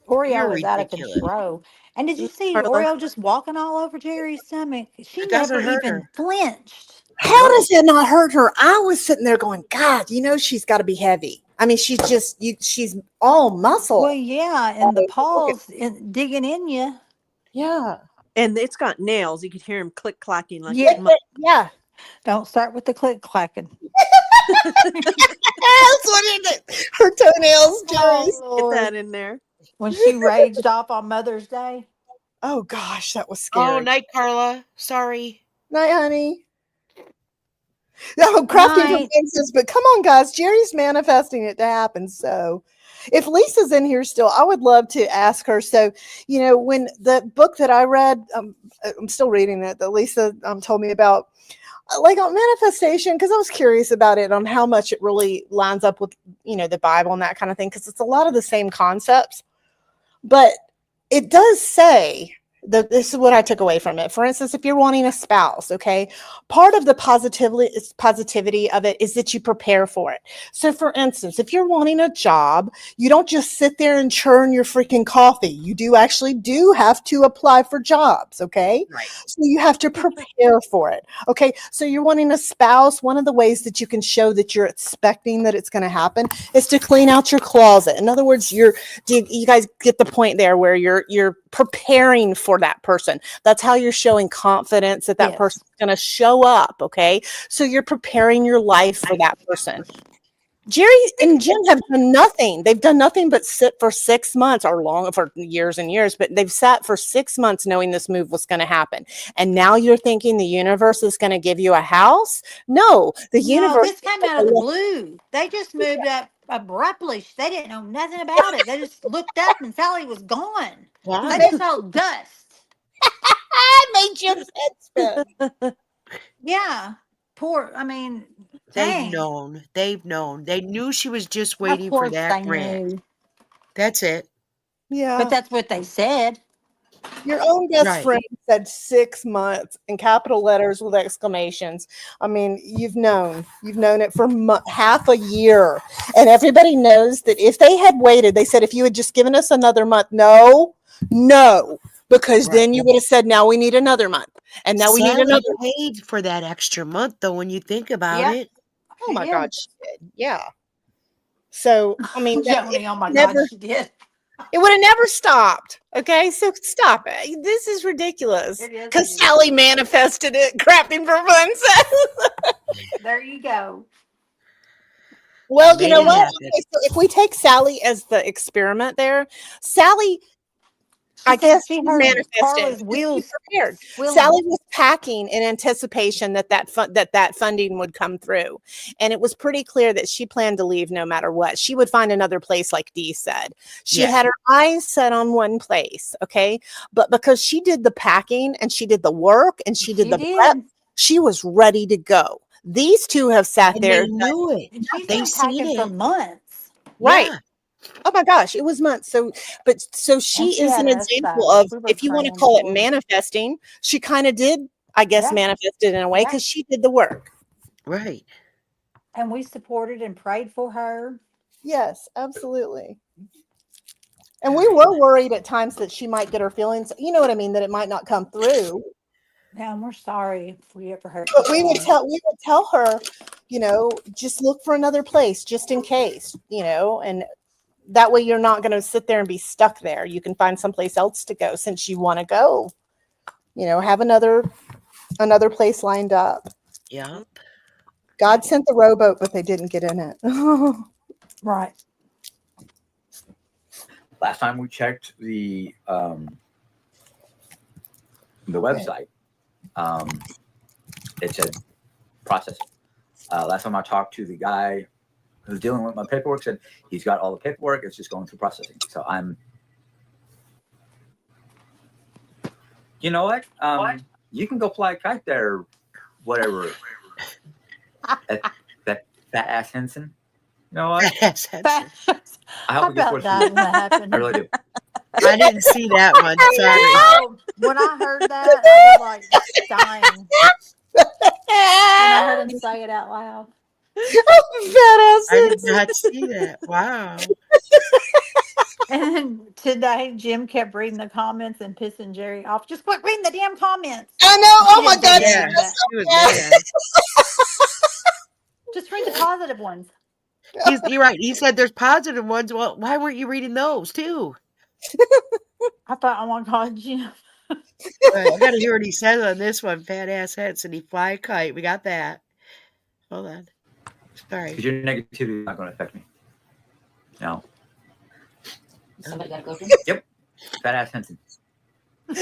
S5: Oreo was out of
S2: ridiculous.
S5: control. And did you see
S4: Carla.
S5: Oreo just walking all over Jerry's stomach? She
S2: It
S5: never
S2: doesn't hurt
S5: even
S2: her.
S5: flinched.
S3: How
S2: Nope.
S3: does it not hurt her? I was sitting there going, God, she's got to be heavy. I mean, she's all
S5: Well,
S3: muscle.
S5: yeah, and the paws digging in you.
S3: Yeah.
S4: And it's got nails. You could hear him click clacking like
S5: Yeah.
S3: Yeah.
S5: Don't start with the click clacking.
S3: That's what it is. Her toenails,
S5: Oh
S3: Jerry's.
S4: get
S5: Lord.
S4: that in there.
S5: When she raged off on Mother's Day.
S3: Oh gosh, that was
S2: Oh,
S3: scary.
S2: night, Carla. Sorry.
S3: Night, honey. Oh, crafting from
S5: Night.
S3: Kansas, but come on, guys. Jerry's manifesting it to happen. So, if Lisa's in here still, I would love to ask her. So, when the book that I read, I'm still reading it, that Lisa told me about, like on manifestation, because I was curious about it on how much it really lines up with, the Bible and that kind of thing, because it's a lot of the same concepts. But it does say that this is what I took away from it. For instance, if you're wanting a spouse, okay, part of the positivity of it is that you prepare for it. So, for instance, if you're wanting a job, you don't just sit there and churn your freaking coffee. You do have to apply for jobs, okay?
S2: Right.
S3: So you have to prepare for it. Okay. So you're wanting a spouse. One of the ways that you can show that you're expecting that it's going to happen is to clean out your closet. In other words, do you guys get the point there where you're preparing for that person? That's how you're showing confidence that
S5: Yes.
S3: person's going to show up. Okay. So you're preparing your life for that person. Jerry and Jim have done nothing. They've done nothing but sit for 6 months or long for years and years, but they've sat for 6 months knowing this move was going to happen. And now you're thinking the universe is going to give you a house? No, the
S5: No,
S3: universe.
S5: this came out of the blue. They just moved up abruptly. They didn't know nothing about it. They just looked up and Sally was gone. They just saw dust.
S3: made Jim's head spin.
S5: Yeah. I mean,
S2: They've
S5: dang.
S2: known. They've known. They knew she was just
S5: Of
S2: waiting for
S5: course
S2: that
S5: they
S2: grant.
S5: knew.
S2: That's it.
S5: But
S3: Yeah.
S5: that's what they said.
S3: Your own best
S2: Right.
S3: friend said 6 months in capital letters with exclamations. I mean, you've known it for half a year. And everybody knows that if they had waited, they said, if you had just given us another month, no, because
S2: Right.
S3: then you would have said, now we need another month. And now we need
S2: Sally
S3: another.
S2: paid for that extra month, though, when you think about
S5: Yeah.
S2: it.
S3: Oh my
S5: She
S3: God, she did. Yeah. So, I mean,
S5: Joni, oh my
S3: never,
S5: God, she did.
S3: it would have never stopped. Okay, so stop it. This is ridiculous.
S5: It is
S3: Because
S5: ridiculous.
S3: Sally manifested it, crafting for fun.
S5: There you go.
S3: Well, you
S2: Made
S3: know
S2: it
S3: what?
S2: happen.
S3: Okay, so if we take Sally as the experiment there, Sally,
S5: She
S3: I
S5: said
S3: guess,
S5: she
S3: she
S5: heard
S3: manifested.
S5: Carla's
S3: She
S5: wheels
S3: prepared.
S5: squealing.
S3: Sally was packing in anticipation that funding would come through, and it was pretty clear that she planned to leave no matter what. She would find another place, like Dee said. She
S2: Yeah.
S3: had her eyes set on one place, okay, but because she did the packing and she did the work and she did the prep, she was ready to go. These two have sat
S2: And
S3: there.
S2: they knew it.
S5: And she's
S2: They
S5: been
S2: seen
S5: packing for
S2: it.
S5: months.
S3: Right.
S2: Yeah.
S3: Oh my gosh, it was months. So
S5: And
S3: she
S5: she
S3: is
S5: had
S3: an
S5: us,
S3: example of,
S5: we were
S3: if you want to
S5: praying
S3: call it
S5: for her.
S3: manifesting, she kind of did, I guess,
S5: Yeah.
S3: manifested in a way
S5: Yeah.
S3: because she did the work.
S2: Right.
S5: And we supported and prayed for her.
S3: Yes, absolutely. And we were worried at times that she might get her feelings, you know what I mean, that it might not come through.
S5: Yeah, and we're sorry if we ever hurt
S3: But
S5: your feelings.
S3: we would tell her, just look for another place just in case, and that way you're not going to sit there and be stuck there. You can find someplace else to go since you want to go. Have another place lined up.
S2: Yeah.
S3: God sent the rowboat, but they didn't get in it.
S5: Right.
S6: Last time we checked, the the website, it said processing. Last time I talked to the guy who's dealing with my paperwork, said he's got all the paperwork. It's just going through processing. So I'm. You know what? You can go fly a kite there, whatever. that fat ass Henson. You know what?
S2: Yes, that's-
S6: I
S5: How
S6: hope it gets
S5: about
S6: worse for
S5: that
S6: you.
S5: when that happened?
S6: I really do.
S2: I didn't see that one. Sorry.
S5: Oh, when I heard that, I was like dying. When I heard him say it out loud.
S3: Badass.
S2: I did not see that. Wow.
S5: And then today, Jim kept reading the comments and pissing Jerry off. Just quit reading the damn comments.
S3: I know. Oh
S5: He
S3: my
S5: didn't say
S3: God.
S5: any
S2: Yeah,
S5: of that.
S2: she was mad.
S5: Just read the positive ones.
S2: You're right. He said there's positive ones. Well, why weren't you reading those too?
S5: I thought, oh my God, Jim.
S2: I got to hear what he says on this one. Fat ass Henson. He fly a kite. We got that. Hold on. Sorry.
S6: Because your negativity is not going to affect me. No.
S7: Somebody got to go through.
S6: Yep. Fat ass Henson.
S7: I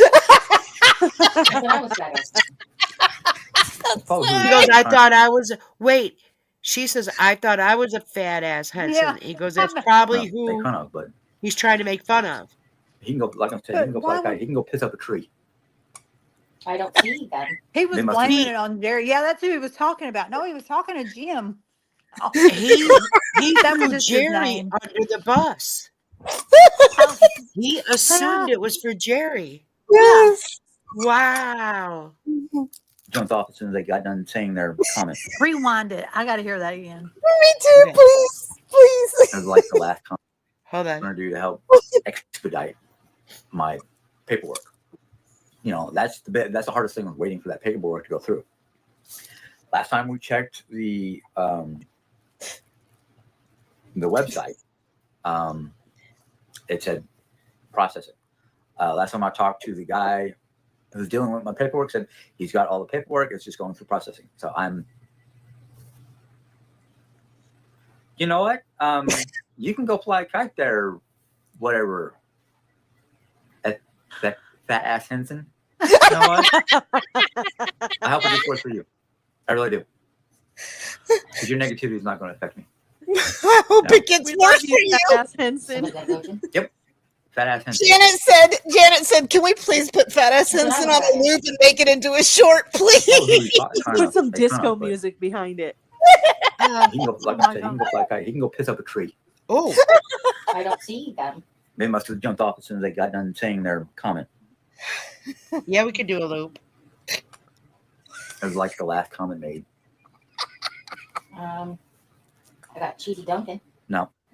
S7: thought I was better.
S6: Probably
S2: He
S6: who
S2: goes,
S6: he's
S2: I
S6: trying-
S2: thought I was. Wait. She says, I thought I was a fat ass Henson.
S5: Yeah.
S2: He goes, that's
S6: Well,
S2: probably
S6: make
S2: who
S6: fun of, but
S2: he's trying to make fun of.
S6: he can go. Like I said, he
S5: But
S6: can go
S5: why
S6: fly a kite.
S5: would-
S6: He can go piss up a tree.
S7: I don't see them.
S5: He was
S6: They must
S5: blaming
S2: be-
S5: it on Jerry. Yeah, that's who he was talking about. No, he was talking to Jim. Oh,
S2: He
S5: That was
S2: threw
S5: just his
S2: Jerry
S5: name.
S2: under the bus.
S5: oh,
S2: He assumed it was for Jerry.
S3: Yes.
S2: Wow.
S6: Jumped off as soon as they got done saying their comment.
S5: rewind it. I got to hear that again.
S3: Me too.
S2: Okay.
S3: Please. Please.
S6: It was like the last comment
S2: Hold
S6: I'm
S2: on.
S6: going to do to help expedite my paperwork. You know, that's the hardest thing, was waiting for that paperwork to go through. Last time we checked the website, it said processing. Last time I talked to the guy who's dealing with my paperwork, said he's got all the paperwork. It's just going through processing. So I'm. You know what? You can go fly a kite there, whatever. That fat ass Henson. You know what? I hope it gets worse for you. I really do. Because your negativity is not going to affect me.
S3: I hope
S6: No.
S3: it gets
S4: We
S3: worse
S4: love
S3: for
S4: you,
S3: you.
S4: Fat ass Henson.
S7: Somebody got to go through.
S6: Fat ass Henson.
S3: Janet said, can we please put Fat Ass
S7: That's what I
S3: Henson
S7: was
S3: on a
S7: saying.
S3: loop and make it into a short,
S6: Probably who
S3: please?
S6: he's trying
S4: Put
S6: to
S4: some
S6: make fun
S4: disco
S6: of, but
S4: music behind it.
S6: He can go, like
S5: Oh
S6: I said, he
S5: my
S6: can go fly a kite. He can go piss up a tree.
S2: Oh,
S7: I don't see them.
S6: They must have jumped off as soon as they got done saying their comment.
S2: yeah, we could do a loop.
S6: It was like the last comment made.
S7: I got Cheesy Duncan.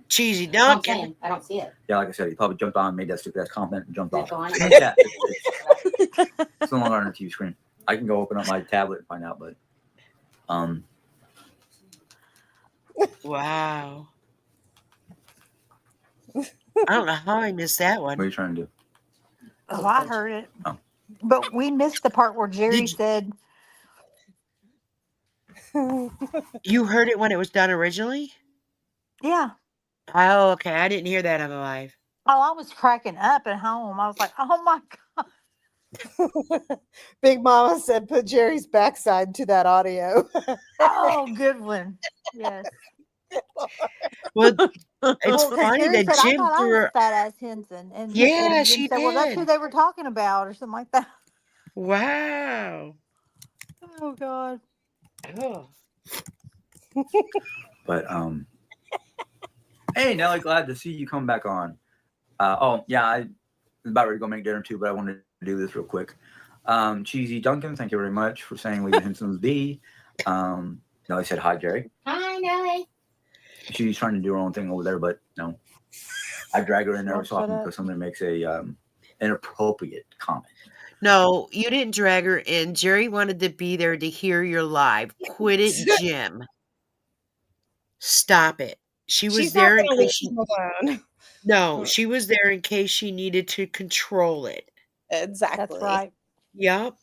S2: Cheesy
S7: That's what I'm
S2: Duncan.
S7: saying. I don't see it.
S6: Yeah, like I said, he probably jumped on, made that stupid ass comment, and jumped
S7: Is it
S6: off.
S7: gone?
S6: Yeah, it's no longer on the TV screen. I can go open up my tablet and find out, but
S2: Wow. I don't know how I missed that
S6: what are
S2: one.
S6: you trying to do?
S5: Oh, I heard it.
S6: Oh.
S5: But we missed the part where Jerry
S2: Did you-
S5: said,
S2: You heard it when it was done originally?
S5: yeah.
S2: Oh, okay. I didn't hear that on the live.
S5: Oh, I was cracking up at home. I was like, oh my God.
S3: Big Mama said, put Jerry's backside to that audio.
S5: Oh, good one. Yes.
S2: Well, it's
S5: Well, 'cause
S2: funny
S5: Jerry
S2: that
S5: said, I
S2: Jim
S5: thought I
S2: threw
S5: was
S2: her.
S5: Fat Ass Henson. And
S2: Yeah,
S5: Jim
S2: she
S5: said, well, that's who
S2: did.
S5: they were talking about or something like that.
S2: Wow.
S5: Oh, God.
S2: Oh.
S6: But hey Nelly, glad to see you come back on. Oh yeah, I was about ready to go make dinner too, but I wanted to do this real quick. Cheesy Duncan, thank you very much for saying leave Henson's B. Nelly said hi, Jerry.
S7: Hi, Nelly.
S6: She's trying to do her own thing over there, but no. I drag her in there
S5: Oh,
S6: every so often
S5: shut up.
S6: because somebody makes a inappropriate comment.
S2: No, you didn't drag her in. Jerry wanted to be there to hear your live. Quit it, Jim. Stop it. She was
S3: She's
S2: there
S3: not
S2: in
S3: gonna
S2: case she.
S3: leave him alone.
S2: No, she was there in case she needed to control it.
S3: Exactly.
S5: That's right.
S2: Yup.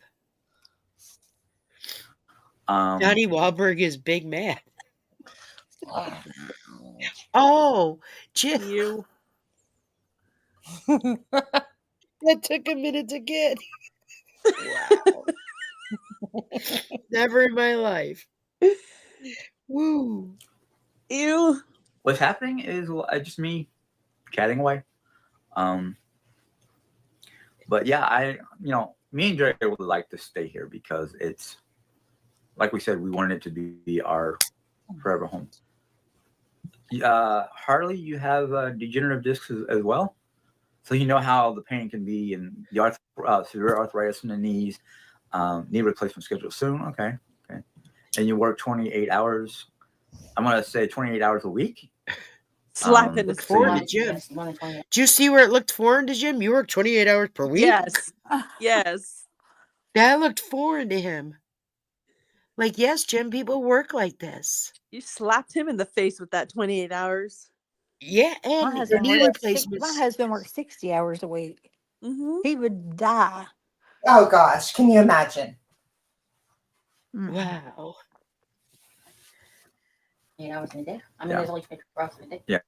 S2: Johnny Wahlberg is big mad. Oh, Jim.
S4: You.
S2: That took a minute to get. Wow. Never in my life. Woo.
S4: Ew.
S6: What's happening is just me chatting away. But yeah, me and Jerry would like to stay here because it's, like we said, we wanted it to be our forever home. Harley, you have degenerative discs as well, so you know how the pain can be, and the severe arthritis in the knees. Knee replacement scheduled soon. Okay. And you work 28 hours. I'm gonna say 28 hours a week.
S4: Slap in
S2: Looked
S4: his
S2: forward to
S4: face.
S2: Jim.
S7: Yes, more than 20.
S2: Do you see where it looked foreign to Jim? You work 28 hours per week?
S4: Yes. Yes.
S2: That looked foreign to him. Like, yes, Jim, people work like this.
S4: You slapped him in the face with that 28 hours.
S2: Yeah,
S5: My
S2: and the
S5: husband
S2: knee
S5: worked
S2: replacements.
S5: 60 hours a week.
S4: Mm-hmm.
S5: He would die.
S3: Oh gosh, can you imagine?
S2: Wow.
S7: 8 hours in a day. I mean,
S6: Yeah.
S7: there's only 24 hours in a day.
S6: Yeah.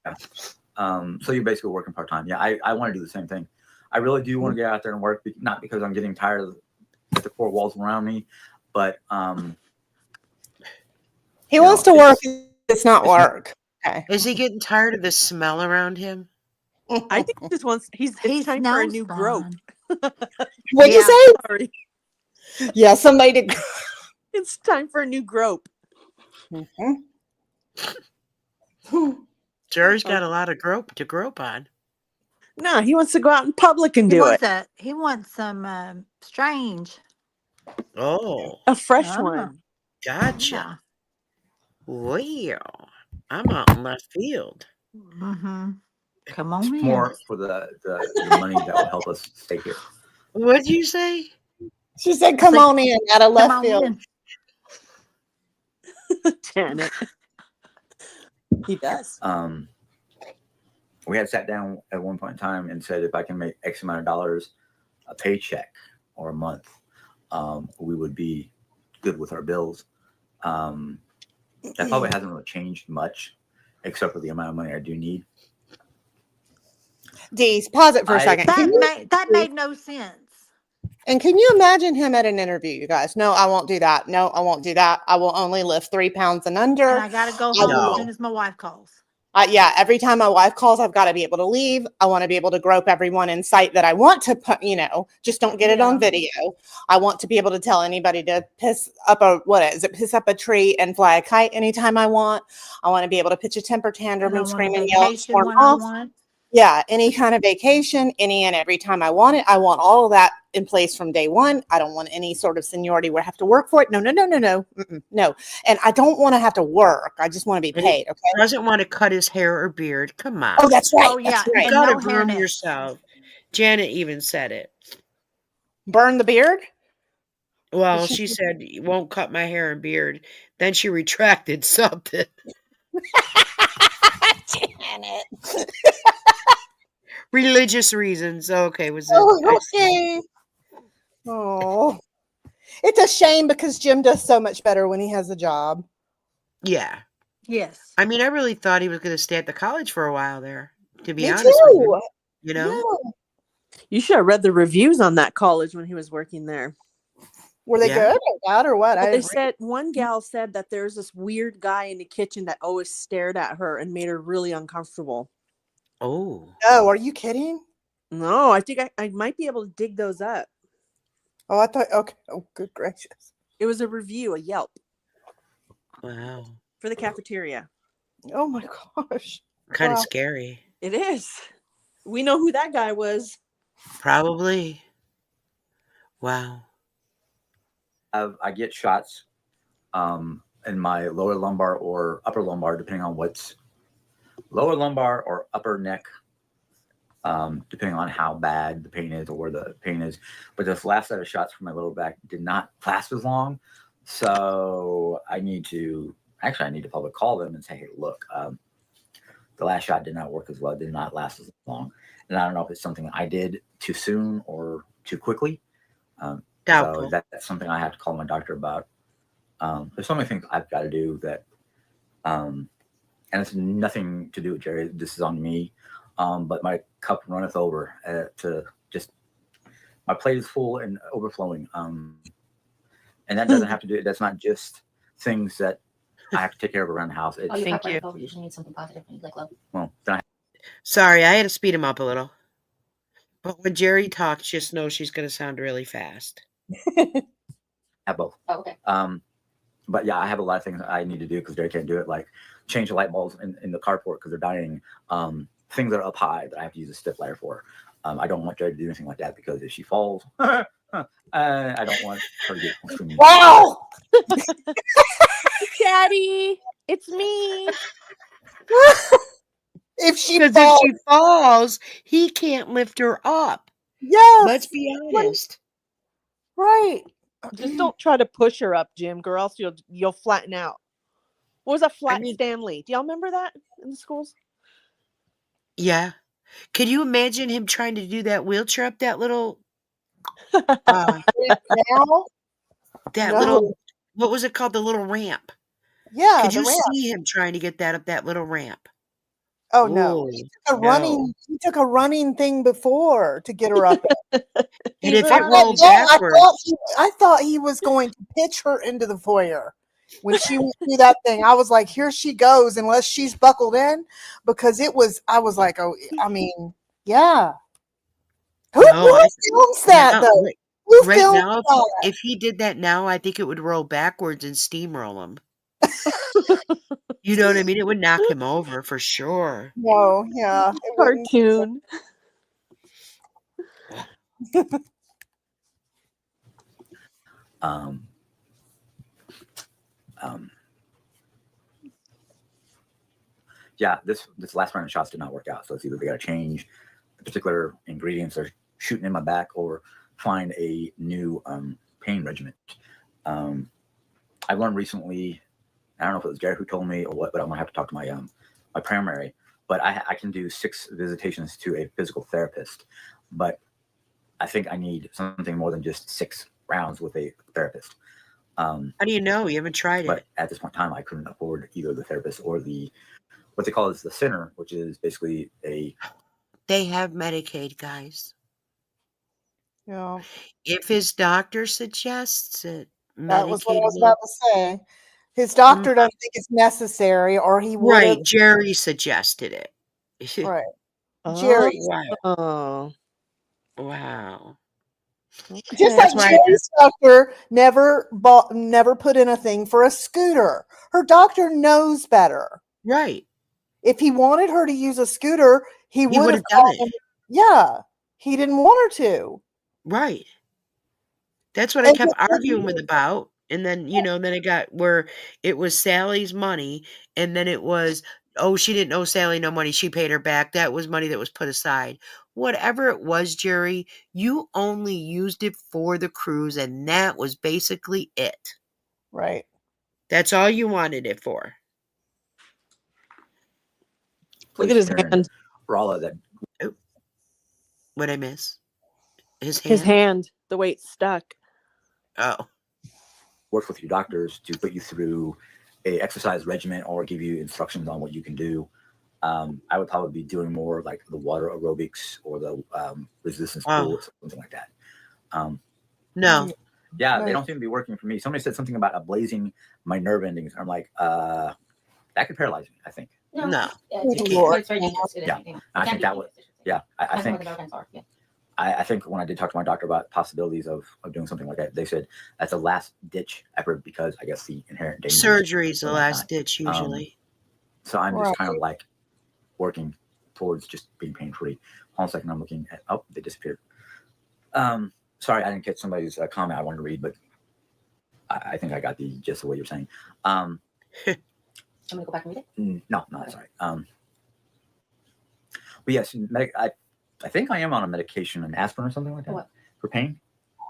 S6: So you're basically working part time. Yeah, I want to do the same thing. I really do want to get out there and work, not because I'm getting tired of the four walls around me, but
S3: He wants to work. It's not work. Okay.
S2: Is he getting tired of the smell around him?
S4: I think he just wants. It's
S5: He
S4: time for a
S5: smells
S4: new grope.
S5: fine.
S3: What'd
S5: Yeah.
S3: you say?
S4: Sorry,
S3: Yeah, somebody to.
S4: it's time for a new grope.
S2: Jerry's got a lot of grope to grope on.
S4: No, he wants to go out in public and
S5: He
S4: do it.
S5: wants he wants some strange.
S2: Oh,
S4: A fresh
S5: Oh.
S4: one.
S2: gotcha.
S5: Yeah.
S2: Well, I'm out in left field.
S5: Mm-hmm. Come on
S6: it's
S5: in.
S6: more for the money that will help us stay here.
S2: What'd you say?
S3: She said, "Come on in," out of
S5: Come
S3: left
S5: on
S3: field.
S5: in.
S4: Janet. He does.
S6: We had sat down at one point in time and said if I can make X amount of dollars a paycheck or a month, we would be good with our bills. That probably hasn't really changed much, except for the amount of money I do need.
S3: Dees, pause it for a second.
S5: That made no sense.
S3: And can you imagine him at an interview, you guys? No, I won't do that. No, I won't do that. I will only lift 3 pounds and under.
S5: And I gotta go home
S2: No.
S5: as soon as my wife calls.
S3: Yeah, every time my wife calls, I've got to be able to leave. I want to be able to grope everyone in sight that I want to put, just don't get it on video. I want to be able to tell anybody to piss up a tree and fly a kite anytime I want. I want to be able to pitch a temper tantrum and scream and yell and storm off. Yeah, any kind of vacation, any and every time I want it. I want all of that in place from day one. I don't want any sort of seniority where I have to work for it. No. No. And I don't want to have to work. I just want to be paid. Okay.
S2: He doesn't want to cut his hair or beard. Come on.
S3: Oh, that's right.
S5: Oh, yeah.
S3: That's right.
S2: You gotta
S5: no
S2: groom
S5: hairnets.
S2: yourself. Janet even said it.
S3: Burn the beard?
S2: Well, she said, "You won't cut my hair and beard." Then she retracted something.
S3: Janet.
S2: Religious reasons. Okay, was it?
S3: Oh, okay. Oh, it's a shame because Jim does so much better when he has a job.
S2: Yeah.
S5: Yes.
S2: I mean, I really thought he was going to stay at the college for a while there, to be
S3: Me
S2: honest with
S3: too.
S2: you. You know?
S3: Yeah.
S4: You should have read the reviews on that college when he was working there.
S3: Were they
S2: Yeah.
S3: good or bad or what?
S4: Well, they said one gal said that there's this weird guy in the kitchen that always stared at her and made her really uncomfortable.
S2: Oh.
S3: Oh, are you kidding?
S4: No, I think I might be able to dig those up.
S3: Oh, I thought, okay. Oh, good gracious.
S4: It was a review, a Yelp
S2: Wow.
S4: for the cafeteria.
S3: Oh my gosh.
S2: Kind of
S3: Wow.
S2: scary.
S4: It is. We know who that guy was.
S2: Probably. Wow.
S6: I get shots in my lower lumbar or upper lumbar, depending on what's lower lumbar or upper neck, depending on how bad the pain is or where the pain is. But this last set of shots from my lower back did not last as long. So I need to probably call them and say, hey, look, the last shot did not work as well. It did not last as long. And I don't know if it's something I did too soon or too quickly.
S2: Doubtful.
S6: So that's something I have to call my doctor about. There's so many things I've got to do that, and it's nothing to do with Jerry. This is on me. But my cup runneth over to just my plate is full and overflowing. And that doesn't have to do. That's not just things that I have to take care of around the house. It's,
S7: Oh, you
S2: Thank
S7: pepper
S2: you.
S7: over. Usually need something positive when you like love.
S6: well, then I
S2: Sorry, I had to speed him up a little. But when Jerry talks, just know she's going to sound really fast.
S6: have both.
S7: Oh, okay.
S6: But yeah, I have a lot of things I need to do because Jerry can't do it. Like change the light bulbs in the carport because they're dying. Things that are up high that I have to use a stiff ladder for. I don't want Jerry to do anything like that because if she falls, I don't want her to get extremely.
S3: Wow.
S4: Daddy, it's me.
S3: If she
S2: Because if
S3: falls,
S2: she falls, he can't lift her up.
S3: yes.
S2: Let's be honest.
S3: Right.
S4: Just don't try to push her up, Jim, or else you'll flatten out. What was a flat
S2: mean-
S4: Stanley? Do y'all remember that in the schools?
S2: Yeah. Can you imagine him trying to do that wheelchair up that little, uh,
S3: Now?
S2: that
S3: No.
S2: little, what was it called? The little ramp.
S3: Yeah,
S2: Could
S3: the
S2: you
S3: ramp.
S2: see him trying to get that up that little ramp?
S3: Oh no.
S2: Ooh,
S3: He took
S2: no.
S3: a running thing before to get her up.
S2: And
S4: He's
S2: if
S4: a
S2: it
S4: running-
S2: rolled
S3: No,
S2: backwards,
S3: I thought he was going to pitch her into the foyer when she went through that thing. I was like, here she goes, unless she's buckled in, because I was like, oh, I mean, yeah. Who
S2: No,
S3: films that
S2: now,
S3: though?
S2: right,
S3: Who
S2: right
S3: films
S2: now,
S3: that?
S2: if he did that now, I think it would roll backwards and steamroll him. You know what I mean? It would knock him over for sure.
S3: No, yeah. It wouldn't.
S4: Cartoon.
S6: Um, um, yeah, this last round of shots did not work out. So it's either they got to change the particular ingredients they're shooting in my back or find a new pain regimen. I learned recently, I don't know if it was Gary who told me or what, but I'm gonna have to talk to my my primary. But I can do 6 visitations to a physical therapist, but I think I need something more than just 6 rounds with a therapist.
S2: How do you know? You haven't tried
S6: But
S2: it.
S6: at this point in time, I couldn't afford either the therapist or the what they call is the center, which is basically a
S2: They have Medicaid, guys.
S3: Yeah,
S2: If his doctor suggests it,
S3: that was what I
S2: Medicaid
S3: was
S2: will.
S3: about to say. His doctor doesn't think it's necessary, or he would have.
S2: Right, Jerry suggested it.
S3: Right, Jerry.
S2: Wow.
S4: Oh,
S2: Wow.
S3: Just
S4: okay.
S3: like
S2: That's why I
S3: Jerry's doctor never put in a thing for a scooter. Her doctor knows better.
S2: right.
S3: If he wanted her to use a scooter, he
S2: He
S3: would
S2: would
S3: have
S2: have done
S3: called
S2: it.
S3: him. Yeah, he didn't want her to.
S2: Right. That's what I
S3: And
S2: kept
S3: just like
S2: arguing with about. And then, then it got where it was Sally's money. And then it was, oh, she didn't owe Sally no money. She paid her back. That was money that was put aside. Whatever it was, Jerry, you only used it for the cruise. And that was basically it.
S3: right.
S2: That's all you wanted it for.
S4: Look at his
S6: here in
S4: hand.
S6: Rolla that
S2: What'd I miss? His hand?
S4: His hand, the way it's stuck.
S2: Oh.
S6: works with your doctors to put you through a exercise regimen or give you instructions on what you can do. I would probably be doing more like the water aerobics or the resistance pool or something like that.
S2: No.
S6: Yeah, they don't seem to be working for me. Somebody said something about ablazing my nerve endings. I'm like, that could paralyze me, I think.
S2: No.
S7: Yeah,
S3: Good Lord.
S7: it's very dangerous. It is.
S6: Yeah.
S7: It
S6: I
S7: can
S6: think
S7: be
S6: that would,
S7: dangerous.
S6: yeah, I
S7: Depends on
S6: think
S7: what the organs are. Yeah.
S6: I think when I did talk to my doctor about possibilities of doing something like that, they said that's a last ditch effort because I guess the inherent dangers.
S2: Surgery's the
S6: and
S2: last
S6: whatnot.
S2: ditch usually.
S6: So I'm
S3: Right.
S6: just kind of like working towards just being pain free. Hold on a second, I'm looking at they disappeared. Sorry, I didn't catch somebody's comment I wanted to read, but I think I got the gist of what you're saying.
S7: I'm gonna go back and read it.
S6: No, that's all right. But yes, I think I am on a medication, an aspirin or something like that
S7: What?
S6: for pain.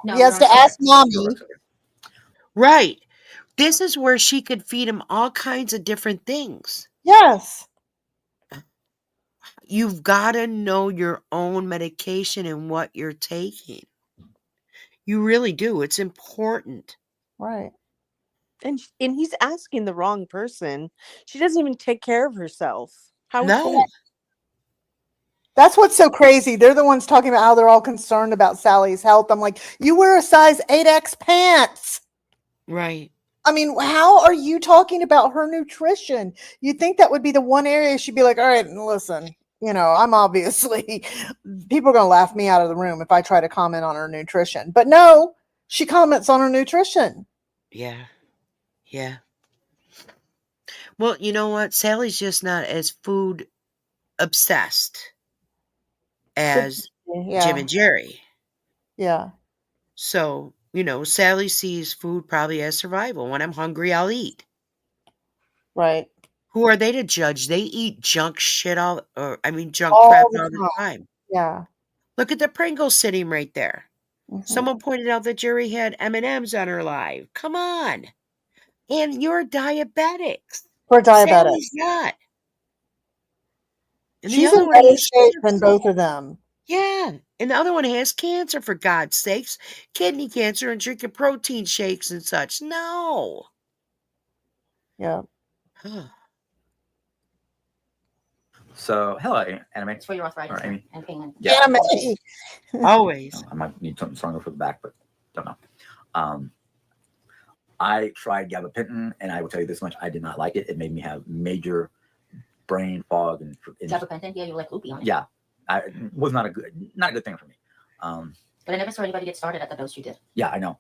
S7: No,
S3: He has
S7: you're
S3: to
S7: on-
S3: ask mommy.
S2: Right. This is where she could feed him all kinds of different things.
S3: Yes.
S2: You've got to know your own medication and what you're taking. You really do. It's important.
S3: Right.
S4: And he's asking the wrong person. She doesn't even take care of herself. How would
S2: No.
S3: That's what's so crazy. They're the ones talking about how they're all concerned about Sally's health. I'm like, you wear a size 8X pants.
S2: Right.
S3: I mean, how are you talking about her nutrition? You'd think that would be the one area she'd be like, all right, listen, I'm obviously, people are going to laugh me out of the room if I try to comment on her nutrition. But no, she comments on her nutrition.
S2: Yeah. Yeah. Well, you know what? Sally's just not as food obsessed as Jim
S3: Yeah.
S2: and Jerry.
S3: Yeah.
S2: So, Sally sees food probably as survival. When I'm hungry, I'll eat.
S3: Right.
S2: Who are they to judge? They eat junk shit junk
S3: All
S2: crap
S3: the
S2: all the
S3: time.
S2: time.
S3: Yeah.
S2: Look at the Pringles sitting right there.
S3: Mhm.
S2: Someone pointed out that Jerry had M&Ms on her live. Come on. And you're diabetic.
S3: For diabetics.
S2: Sally's not. And the
S3: She's in
S2: other one
S3: better
S2: has
S3: shape than
S2: cancer.
S3: both of them.
S2: Yeah. And the other one has cancer, for God's sakes. Kidney cancer and drinking protein shakes and such. No.
S3: Yeah.
S6: So, hello, Anime.
S7: It's for your arthritis
S6: Or Amy.
S7: and pain.
S6: Yeah.
S3: Anime.
S2: Always.
S6: I might need something stronger for the back, but don't know. I tried gabapentin, and I will tell you this much: I did not like it. It made me have major brain fog and
S7: Gabapentin, yeah, you're like loopy on it.
S6: Yeah, it was not a good thing for me.
S7: But I never saw anybody get started at the dose you did.
S6: Yeah, I know.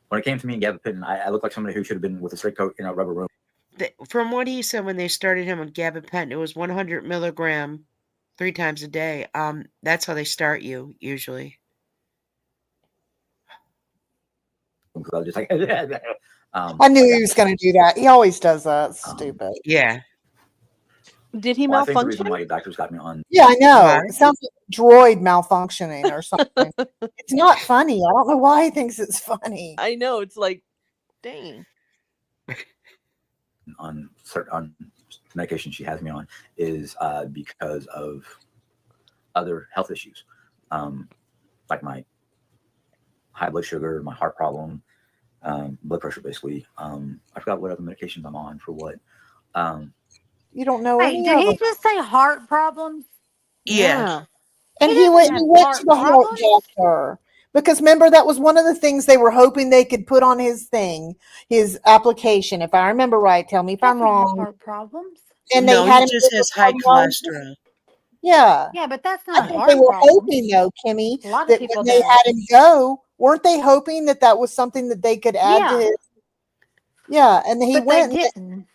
S6: When it came to me and gabapentin, I looked like somebody who should have been with a straight coat in a rubber room.
S2: From what he said, when they started him on gabapentin, it was 100 milligram 3 times a day. That's how they start you usually.
S6: Because I was just like,
S3: I knew he was going to do that. He always does that. Stupid.
S2: Yeah.
S4: Did he
S6: well, I think the reason
S4: malfunction?
S6: why doctors got me on.
S3: Yeah, I know.
S2: Why?
S3: It sounds like a droid malfunctioning or something. It's not funny. I don't know why he thinks it's funny.
S4: I know. It's like, dang.
S6: On certain medication she has me on is because of other health issues, like my high blood sugar, my heart problem, blood pressure, basically. I forgot what other medications I'm on for what.
S3: You don't know
S5: Hey,
S3: any
S5: did
S3: of
S5: he
S3: them.
S5: just say heart problems?
S2: Yeah.
S3: And
S5: He
S3: he went.
S5: doesn't
S3: He
S5: have
S3: went
S5: heart
S3: to the heart
S5: problems.
S3: doctor because remember that was one of the things they were hoping they could put on his thing, his application. If I remember right, tell me if I'm
S5: Doesn't have
S3: wrong.
S5: heart problems.
S3: And
S2: No,
S3: they had
S2: he
S3: him
S2: just
S3: get
S2: has high
S3: cardiologist.
S2: cholesterol.
S3: Yeah.
S5: Yeah, but that's
S3: I
S5: not
S3: think they
S5: heart
S3: were
S5: problems.
S3: hoping, though, Kimmy,
S5: A lot of
S3: that
S5: people
S3: when they
S5: do.
S3: had him go, weren't they hoping that that was something that they could add to
S5: Yeah,
S3: his? Yeah, and he
S5: but they
S3: went,
S5: didn't.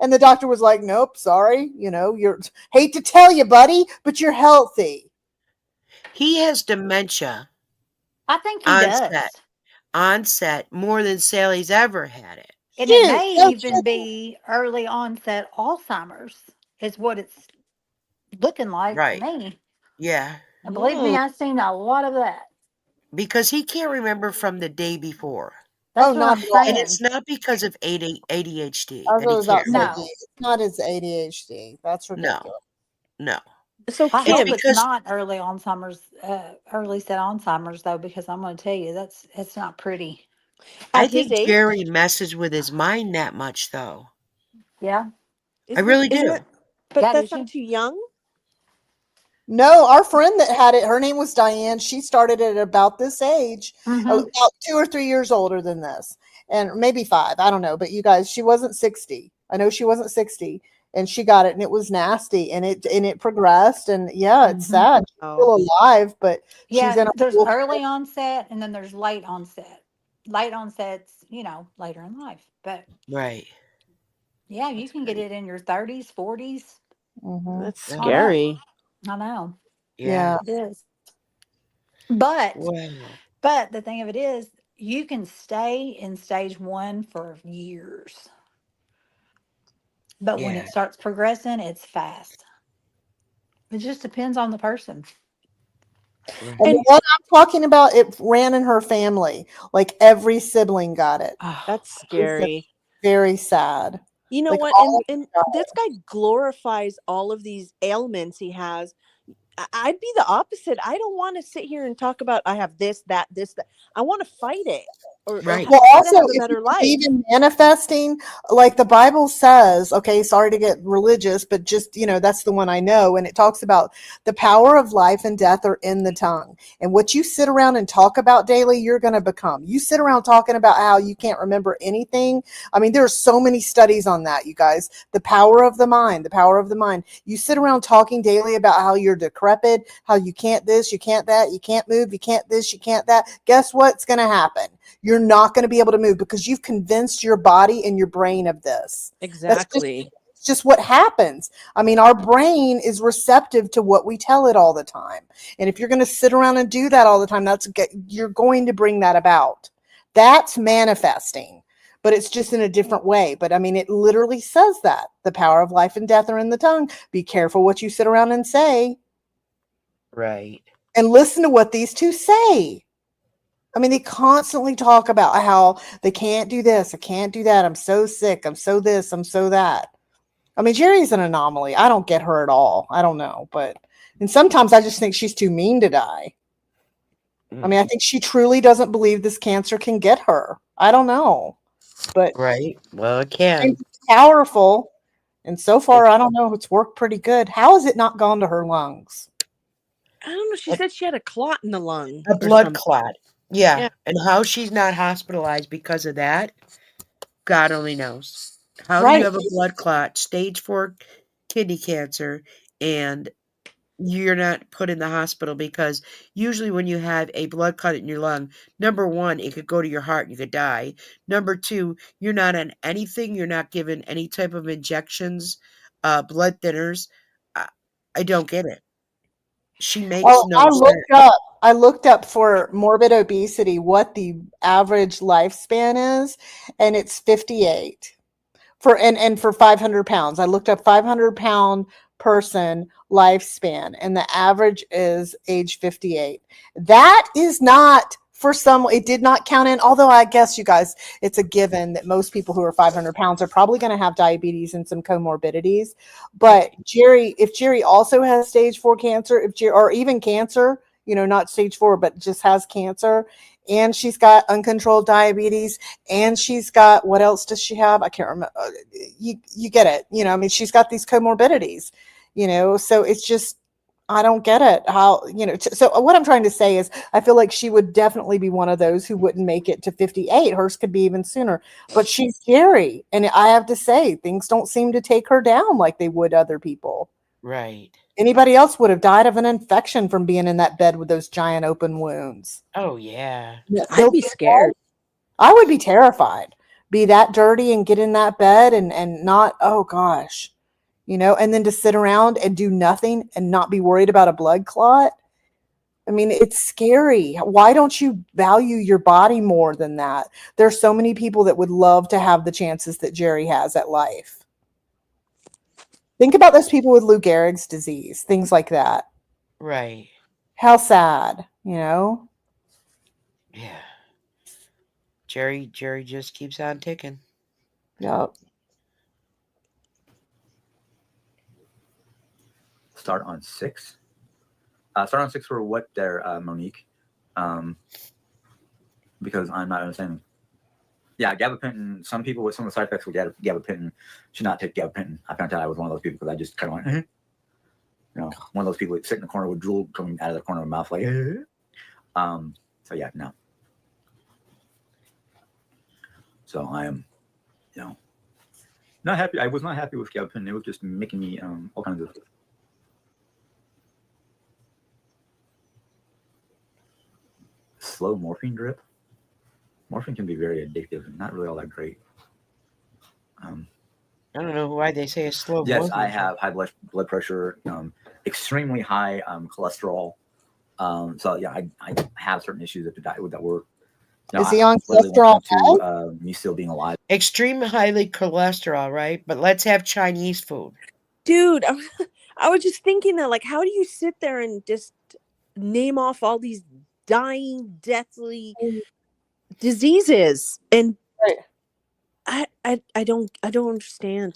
S3: and the doctor was like, "Nope, sorry, you're hate to tell you, buddy, but you're healthy."
S2: He has dementia
S5: I think he
S2: onset
S5: does.
S2: more than Sally's ever had it.
S5: And it
S3: Shoot,
S5: may
S3: no
S5: even
S3: kidding.
S5: be early onset Alzheimer's, is what it's looking like to
S2: Right.
S5: me.
S2: Yeah.
S5: And believe me, I've seen a lot of that.
S2: Because he can't remember from the day before.
S5: That's
S3: Oh,
S5: what
S3: not
S5: I'm
S3: at all.
S2: And
S5: saying.
S2: it's not because of ADHD
S3: I
S2: that he
S3: was
S2: can't
S3: about to say,
S2: remember.
S5: No,
S3: it's not his ADHD. That's
S2: No.
S3: ridiculous.
S2: No.
S4: So
S5: I
S2: It's
S5: hope
S4: Kim,
S5: it's
S2: because
S5: not early early set Alzheimer's though, because I'm going to tell you it's not pretty.
S2: I
S4: at his
S2: think
S4: age,
S2: Jerry messes with his mind that much, though.
S5: Yeah,
S2: I really
S4: isn't
S2: do.
S4: that? But
S5: yeah,
S4: that's
S5: did
S4: not
S5: you?
S4: too young.
S3: No, our friend that had it, her name was Diane. She started at about this age,
S5: Mm-hmm.
S3: about 2 or 3 years older than this, and maybe 5. I don't know. But you guys, she wasn't 60. I know she wasn't 60, and she got it, and it was nasty, and it progressed, and yeah, it's
S5: Mm-hmm.
S3: sad. She's
S4: Oh,
S3: still alive, but she's
S5: Yeah,
S3: in a
S5: there's
S3: wheelchair.
S5: early onset and then there's late onset. Late onset's, later in life. But
S2: Right.
S5: yeah, you
S4: that's
S5: can get
S4: great.
S5: it in your 30s, 40s,
S3: Mm-hmm.
S4: That's
S2: Oh,
S5: on up.
S4: scary.
S5: I know.
S2: yeah.
S3: Yeah,
S5: It is. But
S2: Wow.
S5: but the thing of it is you can stay in stage 1 for years. But when
S2: Yeah.
S5: it starts progressing, it's fast. It just depends on the person.
S3: and
S2: Right.
S3: the
S4: And
S3: one I'm talking about, it ran in her family. Like every sibling got it.
S2: Oh,
S4: that's
S3: It's
S4: scary.
S3: very sad.
S4: You know
S3: Like
S4: what?
S3: all
S4: And this guy glorifies all of these ailments he has. I'd be the opposite. I don't want to sit here and talk about I have this, that, this, that. I want to fight it. or
S2: Right.
S3: Well,
S4: how to
S3: also,
S4: have a
S3: if you
S4: better life.
S3: believe in manifesting, like the Bible says, okay, sorry to get religious, but just, that's the one I know. And it talks about the power of life and death are in the tongue. And what you sit around and talk about daily, you're going to become. You sit around talking about how you can't remember anything. I mean, there are so many studies on that, you guys. The power of the mind, the power of the mind. You sit around talking daily about how you're decrepit, how you can't this, you can't that, you can't move, you can't this, you can't that. Guess what's going to happen? You're not going to be able to move because you've convinced your body and your brain of this.
S4: Exactly.
S3: It's just what happens. I mean, our brain is receptive to what we tell it all the time. And if you're going to sit around and do that all the time, you're going to bring that about. That's manifesting, but it's just in a different way. But I mean, it literally says that the power of life and death are in the tongue. Be careful what you sit around and say,
S2: Right.
S3: and listen to what these two say. I mean, they constantly talk about how they can't do this, I can't do that, I'm so sick, I'm so this, I'm so that. I mean, Jerry's an anomaly. I don't get her at all. I don't know, and sometimes I just think she's too mean to die. I mean, I think she truly doesn't believe this cancer can get her. I don't know, but
S2: Right. Well, it can.
S3: it's powerful, and so far, I don't know. It's worked pretty good. How has it not gone to her lungs?
S4: I don't know. She said she had a clot in the lung.
S2: A
S4: or
S2: blood
S4: something.
S2: clot. Yeah.
S4: Yeah.
S2: And how she's not hospitalized because of that, God only knows. How do you
S3: Right.
S2: have a blood clot, stage 4 kidney cancer, and you're not put in the hospital? Because usually when you have a blood clot in your lung, number 1, it could go to your heart and you could die. Number 2, you're not on anything. You're not given any type of injections, blood thinners. I, I don't get it. She makes
S3: Oh,
S2: no sense.
S3: I looked up for morbid obesity what the average lifespan is, and it's 58 and for 500 pounds. I looked up 500-pound person lifespan, and the average is age 58. That is not for some. It did not count in. Although I guess you guys, it's a given that most people who are 500 pounds are probably going to have diabetes and some comorbidities. But if Jerry also has stage 4 cancer, or even cancer, not stage 4, but just has cancer, and she's got uncontrolled diabetes, and she's got, what else does she have? I can't remember. You get it. I mean, she's got these comorbidities, so it's just, I don't get it. How, so what I'm trying to say is I feel like she would definitely be one of those who wouldn't make it to 58. Hers could be even sooner, but she's scary. And I have to say, things don't seem to take her down like they would other people.
S2: Right.
S3: Anybody else would have died of an infection from being in that bed with those giant open wounds.
S2: Oh, yeah.
S4: I'd be scared.
S3: I would be terrified. Be that dirty and get in that bed and not, oh gosh, and then to sit around and do nothing and not be worried about a blood clot. I mean, it's scary. Why don't you value your body more than that? There's so many people that would love to have the chances that Jerry has at life. Think about those people with Lou Gehrig's disease, things like that.
S2: Right.
S3: How sad,
S2: Yeah. Jerry just keeps on ticking.
S3: Yep.
S6: Start on 6. Start on 6 for what there, Monique? Because I'm not understanding. Yeah, gabapentin. Some people with some of the side effects with gabapentin should not take gabapentin. I found out I was one of those people because I just kind of went, one of those people that sit in the corner with drool coming out of the corner of the mouth, like, so yeah, no. So I am, not happy. I was not happy with gabapentin. It was just making me all kinds of. Slow morphine drip. Morphine can be very addictive and not really all that great.
S2: I don't know why they say it's slow.
S6: Yes, I have high blood pressure, extremely high cholesterol. So yeah, I have certain issues with that work.
S3: Is he on cholesterol?
S6: To me still being alive.
S2: Extreme highly cholesterol, right? But let's have Chinese food.
S4: Dude, I was just thinking that, like, how do you sit there and just name off all these dying, deathly diseases? And I don't understand.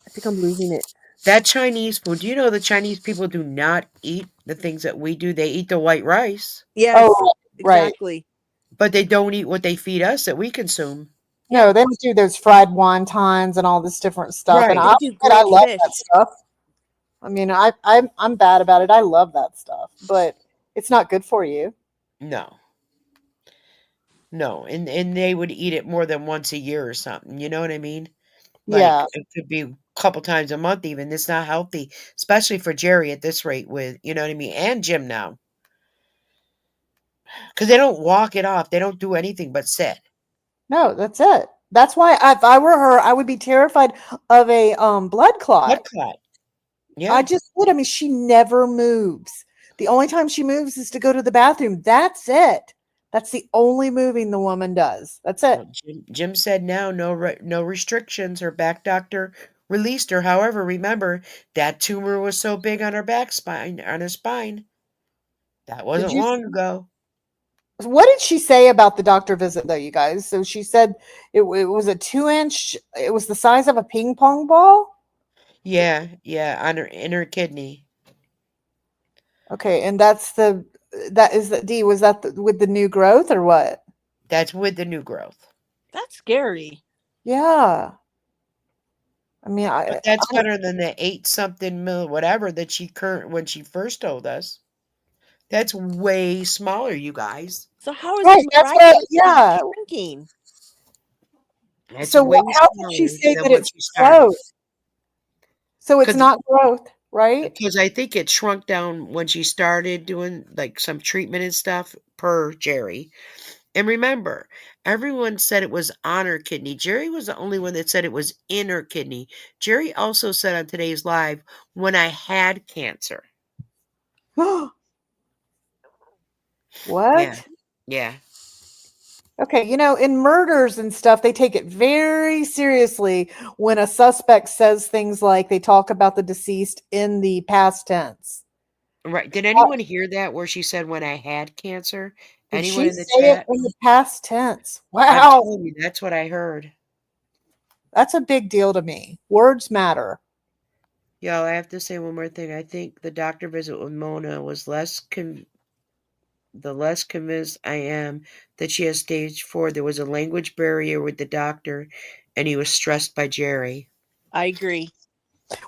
S4: I think I'm losing it.
S2: That Chinese food, do you know the Chinese people do not eat the things that we do? They eat the white rice.
S4: Yes,
S3: Oh, right.
S4: exactly.
S2: But they don't eat what they feed us that we consume.
S3: No, they don't do those fried wontons and all this different stuff. And
S2: Right.
S4: They do
S3: I
S4: grilled
S3: love
S4: fish.
S3: that stuff. I mean, I'm bad about it. I love that stuff, but it's not good for you.
S2: No. No. And they would eat it more than once a year or something. You know what I mean? Like
S3: Yeah.
S2: it could be a couple times a month even. It's not healthy, especially for Jerry at this rate with, you know what I mean, and Jim now. Because they don't walk it off. They don't do anything but sit.
S3: No, that's it. That's why if I were her, I would be terrified of a blood
S2: Blood
S3: clot.
S2: clot.
S3: I
S2: Yeah.
S3: just would. I mean, she never moves. The only time she moves is to go to the bathroom. That's it. That's the only moving the woman does. That's it.
S2: Well, Jim said now no restrictions. Her back doctor released her. However, remember that tumor was so big on her back spine, on her spine. That
S3: Did
S2: wasn't
S3: you?
S2: long ago.
S3: What did she say about the doctor visit, though, you guys? So she said it was a 2 inch. It was the size of a ping pong ball.
S2: Yeah, yeah, on her in her kidney.
S3: Okay, and that is the D. Was that with the new growth or what?
S2: That's with the new growth.
S4: That's scary.
S3: Yeah. I mean,
S2: But that's better than the 8 something mil whatever that she current when she first told us. That's way smaller, you guys.
S4: So how is
S3: right.
S4: it
S3: That's what.
S4: miraculously
S3: Yeah.
S4: shrinking?
S2: That's
S3: So
S2: way
S3: how can she
S2: smaller
S3: say
S2: than
S3: that
S2: when
S3: it's
S2: she started.
S3: growth? So it's not growth, right?
S2: Because I think it shrunk down when she started doing like some treatment and stuff per Jerry. And remember, everyone said it was on her kidney. Jerry was the only one that said it was in her kidney. Jerry also said on today's live, when I had cancer. Yeah.
S3: What?
S2: Yeah.
S3: Okay, in murders and stuff, they take it very seriously when a suspect says things like they talk about the deceased in the past tense.
S2: Right. Did anyone hear that where she said when I had cancer?
S3: Did
S2: Anyone
S3: she
S2: in the
S3: say it
S2: chat?
S3: in the past tense?
S2: I'm
S3: Wow,
S2: telling you, that's what I heard.
S3: that's a big deal to me. Words matter.
S2: Yo, I have to say one more thing. I think the doctor visit with Mona was the less convinced I am that she has stage 4. There was a language barrier with the doctor, and he was stressed by Jerry.
S4: I agree.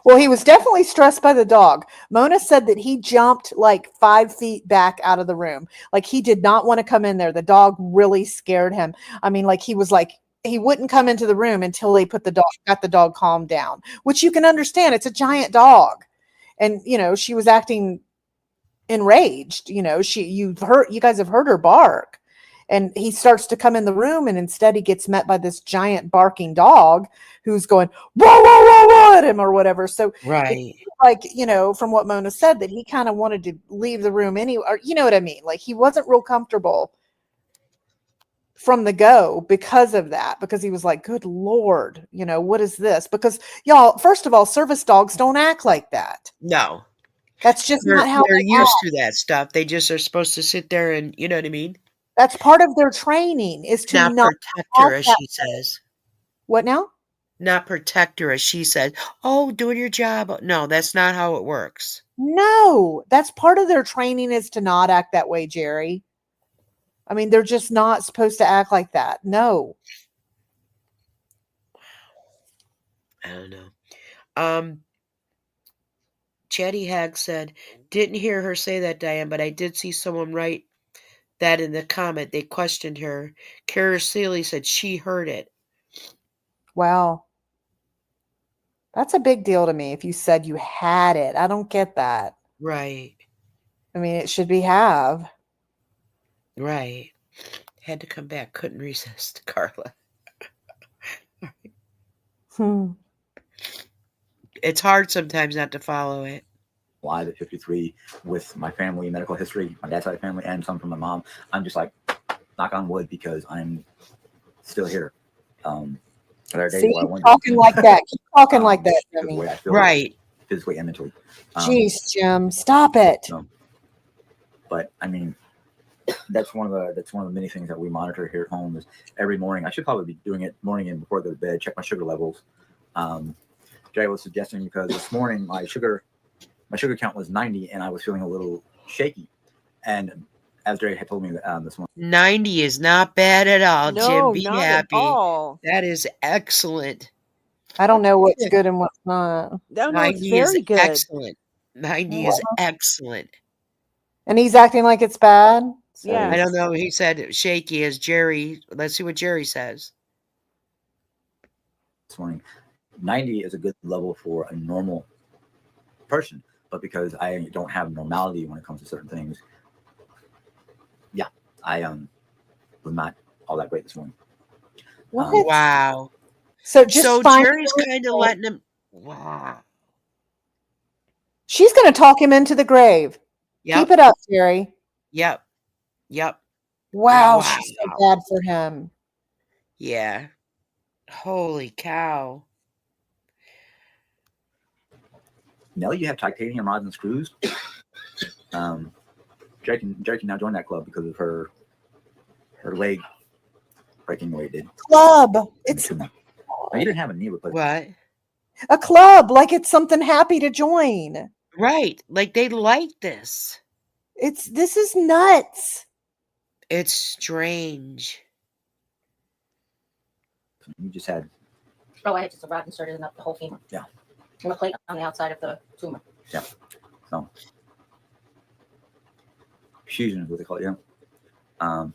S3: Well, he was definitely stressed by the dog. Mona said that he jumped like 5 feet back out of the room. Like he did not want to come in there. The dog really scared him. I mean, like he wouldn't come into the room until they got the dog calmed down, which you can understand. It's a giant dog. And, she was acting enraged. You guys have heard her bark. And he starts to come in the room, and instead he gets met by this giant barking dog who's going, whoa, whoa, whoa, whoa, at him or whatever. So it's
S2: Right.
S3: like, from what Mona said, that he kind of wanted to leave the room anyway, or you know what I mean? Like he wasn't real comfortable from the go because of that, because he was like, good Lord, what is this? Because y'all, first of all, service dogs don't act like that.
S2: No.
S3: That's just
S2: They're
S3: not how
S2: they're
S3: they act.
S2: used to that stuff. They just are supposed to sit there and you know what I mean?
S3: That's part of their training is to
S2: Not
S3: not
S2: protect her,
S3: act
S2: as
S3: that.
S2: she says.
S3: What now?
S2: Not protect her, as she said. Oh, doing your job. No, that's not how it works.
S3: No, that's part of their training is to not act that way, Jerry. I mean, they're just not supposed to act like that. No.
S2: I don't know. Chatty Hag said, didn't hear her say that, Diane, but I did see someone write that in the comment. They questioned her. Kara Seeley said she heard it.
S3: Wow. That's a big deal to me if you said you had it. I don't get that.
S2: Right.
S3: I mean, it should be have.
S2: Right. Had to come back. Couldn't resist, Carla. It's hard sometimes not to follow it.
S6: Live at 53 with my family medical history, my dad's side of the family, and some from my mom. I'm just like, knock on wood, because I'm still here. There are days
S3: See,
S6: where I wonder,
S3: talking like that. Keep talking like that,
S6: because of the
S3: Jimmy.
S6: way I feel,
S2: Right.
S6: physically and mentally.
S3: Jeez, Jim, stop it.
S6: But I mean, that's one of the many things that we monitor here at home. Is every morning. I should probably be doing it morning and before I go to bed. Check my sugar levels. Jay was suggesting, because this morning my sugar count was 90, and I was feeling a little shaky. And as Jerry had told me this morning.
S2: 90 is not bad at all, Jim.
S4: No,
S2: Be
S4: not at
S2: happy.
S4: all.
S2: That is excellent.
S3: I don't know what's good and what's not.
S4: No, no, it's
S2: 90 is
S4: very good.
S2: excellent. 90 is excellent.
S3: And he's acting like it's bad. So
S4: Yeah.
S2: I don't know. He said shaky as Jerry. Let's see what Jerry says.
S6: This morning, 90 is a good level for a normal person, but because I don't have normality when it comes to certain things, yeah, I was not all that great this morning.
S3: What?
S2: Wow.
S3: So just
S2: So
S3: find
S2: Jerry's kind of letting him. Wow.
S3: She's going to talk him into the grave.
S2: Yep.
S3: Keep it up, Jerry.
S2: Yep. Yep.
S3: Wow, she's so bad for him.
S2: Yeah. Holy cow.
S6: Now you have titanium rods and screws. Jerry can now join that club because of her leg breaking the way it did.
S3: Club. It's
S6: Now, you didn't have a knee replacement.
S2: What?
S3: a club, like it's something happy to join.
S2: Right. Like they like this.
S3: This is nuts.
S2: It's strange.
S6: You just had.
S7: Oh, I had just a rod inserted in the whole femur.
S6: Yeah.
S7: And a plate on the outside of the tumor.
S6: Yeah. So fusion is what they call it. Yeah.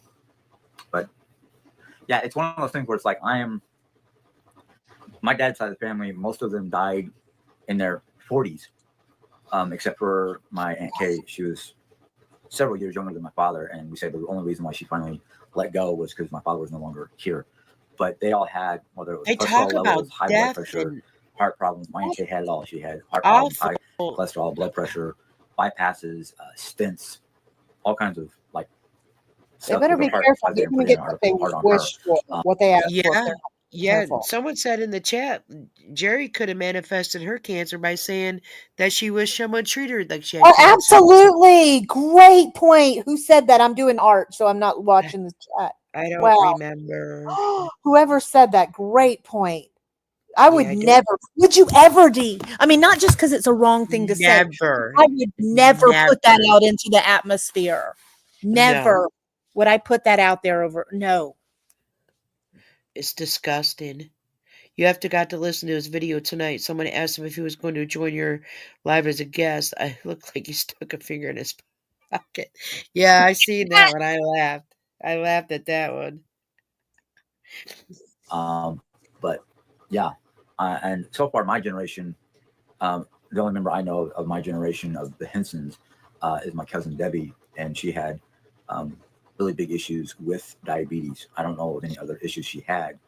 S6: But yeah, it's one of those things where it's like my dad's side of the family, most of them died in their 40s, except for my Aunt Kay. She was several years younger than my father, and we say the only reason why she finally let go was because my father was no longer here. But they all had, whether it was
S2: They
S6: cholesterol
S2: talk about
S6: levels, high blood
S2: death
S6: pressure,
S2: and
S6: heart problems. My Aunt Kay had it all. She had heart problems, high
S2: awful.
S6: cholesterol, blood pressure, bypasses, stents, all kinds of like
S3: They
S6: stuff.
S3: better
S6: with
S3: be
S6: her heart.
S3: careful.
S6: I
S3: They're
S6: didn't
S3: going
S6: put
S3: to
S6: it
S3: get
S6: in
S3: what they
S6: hard on her.
S3: wish for, what they ask for. if
S2: Yeah.
S3: they're not
S2: Yeah.
S3: careful.
S2: Someone said in the chat, Jerry could have manifested her cancer by saying that she wished someone treated her like she had
S3: Oh,
S2: cancer.
S3: absolutely. Great point. Who said that? I'm doing art, so I'm not watching the chat.
S2: I don't
S3: Wow.
S2: remember.
S3: Whoever said that, great point. I would
S2: Yeah, I don't-
S3: never. Would you ever, Dee? I mean, not just because it's a wrong thing to say.
S2: Never.
S3: I would never put that
S2: Never.
S3: out into the atmosphere. Never would I put that out there over. No.
S2: It's disgusting. You have to listen to his video tonight. Someone asked him if he was going to join your live as a guest. I looked like he stuck a finger in his pocket. Yeah, I seen that one. I laughed. I laughed at that one.
S6: But yeah, and so far my generation, the only member I know of my generation of the Hensons is my cousin Debbie, and she had really big issues with diabetes. I don't know of any other issues she had,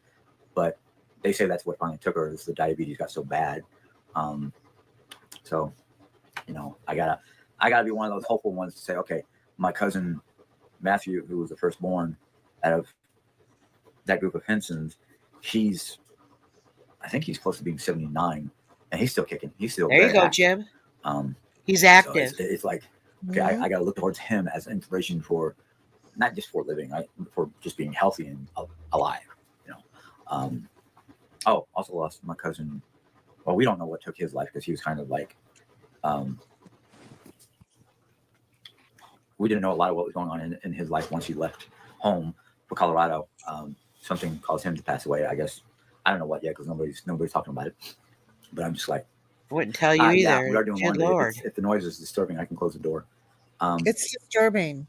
S6: but they say that's what finally took her, is the diabetes got so bad. So, I gotta be one of those hopeful ones to say, okay, my cousin Matthew, who was the firstborn out of that group of Hensons, I think he's close to being 79, and he's still kicking. He's still
S2: There you
S6: very
S2: go,
S6: active.
S2: Jim. He's
S6: So
S2: active.
S6: it's like, okay, I got to look towards him as inspiration for not just for living, right, for just being healthy and alive. Also lost my cousin. Well, we don't know what took his life because he was kind of like, we didn't know a lot of what was going on in his life once he left home for Colorado. Something caused him to pass away, I guess. I don't know what yet because nobody's talking about it. But I'm just like,
S2: Wouldn't tell you either.
S6: Yeah, we are doing
S2: Good
S6: laundry.
S2: Lord.
S6: If the noise is disturbing, I can close the door.
S3: It's disturbing.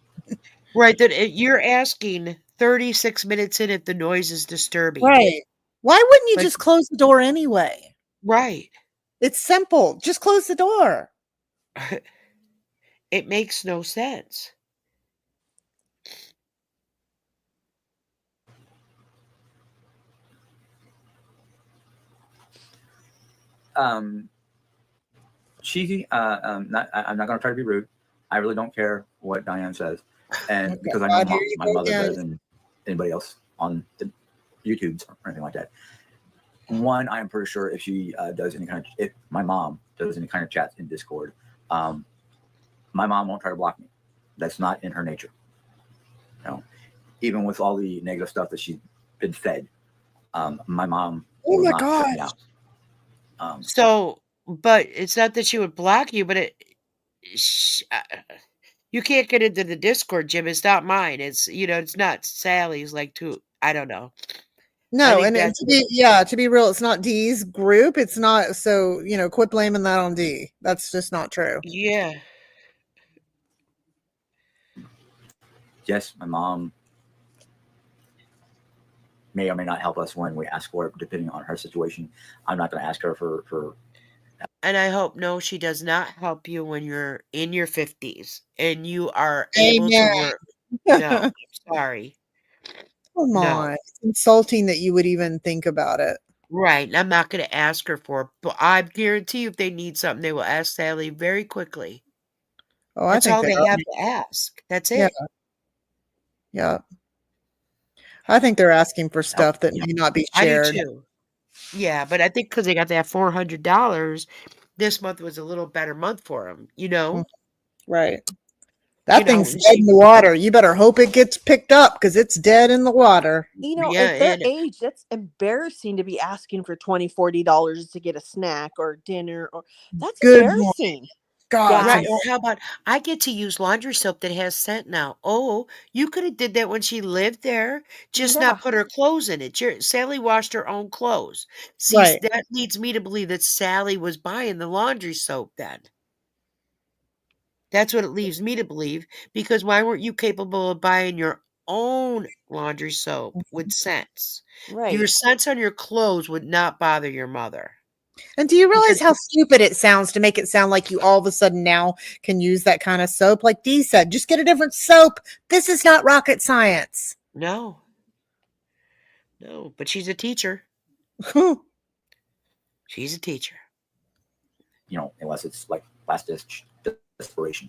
S2: Right. That you're asking 36 minutes in if the noise is disturbing.
S3: Right. Why wouldn't you
S2: Like-
S3: just close the door anyway?
S2: Right.
S3: It's simple. Just close the door.
S2: It makes no sense.
S6: I'm not going to try to be rude. I really don't care what Diane says, and
S3: Okay,
S6: because I know
S3: here you
S6: my
S3: go
S6: mother
S3: again.
S6: does, and anybody else on the YouTubes or anything like that. One, I am pretty sure if she if my mom does any kind of chats in Discord, my mom won't try to block me. That's not in her nature. Even with all the negative stuff that she's been fed, my mom will not shut me out.
S2: So, but it's not that she would block you, but You can't get into the Discord, Jim. It's not mine. It's it's not Sally's. Like I don't know. I
S3: No,
S2: think
S3: and
S2: that's
S3: to be real, it's not Dee's group. It's not, so, quit blaming that on Dee. That's just not true.
S2: yeah.
S6: Yes, my mom may or may not help us when we ask for it, depending on her situation. I'm not going to ask her for.
S2: And I hope no, she does not help you when you're in your 50s and you are able to
S3: Amen.
S2: work. No, I'm sorry.
S3: Come
S2: No.
S3: on. It's insulting that you would even think about it.
S2: Right. And I'm not going to ask her for it, but I guarantee you if they need something, they will ask Sally very quickly.
S3: Oh, I
S2: That's
S3: think
S2: all
S3: they
S2: they
S3: are.
S2: have to ask. That's
S3: Yeah,
S2: it.
S3: yeah. I think they're asking for
S6: Help,
S3: stuff that may not be
S2: I do
S3: shared.
S2: too. Yeah, but I think because they got that $400, this month was a little better month for them.
S3: Mm, right. That thing's
S2: And
S3: dead in the water. You better hope it gets picked up because it's dead in the water.
S2: yeah,
S4: At their
S2: and
S4: age, that's embarrassing to be asking for $20, $40 to get a snack or dinner, or that's
S3: Good Lord.
S4: embarrassing.
S3: God, it's
S2: right,
S4: Guys,
S2: or how about I get to use laundry soap that has scent now. Oh, you could have did that when she lived there, just
S4: yeah.
S2: not put her clothes in it. Sally washed her own clothes. See,
S3: right.
S2: that leads me to believe that Sally was buying the laundry soap then. That's what it leaves me to believe, because why weren't you capable of buying your own laundry soap with scents? Your
S4: Right.
S2: scents on your clothes would not bother your mother.
S3: And do you realize
S2: Because
S3: how stupid it sounds to make it sound like you all of a sudden now can use that kind of soap? Like Dee said, just get a different soap. This is not rocket science.
S2: no, no, but she's a teacher. She's a teacher.
S6: Unless it's like last desperation.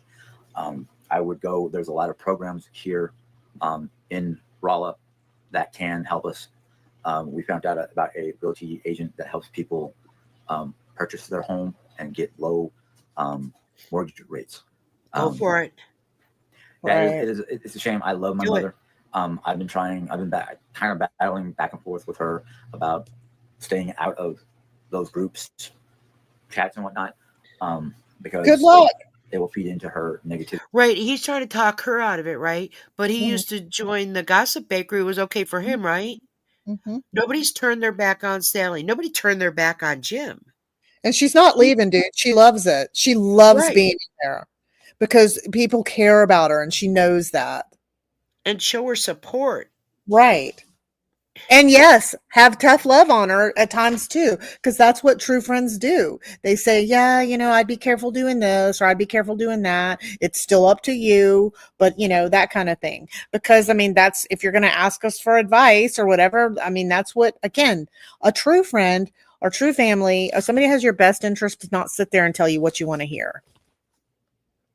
S6: I would go. There's a lot of programs here in Rolla that can help us. We found out about a realty agent that helps people purchase their home and get low mortgage rates.
S2: Go for it.
S6: Yeah,
S3: Right.
S6: it's a shame. I love my
S2: Do it.
S6: mother. I've been kind of battling back and forth with her about staying out of those groups, chats and whatnot, because
S3: Good luck.
S6: it will feed into her negativity.
S2: Right. He's trying to talk her out of it, right? But he
S3: Mhm.
S2: used to join the gossip bakery. It was okay for him, right?
S3: Mhm.
S2: Nobody's turned their back on Sally. Nobody turned their back on Jim.
S3: And she's not
S2: She,
S3: leaving, dude. She loves it. She loves
S2: right.
S3: being there because people care about her and she knows that.
S2: And show her support.
S3: Right. And yes, have tough love on her at times too, because that's what true friends do. They say, yeah, I'd be careful doing this or I'd be careful doing that. It's still up to you, but that kind of thing. Because I mean, that's if you're going to ask us for advice or whatever, I mean, that's what, again, a true friend or true family or somebody has your best interest to not sit there and tell you what you want to hear.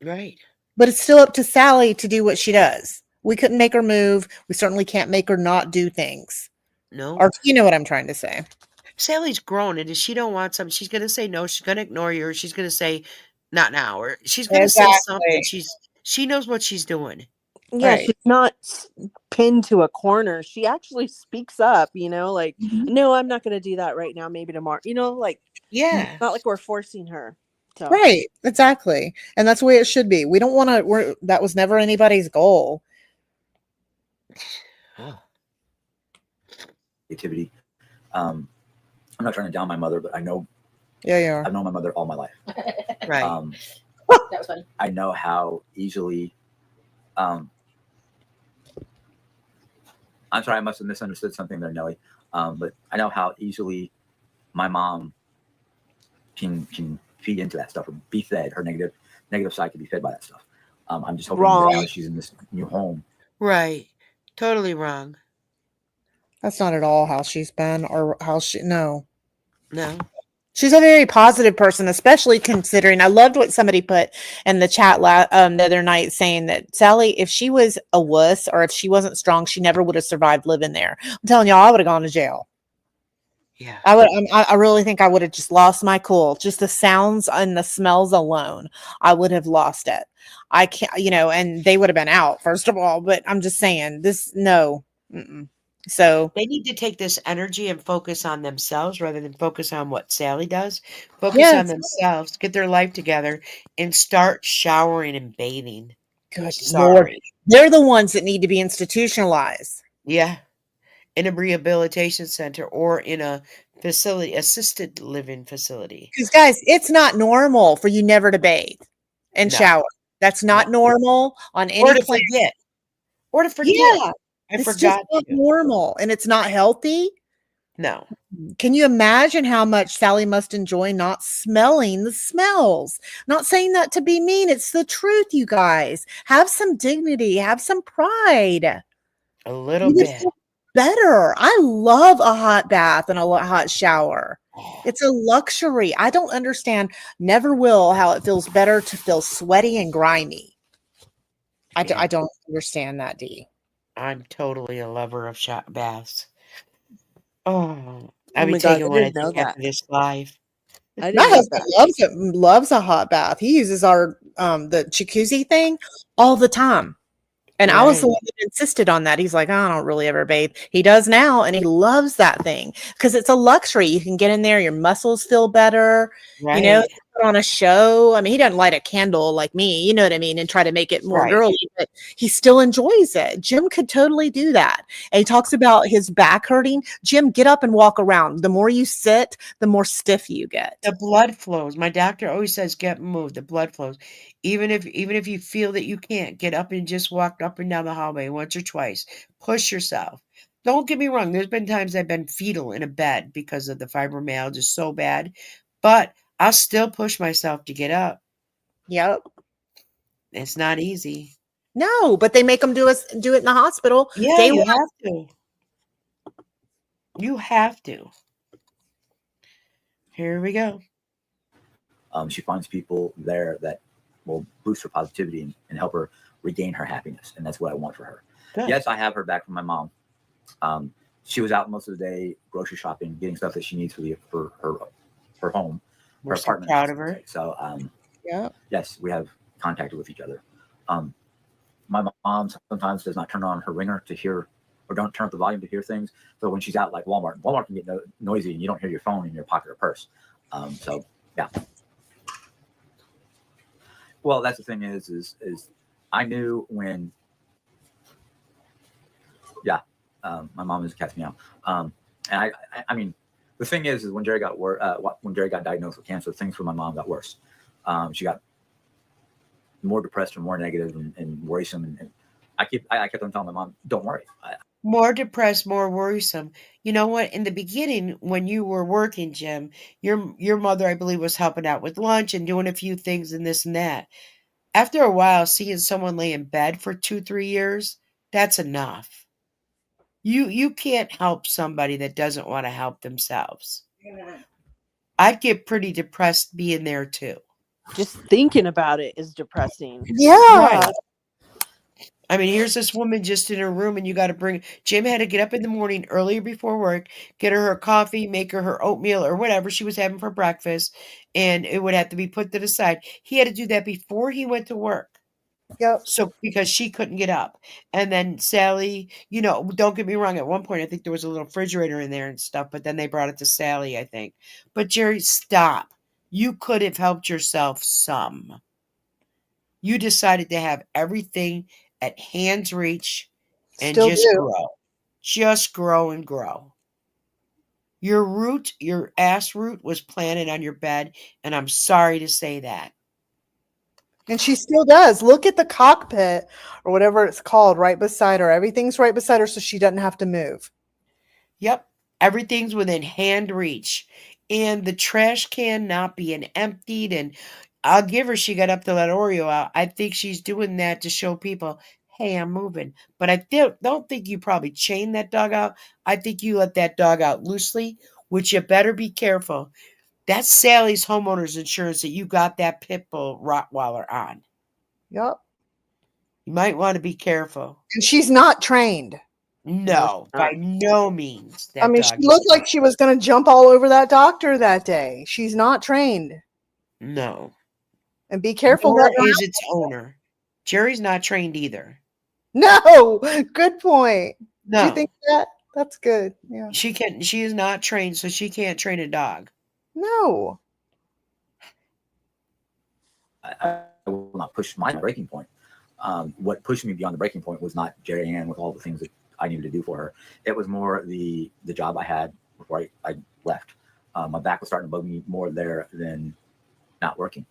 S2: Right.
S3: But it's still up to Sally to do what she does. We couldn't make her move. We certainly can't make her not do things.
S2: No.
S3: Or you know what I'm trying to say.
S2: Sally's grown, and if she don't want something, she's gonna say no. She's gonna ignore you, or she's gonna say, "Not now," or she's gonna say something.
S3: Exactly.
S2: She knows what she's doing.
S4: Yeah,
S3: Right.
S4: she's not pinned to a corner. She actually speaks up, like,
S3: Mhm.
S4: no, I'm not going to do that right now, maybe tomorrow. Like,
S2: Yeah.
S4: not like we're forcing her. So,
S3: Right. Exactly. And that's the way it should be. We don't want to, that was never anybody's goal.
S6: Negativity. I'm not trying to down my mother, but I know
S3: Yeah, you are.
S6: I've known my mother all my life.
S2: Right.
S7: That was funny.
S6: I know how easily. I'm sorry, I must have misunderstood something there, Nelly. But I know how easily my mom can feed into that stuff or be fed. Her negative side can be fed by that stuff. I'm just hoping that now that she's in this new home.
S2: Right. Totally wrong.
S3: That's not at all how she's been or how no.
S2: No.
S3: She's a very positive person, especially considering I loved what somebody put in the chat the other night saying that Sally, if she was a wuss or if she wasn't strong, she never would have survived living there. I'm telling y'all, I would have gone to jail.
S2: Yeah.
S3: I really think I would have just lost my cool. Just the sounds and the smells alone, I would have lost it. I can't, and they would have been out first of all. But I'm just saying, no. Mm-mm. So
S2: They need to take this energy and focus on themselves rather than focus on what Sally does. Focus on
S3: yes,
S2: themselves, get their life together, and start showering and bathing.
S3: Good Lord.
S2: Sorry.
S3: They're the ones that need to be institutionalized.
S2: Yeah. In a rehabilitation center or in a facility, assisted living facility.
S3: Because, guys, it's not normal for you never to bathe and
S2: No,
S3: shower. That's
S2: no.
S3: not normal on
S2: Or
S3: any
S2: to
S3: planet.
S2: forget. Or to forget.
S3: Yeah.
S2: I
S3: It's just
S2: forgot
S3: not
S2: to.
S3: normal and it's not healthy.
S2: No.
S3: Can you imagine how much Sally must enjoy not smelling the smells? Not saying that to be mean. It's the truth, you guys. Have some dignity, have some pride.
S2: A little
S3: You would
S2: bit.
S3: feel better. I love a hot bath and a hot shower. It's a luxury. I don't understand, never will, how it feels better to feel sweaty and grimy.
S2: Yeah.
S3: I don't understand that, Dee.
S2: I'm totally a lover of baths. Oh, I'll
S4: Oh
S2: be
S4: my God, I
S2: taking one, I
S4: didn't know
S2: think, after
S4: that.
S2: this live.
S4: I
S3: My
S4: didn't know
S3: husband
S4: that.
S3: loves it, loves a hot bath. He uses our the jacuzzi thing all the time. And I was the
S2: Right.
S3: one that insisted on that. He's like, "I don't really ever bathe." He does now, and he loves that thing because it's a luxury. You can get in there, your muscles feel better,
S2: Right.
S3: put on a show. I mean, he doesn't light a candle like me, you know what I mean, and try to make it more
S2: Right.
S3: girly, but he still enjoys it. Jim could totally do that. And he talks about his back hurting. Jim, get up and walk around. The more you sit, the more stiff you get.
S2: The blood flows. My doctor always says, "Get moved." The blood flows. Even if you feel that you can't, get up and just walk up and down the hallway once or twice. Push yourself. Don't get me wrong. There's been times I've been fetal in a bed because of the fibromyalgia so bad, but I'll still push myself to get up.
S3: Yep.
S2: It's not easy.
S3: No, but they make them do it in the hospital
S2: Yeah,
S3: day
S2: you
S3: one.
S2: have to. You have to. Here we go.
S6: She finds people there that will boost her positivity and help her regain her happiness, and that's what I want for her.
S2: Good.
S6: Yes, I have her back from my mom. She was out most of the day grocery shopping, getting stuff that she needs for her home,
S2: We're
S6: her
S2: so
S6: apartment.
S2: proud of her.
S6: So
S3: Yeah.
S6: yes, we have contacted with each other. My mom sometimes does not turn on her ringer to hear, or don't turn up the volume to hear things. So when she's out, like Walmart can get noisy, and you don't hear your phone in your pocket or purse. So yeah. Well, that's the thing is I knew when, yeah, my mom is catching me out. And I mean, the thing is when Jerry got diagnosed with cancer, things for my mom got worse. She got more depressed and more negative and worrisome. And I kept on telling my mom, don't worry.
S2: More depressed, more worrisome. You know what? In the beginning, when you were working, Jim, your mother, I believe, was helping out with lunch and doing a few things and this and that. After a while, seeing someone lay in bed for 2-3 years, that's enough. You can't help somebody that doesn't want to help themselves. I'd get pretty depressed being there too.
S4: Just thinking about it is depressing.
S3: Yeah.
S2: Right. I mean, here's this woman just in her room, and you got to bring. Jim had to get up in the morning earlier before work, get her coffee, make her oatmeal or whatever she was having for breakfast, and it would have to be put to the side. He had to do that before he went to work.
S3: Yep.
S2: So because she couldn't get up. And then Sally, don't get me wrong, at one point I think there was a little refrigerator in there and stuff, but then they brought it to Sally, I think. But Jerry, stop. You could have helped yourself some. You decided to have everything at hand's reach and
S3: Still
S2: just
S3: do.
S2: grow. Just grow and grow. Your ass root was planted on your bed, and I'm sorry to say that.
S3: And she still does. Look at the cockpit or whatever it's called right beside her. Everything's right beside her so she doesn't have to move.
S2: Yep. Everything's within hand reach. And the trash can not being emptied. And I'll give her, she got up to let Oreo out. I think she's doing that to show people, hey, I'm moving. But I don't think you probably chained that dog out. I think you let that dog out loosely, which you better be careful. That's Sally's homeowner's insurance that you got that pit bull Rottweiler on.
S3: Yep.
S2: You might want to be careful.
S3: And she's not trained.
S4: No, she's
S2: No, by
S4: not.
S2: no means.
S3: I
S2: That
S3: mean, she
S2: dog is
S3: looked like she was going to jump all over that doctor that day. She's not trained.
S2: no.
S3: And be careful
S2: Nor
S3: what.
S2: is its owner. Jerry's not trained either.
S3: No, good point. Do you
S2: No,
S3: think that? That's good. Yeah.
S2: she is not trained, so she can't train a dog.
S3: No.
S6: I will not push my breaking point. what pushed me beyond the breaking point was not Jerry Ann with all the things that I needed to do for her. It was more the job I had before I left. My back was starting to bug me more there than not working.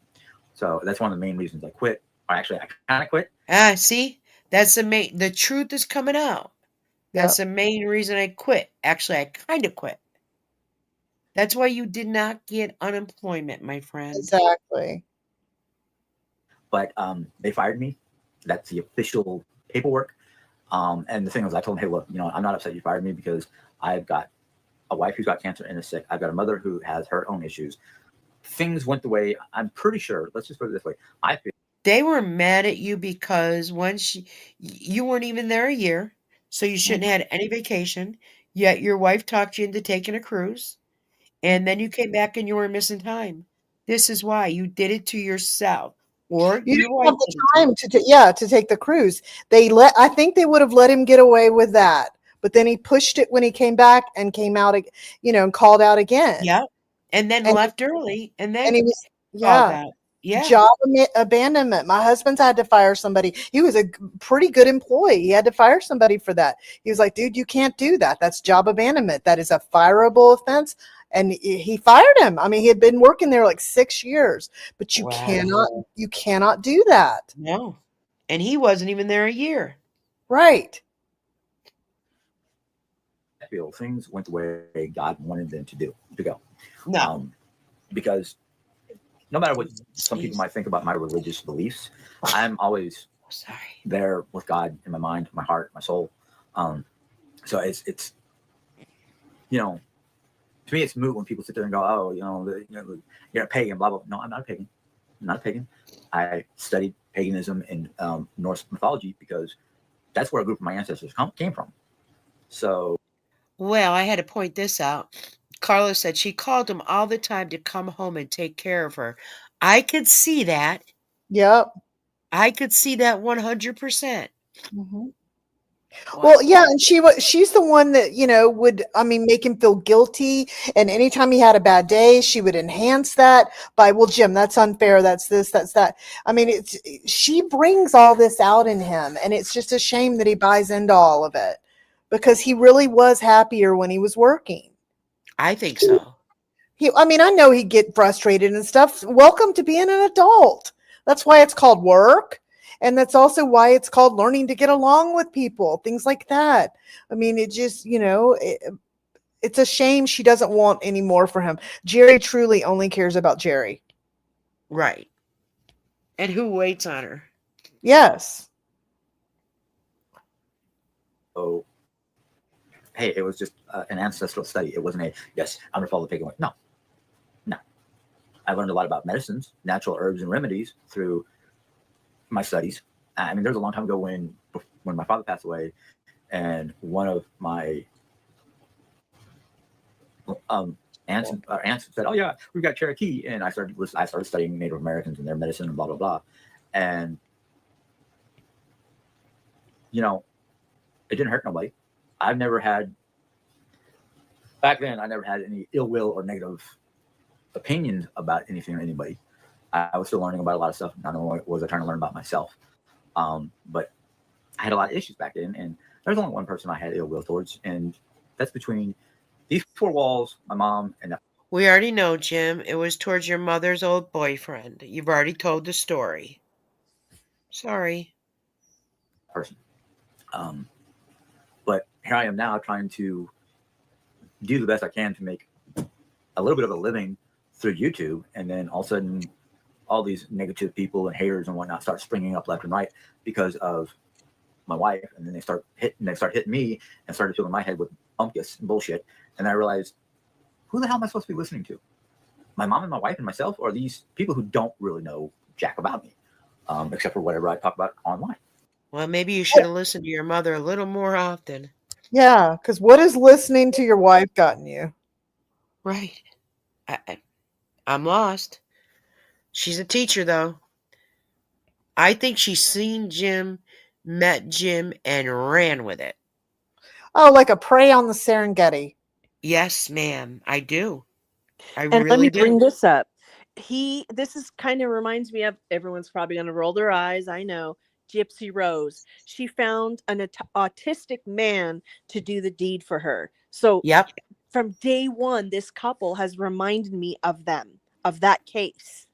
S6: So that's one of the main reasons I quit. Or actually, I kind of quit.
S2: See, that's the truth is coming out. That's
S3: Yep.
S2: the main reason I quit. Actually, I kind of quit. That's why you did not get unemployment, my friend.
S3: Exactly.
S6: But they fired me. That's the official paperwork. And the thing was, I told them, hey, look, I'm not upset you fired me because I've got a wife who's got cancer and is sick. I've got a mother who has her own issues. Things went the way, I'm pretty sure, let's just put it this way. I feel
S2: They were mad at you because you weren't even there a year, so you shouldn't have had any vacation. Yet your wife talked you into taking a cruise, and then you came back and you were missing time. This is why you did it to yourself, or
S3: You
S2: your
S3: didn't
S2: wife
S3: have the
S2: did it to
S3: time
S2: you.
S3: to take the cruise. I think they would have let him get away with that. But then he pushed it when he came back and came out, and called out again.
S2: Yep, and then
S3: And
S2: left early, and
S3: and he
S2: then
S3: was,
S2: called
S3: yeah,
S2: out. Yeah,
S3: job abandonment. My husband's had to fire somebody. He was a pretty good employee. He had to fire somebody for that. He was like, dude, you can't do that. That's job abandonment. That is a fireable offense. And he fired him. I mean, he had been working there like 6 years, but
S2: wow,
S3: you cannot do that.
S2: no, and he wasn't even there a year.
S3: Right.
S6: things went the way God wanted them to go.
S2: No,
S6: Because no matter what some people
S2: sneeze.
S6: might think about my religious beliefs, I'm always
S2: Sorry.
S6: there with God in my mind, my heart, my soul. So it's to me it's moot when people sit there and go, oh, you're a pagan, blah blah. No, I'm not a pagan. I'm not a pagan. I studied paganism in Norse mythology because that's where a group of my ancestors came from. So
S2: Well, I had to point this out. Carla said she called him all the time to come home and take care of her. I could see that.
S3: Yep.
S2: I could see that 100%.
S3: hmm Well,
S2: Wow.
S3: yeah, and she's the one that, would, I mean, make him feel guilty. And anytime he had a bad day, she would enhance that by, well, Jim, that's unfair. That's this, that's that. I mean, she brings all this out in him. And it's just a shame that he buys into all of it because he really was happier when he was working.
S2: I think so.
S3: I mean, I know he'd get frustrated and stuff. Welcome to being an adult. That's why it's called work. And that's also why it's called learning to get along with people, things like that. I mean, it just, it's a shame she doesn't want any more for him. Jerry truly only cares about Jerry.
S2: Right. And who waits on her?
S3: Yes.
S6: so hey, it was just an ancestral study. It wasn't yes, I'm gonna follow the pagan way. No. I learned a lot about medicines, natural herbs and remedies through my studies. I mean, there was a long time ago when my father passed away, and one of my aunts said, "Oh yeah, we've got Cherokee," and I started studying Native Americans and their medicine and blah blah blah, and it didn't hurt nobody. I've never had back then. I never had any ill will or negative opinions about anything or anybody. I was still learning about a lot of stuff. Not only was I trying to learn about myself, but I had a lot of issues back then, and there's only one person I had ill will towards, and that's between these four walls, my mom, and that
S2: We already know, Jim. It was towards your mother's old boyfriend. You've already told the story. Sorry.
S6: person. But here I am now trying to do the best I can to make a little bit of a living through YouTube, and then all of a sudden, all these negative people and haters and whatnot start springing up left and right because of my wife, and then they start hitting me and started filling my head with umpkus and bullshit. And I realized, who the hell am I supposed to be listening to? My mom and my wife and myself, or these people who don't really know jack about me, except for whatever I talk about online.
S2: Well, maybe you should have listened to your mother a little more often.
S3: Yeah. Because what has listening to your wife gotten you?
S2: Right. I'm lost. She's a teacher, though. I think she's seen Jim, met Jim, and ran with it.
S3: Oh, like a prey on the Serengeti.
S2: Yes, ma'am. I do. I
S4: And let me
S2: really
S4: bring
S2: do.
S4: this up. This is kind of reminds me of, everyone's probably going to roll their eyes. I know. Gypsy Rose. She found an autistic man to do the deed for her. So
S2: Yep.
S4: from day one, this couple has reminded me of them, of that case.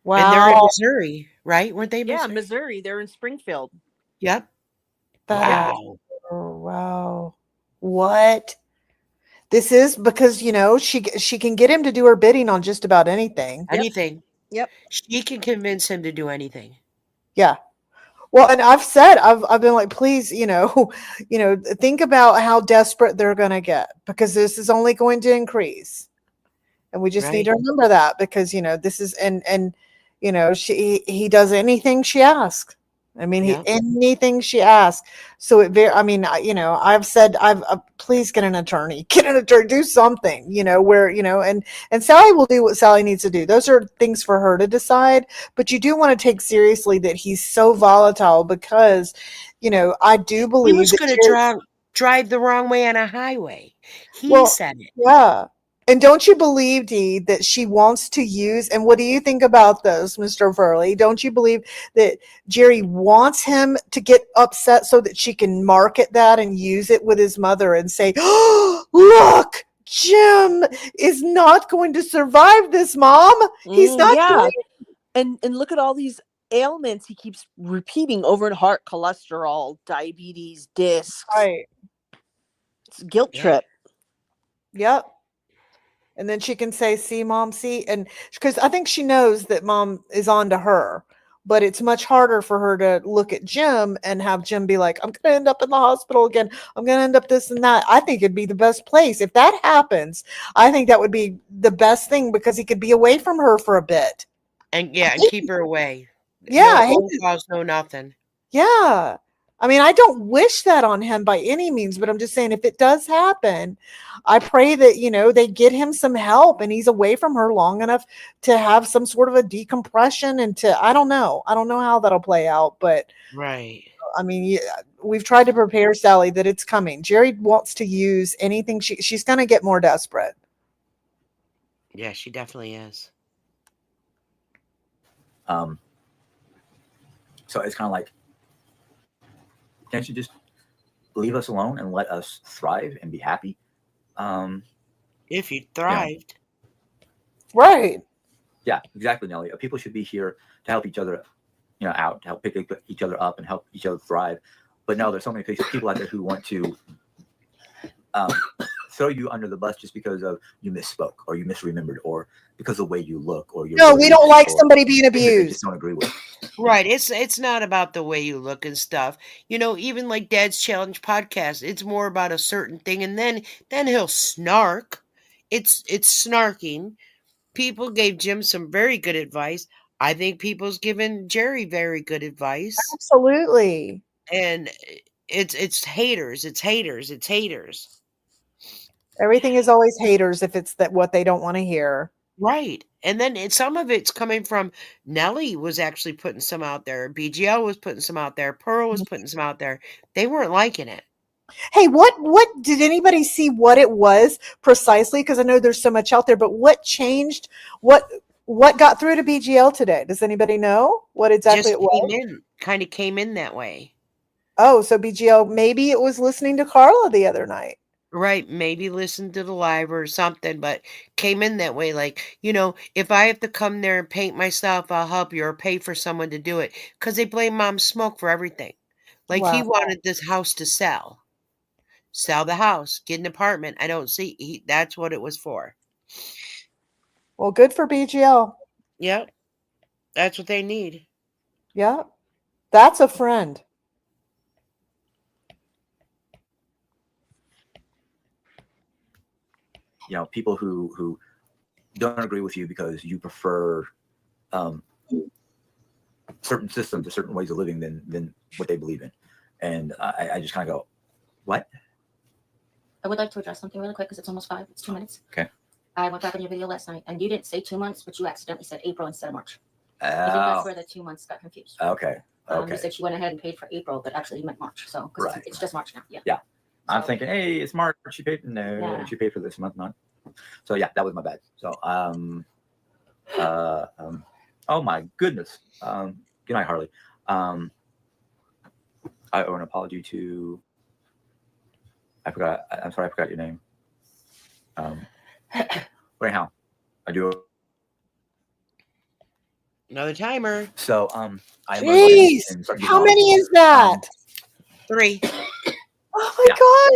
S2: And they're in
S3: Wow.
S2: Missouri, right? Weren't they
S4: Yeah,
S2: Missouri?
S4: Missouri. They're in Springfield.
S2: Yep.
S3: That is,
S2: Wow.
S3: oh, wow. What? This is because, she can get him to do her bidding on just about anything.
S4: Yep.
S2: Anything.
S4: Yep.
S2: She can convince him to do anything.
S3: Yeah. Well, and I've been like, please, think about how desperate they're going to get, because this is only going to increase. And we just need
S2: Right.
S3: to remember that, because, this is, and he does anything she asks. I mean,
S2: Yep.
S3: anything she asks. So I've said, please get an attorney, do something, where, and Sally will do what Sally needs to do. Those are things for her to decide, but you do want to take seriously that he's so volatile, because, I do
S2: He
S3: believe
S2: was
S3: that
S2: going to drive the wrong way on a highway. He
S3: well,
S2: said it.
S3: yeah. And don't you believe, Dee, that she wants to use, and what do you think about this, Mr. Furley? Don't you believe that Jerry wants him to get upset so that she can market that and use it with his mother and say, oh, look, Jim is not going to survive this, Mom. He's not
S4: Yeah.
S3: going.
S4: And look at all these ailments he keeps repeating over and heart, cholesterol, diabetes, discs.
S3: Right.
S4: It's a guilt
S2: Yeah.
S4: trip.
S3: Yep. And then she can say, see, Mom, see. And because I think she knows that Mom is on to her, but it's much harder for her to look at Jim and have Jim be like, I'm going to end up in the hospital again. I'm going to end up this and that. I think it'd be the best place. If that happens, I think that would be the best thing, because he could be away from her for a bit.
S2: And keep her away.
S3: Yeah.
S2: No
S3: I hate
S2: phone calls, no nothing.
S3: Yeah. I mean, I don't wish that on him by any means, but I'm just saying, if it does happen, I pray that, they get him some help and he's away from her long enough to have some sort of a decompression, and I don't know. I don't know how that'll play out, but
S2: Right.
S3: I mean, we've tried to prepare Sally that it's coming. Jerry wants to use anything. She's going to get more desperate.
S2: Yeah, she definitely is.
S6: So it's kind of like, can't you just leave us alone and let us thrive and be happy?
S2: If you thrived.
S3: Right.
S6: Yeah, exactly, Nelly. People should be here to help each other, out, to help pick each other up and help each other thrive. But no, there's so many people out there who want to throw you under the bus just because of you misspoke or you misremembered or because of the way you look or your
S3: No, we don't like
S6: or
S3: somebody being
S6: things that they
S3: abused.
S6: just don't agree with.
S2: Right. It's not about the way you look and stuff. Even like Dad's Challenge podcast, it's more about a certain thing, and then he'll snark. It's snarking. People gave Jim some very good advice. I think people's given Jerry very good advice.
S3: Absolutely.
S2: And it's haters. It's haters. It's haters.
S3: Everything is always haters if it's what they don't want to hear.
S2: Right. And then some of it's coming from Nelly was actually putting some out there. BGL was putting some out there. Pearl was putting some out there. They weren't liking it.
S3: Hey, what did anybody see what it was precisely? Because I know there's so much out there, but what changed? What got through to BGL today? Does anybody know what exactly
S2: Just
S3: it was?
S2: kind of came in that way.
S3: Oh, so BGL, maybe it was listening to Carla the other night.
S2: Right. Maybe listen to the live or something, but came in that way. Like, if I have to come there and paint myself, I'll help you or pay for someone to do it. Because they blame Mom Smoke for everything. Like, he
S3: Wow.
S2: wanted this house to sell. Sell the house, get an apartment. I don't see that's what it was for.
S3: Well, good for BGL.
S2: Yep. That's what they need.
S3: Yeah. That's a friend.
S6: People who don't agree with you because you prefer certain systems or certain ways of living than what they believe in. And I just kind of go, what?
S7: I would like to address something really quick because it's almost 5. It's 2 minutes.
S6: Okay.
S7: I went back on your video last night, and you didn't say 2 months, but you accidentally said April instead of March. I think that's where the 2 months got confused.
S6: Okay.
S7: You said she went ahead and paid for April, but actually you meant March. So
S6: Right.
S7: it's just March now. Yeah.
S6: Yeah. I'm
S7: So-
S6: thinking, hey, it's March. She paid. No,
S7: Yeah.
S6: she paid for this month, not. So yeah, that was my bad. So oh my goodness. Good night, Harley. I owe an apology to. I forgot. I'm sorry, I forgot your name. But anyhow, I do.
S2: Another timer.
S6: So I am going to
S3: Jeez,
S6: start getting
S3: how
S6: off.
S3: many is that?
S2: 3
S3: Oh my
S6: Yeah,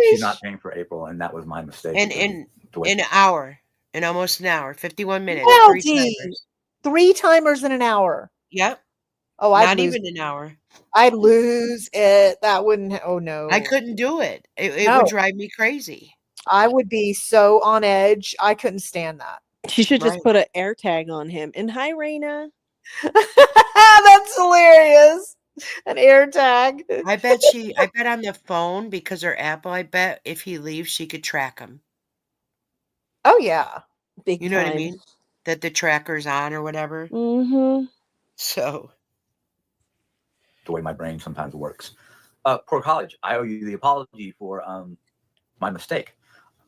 S6: she's
S3: gosh.
S6: not paying for April, and that was my mistake.
S2: in
S6: because
S2: in
S6: the way-
S2: in an hour, in almost an hour, 51 minutes,
S3: Wow,
S2: 3
S3: Dee.
S2: timers.
S3: 3 timers in an hour.
S2: Yep,
S3: Oh, I'd
S2: not
S3: lose.
S2: even an hour.
S3: I'd lose it. That wouldn't. Oh no.
S2: I couldn't do it. It
S3: No.
S2: would drive me crazy.
S3: I would be so on edge. I couldn't stand that.
S4: She should just
S2: Right.
S4: put an air tag on him. And hi, Raina.
S3: That's hilarious. An air tag.
S2: I bet on the phone, because her Apple, I bet if he leaves, she could track him.
S3: Oh yeah.
S4: Big
S2: You know
S4: time.
S2: what I mean? That the tracker's on or whatever.
S4: Mm-hmm.
S2: So
S6: the way my brain sometimes works. Poor college, I owe you the apology for my mistake.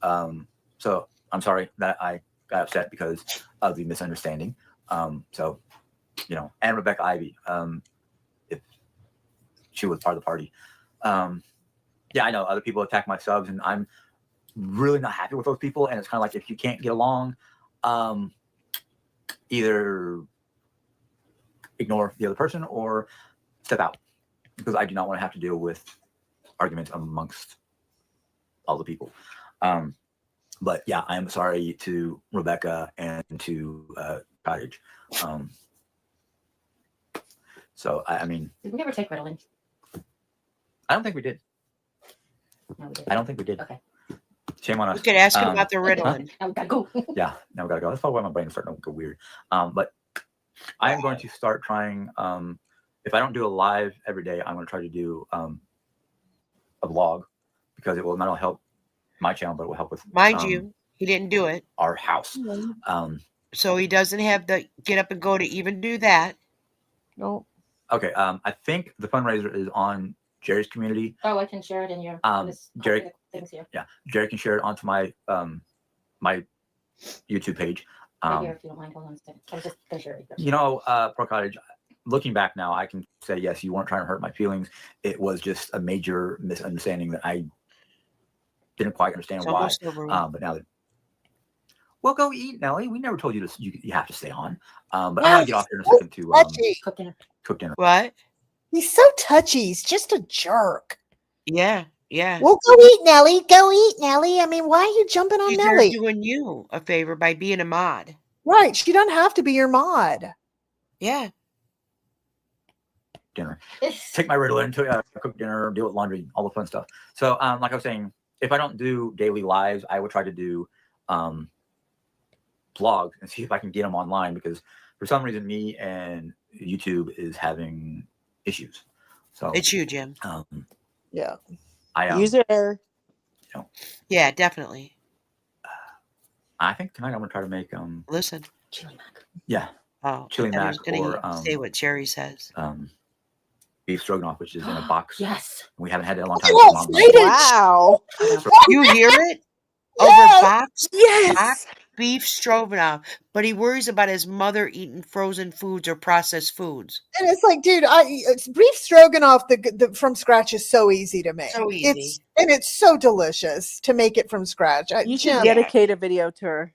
S6: So I'm sorry that I got upset because of the misunderstanding. So, and Rebecca Ivy, if she was part of the party. Yeah, I know other people attack my subs, and I'm really not happy with those people. And it's kind of like, if you can't get along, either ignore the other person or step out, because I do not want to have to deal with arguments amongst all the people. But yeah, I am sorry to Rebecca and to Cottage. So I mean,
S7: Did we ever take Ritalin?
S6: I don't think we did.
S7: No, we didn't.
S6: I don't think we did.
S7: Okay.
S6: Shame on us.
S2: you could ask him
S6: Um,
S2: about the Ritalin.
S7: Now we gotta go.
S6: Yeah, now we gotta go. That's probably why my brain is starting to go weird. But I am going to start trying. If I don't do a live every day, I'm going to try to do a vlog, because it will not only help my channel, but it will help with
S2: Mind you, he didn't do it.
S6: our house.
S2: So he doesn't have the get up and go to even do that.
S3: No.
S6: Okay. I think the fundraiser is on Jerry's community.
S7: Oh, I can share it in your
S6: Jerry-
S7: things here.
S6: Yeah, Jerry can share it onto my my YouTube page.
S7: Right here, if you don't mind. Hold on a second. I was just gonna share it first.
S6: Pro Cottage, looking back now, I can say, yes, you weren't trying to hurt my feelings. It was just a major misunderstanding that I didn't quite understand
S2: It's
S6: why.
S2: almost over with.
S6: But now that, well, go eat, Nelly. We never told you to. You have to stay on. But I want to get off here in a second to
S3: Touchy.
S7: Cook dinner.
S6: cook dinner.
S2: What?
S3: He's so touchy. He's just a jerk.
S2: Yeah, yeah.
S3: Well, go eat, Nelly. Go eat, Nelly. I mean, why are you jumping on
S2: She's there
S3: Nelly?
S2: doing you a favor by being a mod.
S3: Right. She doesn't have to be your mod.
S2: Yeah.
S6: Dinner. Take my Ritalin to cook dinner, deal with laundry, all the fun stuff. So, like I was saying, if I don't do daily lives, I would try to do vlogs and see if I can get them online, because for some reason, me and YouTube is having issues. So
S2: It's you, Jim.
S3: Yeah.
S4: User.
S2: Yeah, definitely.
S6: I think tonight I'm gonna try to make
S2: Listen.
S7: Chili mac.
S6: yeah,
S2: Oh,
S6: chili
S2: I was
S6: mac
S2: gonna
S6: or
S2: say what Jerry says.
S6: beef stroganoff, which is in a box.
S7: Yes.
S6: We haven't had it in a long time.
S3: Oh,
S6: Mom-
S3: excited.
S4: Wow.
S2: You hear it?
S3: Yes.
S2: Over box
S4: Yes.
S2: beef stroganoff, but he worries about his mother eating frozen foods or processed foods.
S3: And it's like, dude, it's beef stroganoff the from scratch is so easy to make.
S2: So easy.
S3: It's so delicious to make it from scratch.
S4: You should
S3: Jim,
S4: dedicate a video to her.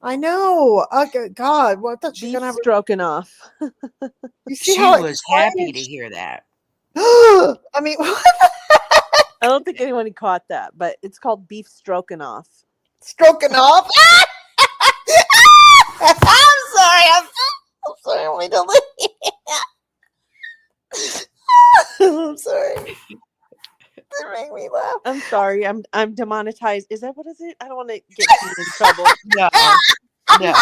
S3: I know. God, what? I thought she's
S4: Beef
S3: gonna have.
S4: stroking off.
S3: You see
S2: She
S3: how
S2: was happy
S3: excited
S2: to hear that.
S3: I mean,
S4: I don't think anyone caught that, but it's called beef stroking off.
S3: stroking off. I'm sorry. I'm sorry. Let me delete. I'm sorry. That made me laugh.
S4: I'm sorry. I'm demonetized. Is that what is it? I don't want to get you in trouble.
S2: No. No.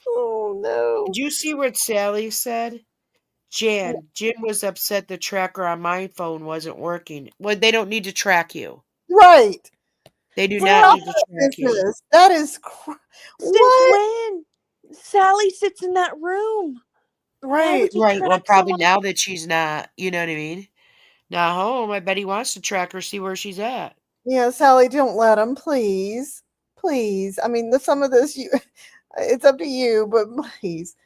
S3: Oh no.
S2: Did you see what Sally said? Jim was upset the tracker on my phone wasn't working. Well, they don't need to track you.
S3: Right.
S2: They do
S3: For
S2: not
S3: all
S2: need to track you.
S3: business. That is
S4: Since
S3: what?
S4: when? Sally sits in that room.
S3: Right.
S4: would you
S2: Right. Well,
S4: track
S2: probably
S4: someone?
S2: now that she's not, you know what I mean? Not home. I bet he wants to track her, see where she's at.
S3: Yeah, Sally, don't let him, please. Please. I mean, some of this it's up to you, but please.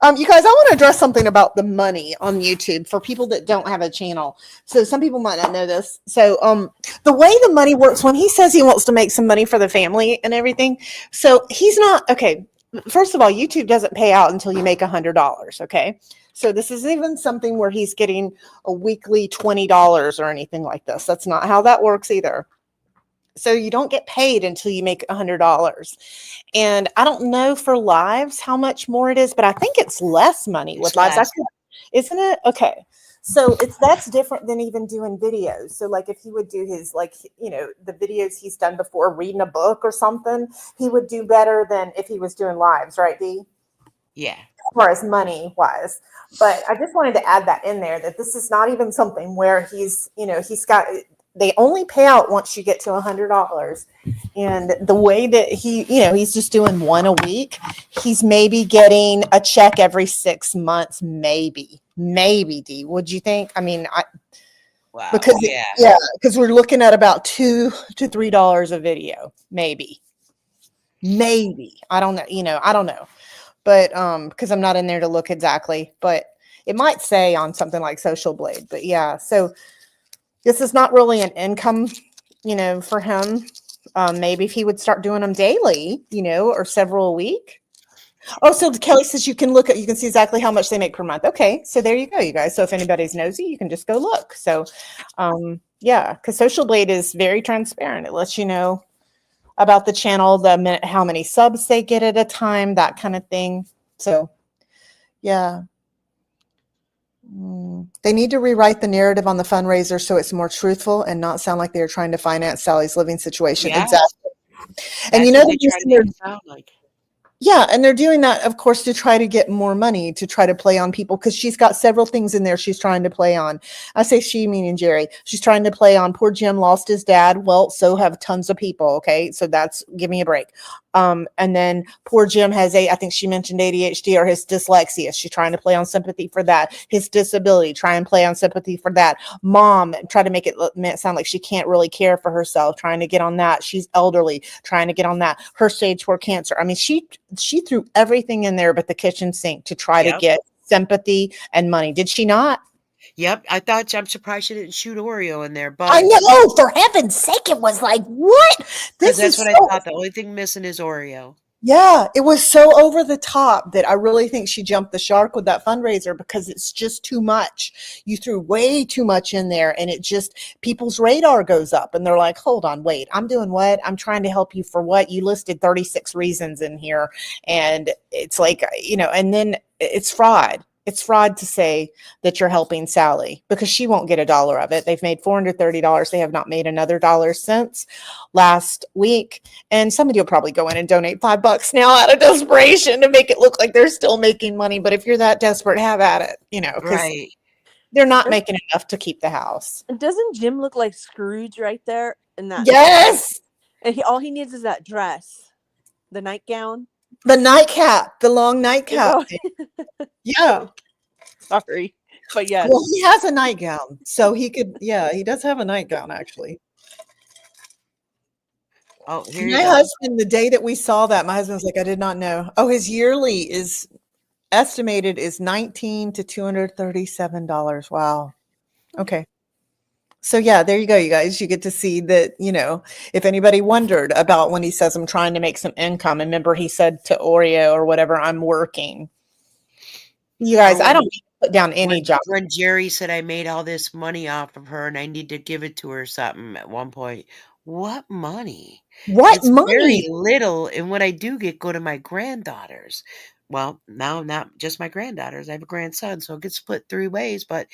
S3: You guys, I want to address something about the money on YouTube for people that don't have a channel. So some people might not know this. So the way the money works, when he says he wants to make some money for the family and everything, so he's not okay. First of all, YouTube doesn't pay out until you make $100. Okay, so this isn't even something where he's getting a weekly $20 or anything like this. That's not how that works either. So you don't get paid until you make $100. And I don't know for lives how much more it is, but I think it's less money with
S2: It's
S3: lives.
S2: less.
S3: Isn't it? Okay. So that's different than even doing videos. So like if he would do his the videos he's done before, reading a book or something, he would do better than if he was doing lives, right, Dee?
S2: Yeah.
S3: As far as money wise. But I just wanted to add that in there, that this is not even something where he's got, they only pay out once you get to $100. And the way that he's just doing one a week, he's maybe getting a check every 6 months, maybe, Dee. Would you think? I mean,
S2: Wow.
S3: because
S2: Yeah.
S3: because we're looking at about $2 to $3 a video, maybe. I don't know. I don't know. But because I'm not in there to look exactly, but it might say on something like Social Blade. But yeah, so this is not really an income, for him. Maybe if he would start doing them daily, or several a week. Oh, so Kelly says you can see exactly how much they make per month. Okay, so there you go, you guys. So if anybody's nosy, you can just go look. So, yeah, because Social Blade is very transparent. It lets you know about the channel, how many subs they get at a time, that kind of thing. So, yeah. They need to rewrite the narrative on the fundraiser so it's more truthful and not sound like they're trying to finance Sally's living situation.
S2: Yes.
S3: Exactly. And
S2: That's
S3: you know,
S2: what they try to make it sound like.
S3: yeah, and they're doing that, of course, to try to get more money, to try to play on people, because she's got several things in there she's trying to play on. I say she, meaning Jerry. She's trying to play on poor Jim lost his dad. Well, so have tons of people. Okay, so that's, give me a break. And then poor Jim has I think she mentioned ADHD or his dyslexia. She's trying to play on sympathy for that. His disability, try and play on sympathy for that. Mom, try to make it sound like she can't really care for herself, trying to get on that. She's elderly, trying to get on that. Her stage 4 cancer. I mean, she threw everything in there but the kitchen sink to try to get sympathy and money. Did she not?
S2: Yep. I'm surprised she didn't shoot Oreo in there, but
S3: I know, for heaven's sake, it was like, what?
S2: because that's what I thought. The only thing missing is Oreo.
S3: Yeah, it was so over the top that I really think she jumped the shark with that fundraiser, because it's just too much. You threw way too much in there, and it just, people's radar goes up and they're like, hold on, wait, I'm doing what? I'm trying to help you for what? You listed 36 reasons in here. And it's like, and then it's fraud. It's fraud to say that you're helping Sally, because she won't get $1 of it. They've made $430. They have not made another dollar since last week. And somebody will probably go in and donate $5 now out of desperation to make it look like they're still making money. But if you're that desperate, have at it, because
S2: Right.
S3: they're not making enough to keep the house.
S4: Doesn't Jim look like Scrooge right there in that?
S3: Yes.
S4: And all he needs is that dress, the nightgown.
S3: The nightcap, the long nightcap. Yeah.
S4: Sorry. But yes.
S3: Well, he has a nightgown. So he could, he does have a nightgown, actually.
S2: Oh, here you
S3: My
S2: go.
S3: husband, the day that we saw that, my husband was like, I did not know. Oh, his yearly is estimated is $19 to $237. Wow. Okay. So yeah, there you go, you guys. You get to see that, if anybody wondered about when he says I'm trying to make some income, and remember he said to Oreo or whatever, I'm working. You guys, I don't need to put down any job.
S2: When Jerry said I made all this money off of her and I need to give it to her or something at one point. What money?
S3: What
S2: It's
S3: money?
S2: very little, and what I do get go to my granddaughters. Well, now not just my granddaughters. I have a grandson, so it gets split 3 ways, but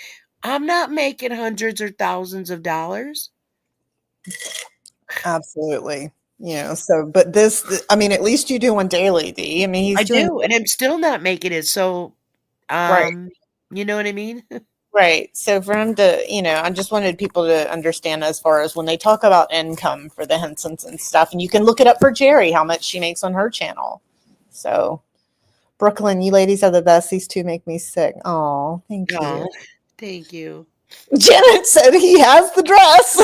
S2: I'm not making hundreds or thousands of dollars.
S3: Absolutely. So, but this, I mean, at least you do one daily, Dee. I mean, he's
S2: I
S3: doing
S2: do, and I'm still not making it. So,
S3: right.
S2: You know what I mean?
S3: Right. So for him to, I just wanted people to understand as far as when they talk about income for the Hensons and stuff, and you can look it up for Jerry, how much she makes on her channel. So Brooklyn, you ladies are the best. These two make me sick. Oh, thank you.
S2: Thank you.
S3: Janet said he has the dress.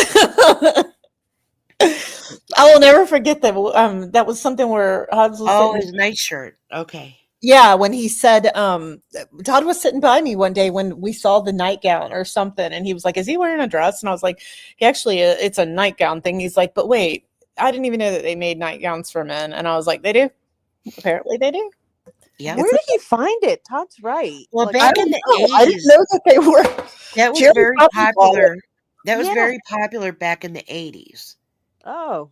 S3: I will never forget that. That was something where Hobbs was
S2: his nightshirt. Okay.
S3: Yeah, when he said, Todd was sitting by me one day when we saw the nightgown or something, and he was like, "Is he wearing a dress?" And I was like, "Actually, it's a nightgown thing." He's like, "But wait, I didn't even know that they made nightgowns for men." And I was like, "They do. Apparently, they do."
S2: Yep.
S4: Where
S3: It's a
S4: did he find it? Todd's right.
S2: Well,
S4: Like,
S3: I
S2: back in
S3: don't
S2: the
S3: know. I didn't
S2: 80s,
S3: know that they were.
S2: that was
S3: Jerry
S2: very
S3: probably bought it.
S2: popular. That was
S4: yeah.
S2: very popular back in the 80s.
S4: Oh,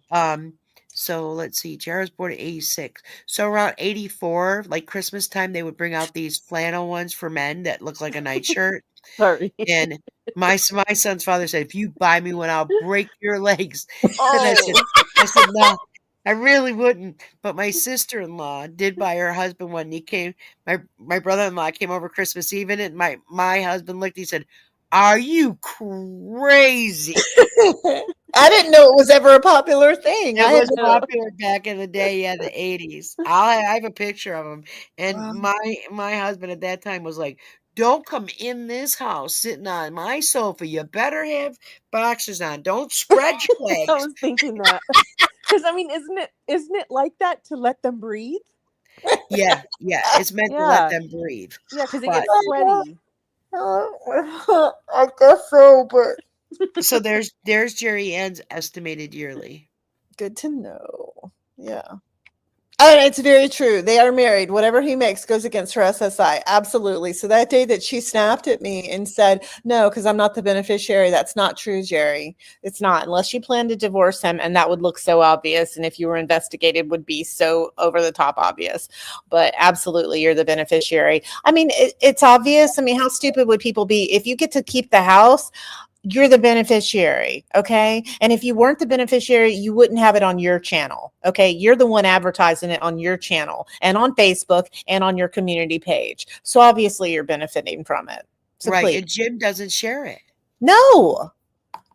S2: So let's see, Jared was born in 86. So around 84, like Christmas time, they would bring out these flannel ones for men that look like a nightshirt.
S4: sorry.
S2: And my son's father said, "If you buy me one, I'll break your legs." And
S4: Oh,
S2: I said, "No, I really wouldn't." But my sister-in-law did buy her husband one. He came, my brother-in-law came over Christmas Eve, and my husband looked. He said, "Are you crazy?"
S3: I didn't know it was ever a popular thing.
S2: It
S3: I had
S2: was
S3: to.
S2: popular back in the day, yeah, the 80s. I have a picture of him, and my husband at that time was like, "Don't come in this house sitting on my sofa. You better have boxers on. Don't spread your
S4: I
S2: legs."
S4: was thinking that because I mean, isn't it like that to let them breathe?
S2: Yeah, yeah, it's meant to let
S4: Yeah,
S2: them breathe.
S4: yeah, because it
S2: But
S4: gets sweaty.
S3: I guess so, but
S2: so there's Jerry Ann's estimated yearly.
S3: good to know. Yeah. And it's very true. They are married. Whatever he makes goes against her SSI. Absolutely. So that day that she snapped at me and said, "No, because I'm not the beneficiary," that's not true, Jerry. It's not, unless you plan to divorce him. And that would look so obvious. And if you were investigated, would be so over the top obvious. But absolutely, you're the beneficiary. I mean, it's obvious. I mean, how stupid would people be? If you get to keep the house, you're the beneficiary, okay? And if you weren't the beneficiary, you wouldn't have it on your channel, okay? You're the one advertising it on your channel and on Facebook and on your community page. So obviously you're benefiting from it. So
S2: Right,
S3: please,
S2: and Jim doesn't share it.
S3: no.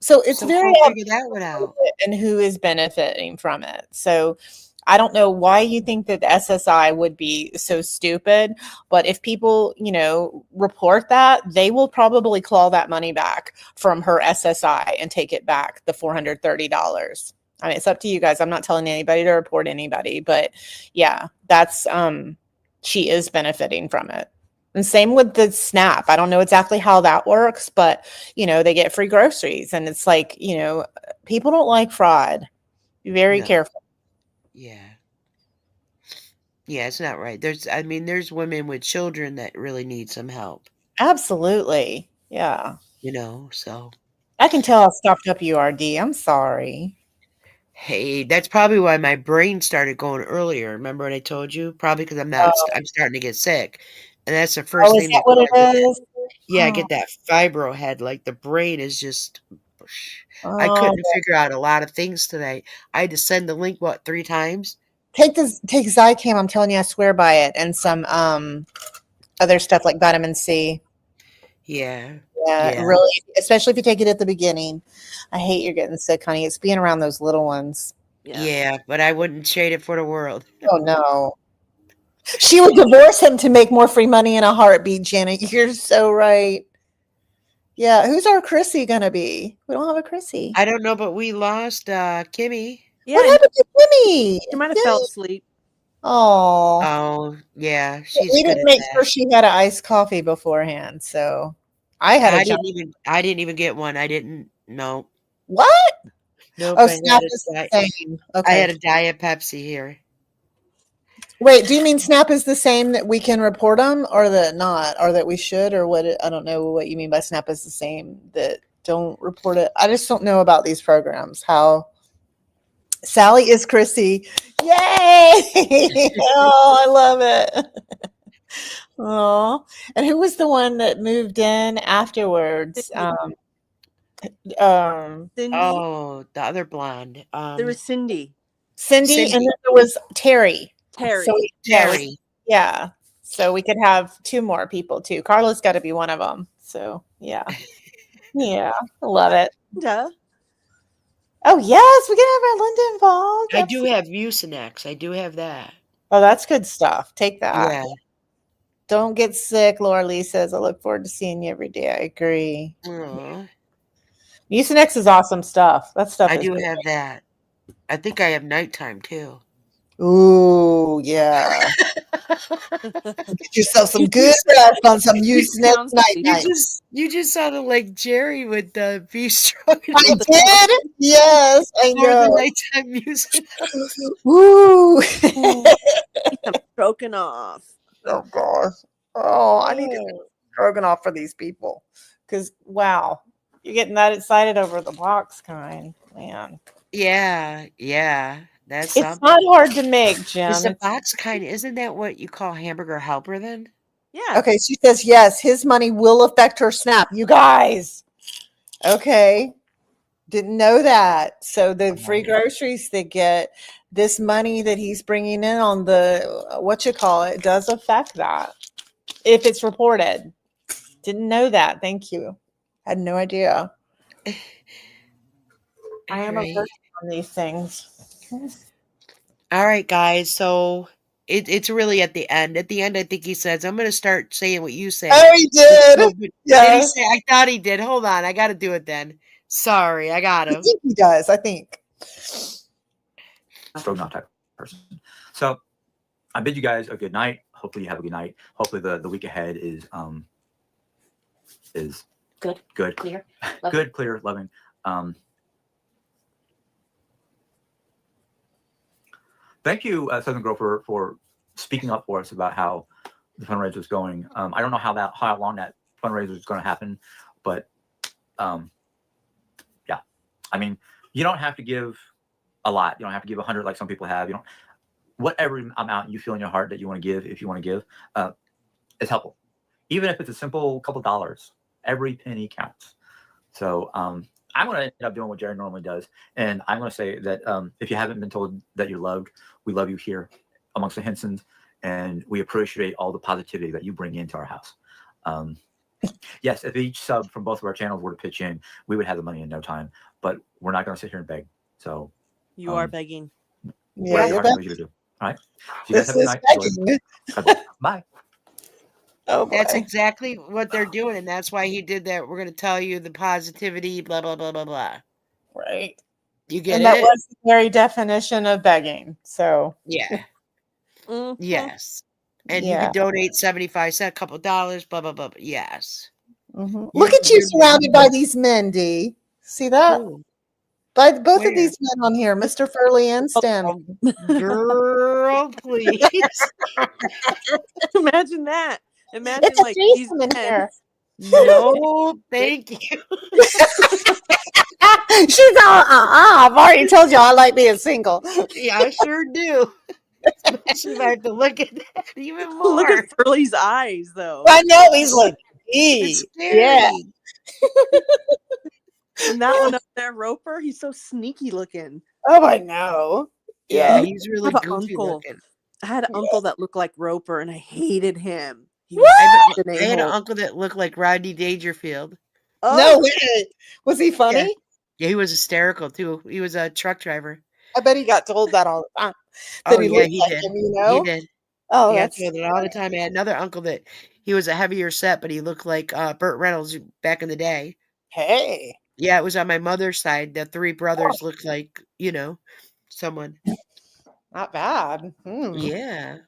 S3: So it's
S2: So
S3: very
S2: go
S3: obvious
S2: figure that one out.
S3: and who is benefiting from it. So I don't know why you think that the SSI would be so stupid, but if people, report that, they will probably claw that money back from her SSI and take it back, the $430. I mean, it's up to you guys. I'm not telling anybody to report anybody, but yeah, that's she is benefiting from it. And same with the SNAP. I don't know exactly how that works, but they get free groceries and it's like, people don't like fraud. Be very
S2: No.
S3: careful.
S2: Yeah. Yeah, it's not right. There's women with children that really need some help,
S3: Absolutely. Yeah.
S2: so
S3: I can tell how stuffed up you are, D. I'm sorry.
S2: hey, that's probably why my brain started going earlier. Remember what I told you? Probably because I'm starting to get sick. And that's the first
S3: Oh, is
S2: thing
S3: that
S2: they
S3: what
S2: do.
S3: it is?
S2: I
S3: Oh,
S2: get that fibro head. Like the brain is just, I
S3: oh.
S2: couldn't figure out a lot of things today. I had to send the link, what, 3 times?
S3: Take Zicam. I'm telling you, I swear by it, and some other stuff like vitamin C.
S2: Yeah.
S3: Yeah,
S2: Yeah.
S3: really, especially if you take it at the beginning. I hate you're getting sick, honey. It's being around those little ones.
S4: Yeah.
S2: Yeah. But I wouldn't trade it for the world.
S3: Oh no. She would divorce him to make more free money in a heartbeat, Janet. You're so right. Yeah, who's our Chrissy gonna be? We don't have a Chrissy.
S2: I don't know, but we lost Kimmy.
S4: Yeah,
S3: What
S4: and
S3: happened to Kimmy?
S4: she might have fell asleep.
S3: Oh,
S2: Oh, yeah. She's
S3: we
S2: good
S3: didn't
S2: at
S3: make
S2: that.
S3: sure she had an iced coffee beforehand, so I had a jump.
S2: I didn't even get one. I didn't. No.
S3: What?
S2: Nope.
S3: Oh, Snap is the same.
S2: I
S3: Okay.
S2: had a Diet Pepsi here.
S3: Wait, do you mean Snap is the same that we can report them, or that not, or that we should, or what? I don't know what you mean by Snap is the same that don't report it. I just don't know about these programs. How Sally is Chrissy. Yay! Oh, I love it. Oh, and who was the one that moved in afterwards?
S4: Cindy. Cindy.
S2: Oh, the other blonde.
S4: There was Cindy.
S3: Cindy, and
S2: Cindy.
S3: then there was Terry.
S4: Terry.
S3: So
S2: Terry.
S3: yeah. So we could have two more people too. Carla's got to be one of them. So yeah, yeah, I love it.
S4: Duh.
S3: Oh yes, we can have our Linda involved.
S2: I do have Mucinex. I do have that.
S3: Oh, that's good stuff. Take that.
S2: Yeah.
S3: Don't get sick. Laura Lee says, "I look forward to seeing you every day." I agree.
S2: Aw.
S3: Mucinex is awesome stuff. That stuff
S2: I
S3: is
S2: do
S3: great.
S2: have that. I think I have nighttime too.
S3: Ooh, yeah. Get yourself some good rest on some Usenet
S4: Sounds
S3: night
S4: tasty.
S3: night.
S2: You just sounded like Jerry with the beef stroganoff
S3: I did? Yes, I
S2: for the
S3: know.
S2: nighttime music.
S3: Woo!
S4: Ooh, I'm stroking off.
S3: Oh gosh. Oh, I need to do stroganoff for these people. Because wow, you're getting that excited over the box kind, man.
S2: Yeah, yeah. That's
S3: It's
S2: something.
S3: not hard to make,
S2: Is
S3: Jim.
S2: the box kind isn't that what you call hamburger helper then?
S4: Yeah.
S3: Okay, she says yes, his money will affect her snap. You guys. Okay. Didn't know that. So the free groceries they get, this money that he's bringing in on the what you call it does affect that if it's reported. Didn't know that. Thank you. Had no idea. I am a
S2: Alright.
S3: virgin on these things.
S2: All right, guys. So it's really at the end. At the end, I think he says, "I'm going to start saying what you say."
S3: Oh, he did.
S2: So, but did he
S3: Yes.
S2: say? I thought he did. Hold on, I got to do it then. Sorry, I got
S3: I
S2: him.
S3: think he does. I think.
S6: Stroganoff type person. So I bid you guys a good night. Hopefully you have a good night. Hopefully the week ahead is
S7: Good. Clear. Loving.
S6: good, clear, loving. Thank you, Southern Girl, for speaking up for us about how the fundraiser is going. I don't know how long that fundraiser is going to happen, but yeah, I mean, you don't have to give a lot. You don't have to give 100 like some people have. You don't. Whatever amount you feel in your heart that you want to give, if you want to give, is helpful. Even if it's a simple couple dollars, every penny counts. So I'm going to end up doing what Jerry normally does. And I'm going to say that if you haven't been told that you're loved, we love you here amongst the Hensons. And we appreciate all the positivity that you bring into our house. Yes, if each sub from both of our channels were to pitch in, we would have the money in no time. But we're not going to sit here and beg. So
S4: You are begging.
S3: Yeah,
S6: whatever
S3: you're
S6: your heart tells you to do. All right. So you guys
S3: this
S6: have a
S3: is
S6: good night. Enjoy.
S3: begging.
S6: God bless. Bye.
S3: Oh boy.
S2: That's exactly what they're doing, and that's why he did that. We're going to tell you the positivity, blah blah blah blah blah.
S3: Right.
S2: You get
S3: And
S2: it?
S3: that was the very definition of begging. So
S2: Yeah.
S4: Mhm.
S2: Yes. And you
S3: yeah.
S2: can donate 75 cents, a couple dollars, blah blah blah. Blah. Yes.
S3: Look at you surrounded by these men, Dee. See that?
S2: Ooh,
S3: By both
S2: where?
S3: of these men on here, Mr. Furley and Stanley.
S2: Girl, please.
S4: Imagine that. Imagine
S3: It's a
S4: like these
S3: threesome in
S4: men.
S3: here.
S2: No, thank you.
S3: She's all, I've already told you I like being single.
S2: Yeah, I sure do. Especially if I have to look at that even more.
S4: Look at Furley's eyes, though.
S3: I know he's like,
S2: It's
S3: yeah.
S2: scary.
S4: And that one up there, Roper, he's so sneaky looking.
S3: Oh, I know.
S2: Yeah,
S3: Yeah.
S2: he's really
S4: I have an
S2: goofy
S4: uncle.
S2: looking.
S4: I had an uncle that looked like Roper, and I hated him. He
S3: What?
S4: was an
S2: I had an
S4: a-hole.
S2: uncle that looked like Rodney Dangerfield.
S4: Oh,
S3: No way. Was he funny?
S2: Yeah, he was hysterical too. He was a truck driver.
S3: I bet he got told that all the time.
S2: Oh
S3: That he
S2: yeah,
S3: looked
S2: he
S3: like
S2: did.
S3: him, you know?
S2: He did.
S3: Oh,
S2: He got
S3: that's
S2: told it all the time. I had another uncle that he was a heavier set, but he looked like Burt Reynolds back in the day.
S3: hey.
S2: Yeah, it was on my mother's side. The three brothers looked like, someone.
S3: Not bad.
S2: Yeah.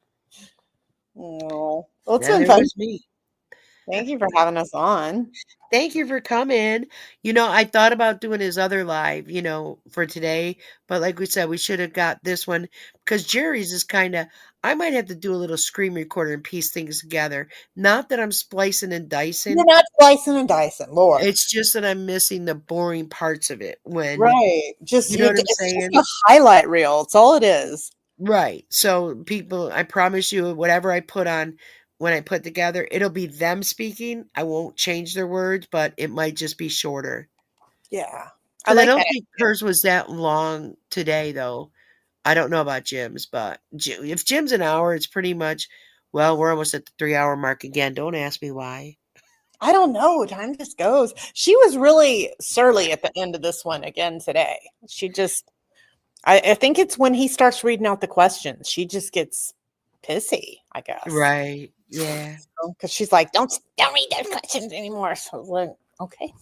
S3: Oh. Well, it's
S2: Then
S3: been
S2: there
S3: fun.
S2: was me.
S3: Thank you for having us on.
S2: Thank you for coming. I thought about doing his other live, for today, but like we said, we should have got this one because Jerry's is I might have to do a little screen recorder and piece things together. Not that I'm splicing and dicing.
S3: You're not slicing and dicing, Lord.
S2: It's just that I'm missing the boring parts of it when,
S3: Right. Just
S2: you know what I'm
S3: it's
S2: saying?
S3: just a highlight reel. It's all it is.
S2: Right. So people, I promise you, whatever I put on when I put together, it'll be them speaking. I won't change their words, but it might just be shorter.
S3: Yeah.
S2: Because I
S3: like
S2: don't
S3: that.
S2: think hers was that long today, though. I don't know about Jim's, but if Jim's an hour, it's pretty much, well, we're almost at the 3 hour mark again. Don't ask me why.
S3: I don't know. Time just goes. She was really surly at the end of this one again today. She just, I think it's when he starts reading out the questions. She just gets pissy, I guess.
S2: Right. Yeah.
S3: Because she's like, don't read those questions anymore. So I was like, okay.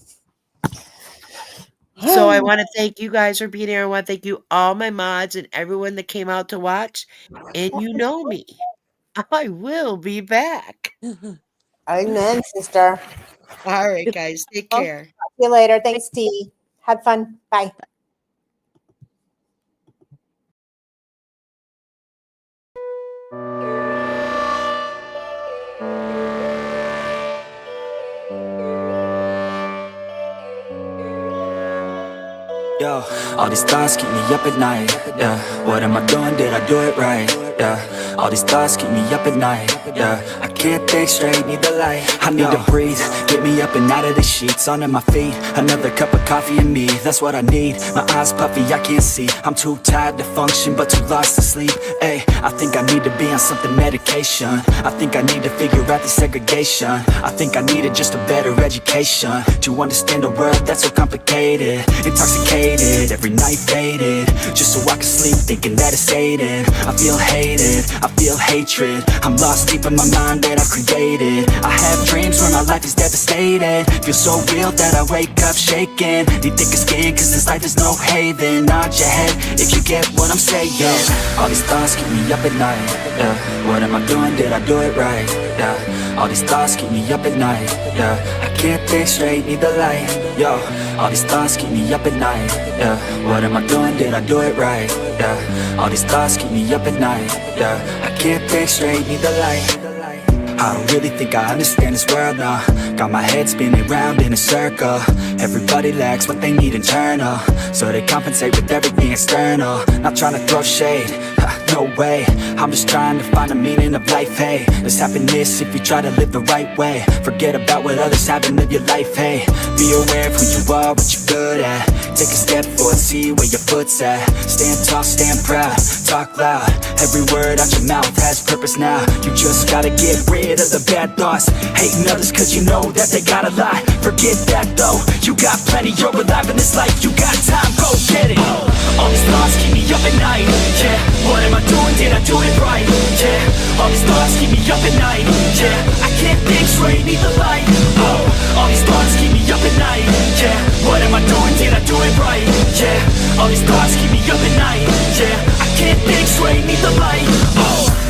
S2: So I want to thank you guys for being here. I want to thank you, all my mods and everyone that came out to watch. And you know me. I will be back.
S3: Amen, sister.
S2: All right, guys, take
S3: Well,
S2: care.
S3: see you later. Thanks, T. Had fun. Bye.
S1: Yo, all these thoughts keep me up at night. Yeah, what am I doing? Did I do it right? Yeah, all these thoughts keep me up at night. Yeah, I can't think straight, need the light. I need to breathe, get me up and out of the sheets, onto my feet. Another cup of coffee and me, that's what I need. My eyes puffy, I can't see. I'm too tired to function, but too lost to sleep. Ay, I think I need to be on something medication. I think I need to figure out the segregation. I think I needed just a better education to understand a world that's so complicated. Intoxicated, every night faded, just so I can sleep thinking that it's sated. I feel hated, I feel hatred. I'm lost deep in my mind that I created. I have dreams where my life is devastated. Feel so real that I wake up shaking. Need thicker skin cause this life is no haven. Nod your head if you get what I'm saying. All these thoughts keep me up at night. Yeah, what am I doing? Did I do it right? Yeah, all these thoughts keep me up at night. Yeah, I can't think straight, need the light. Yo, all these thoughts keep me up at night. Yeah, what am I doing? Did I do it right? Yeah, all these thoughts keep me up at night. Yeah, I can't think straight, need the light. I don't really think I understand this world now. Got my head spinning round in a circle. Everybody lacks what they need internal, so they compensate with everything external. Not trying to throw shade, no way. I'm just trying to find the meaning of life, hey. There's happiness if you try to live the right way. Forget about what others have and live your life, hey. Be aware of who you are, what you're good at. Take a step forward, see where your foot's at. Stand tall, stand proud, talk loud. Every word out your mouth has purpose now. You just gotta get rid of the bad thoughts. Hating others cause you know that they got a lie. Forget that though, you got plenty, you're alive in this life. You got time, go get it. All these thoughts keep me up at night. Yeah, what am I doing? Did I do it right? Yeah, all these thoughts keep me up at night. Yeah, I can't think straight, need the light. Oh, all these thoughts keep me up at night. Yeah, what am I doing? Did I do it right? Yeah, all these thoughts keep me up at night. Yeah, I can't think straight, need the light. Oh.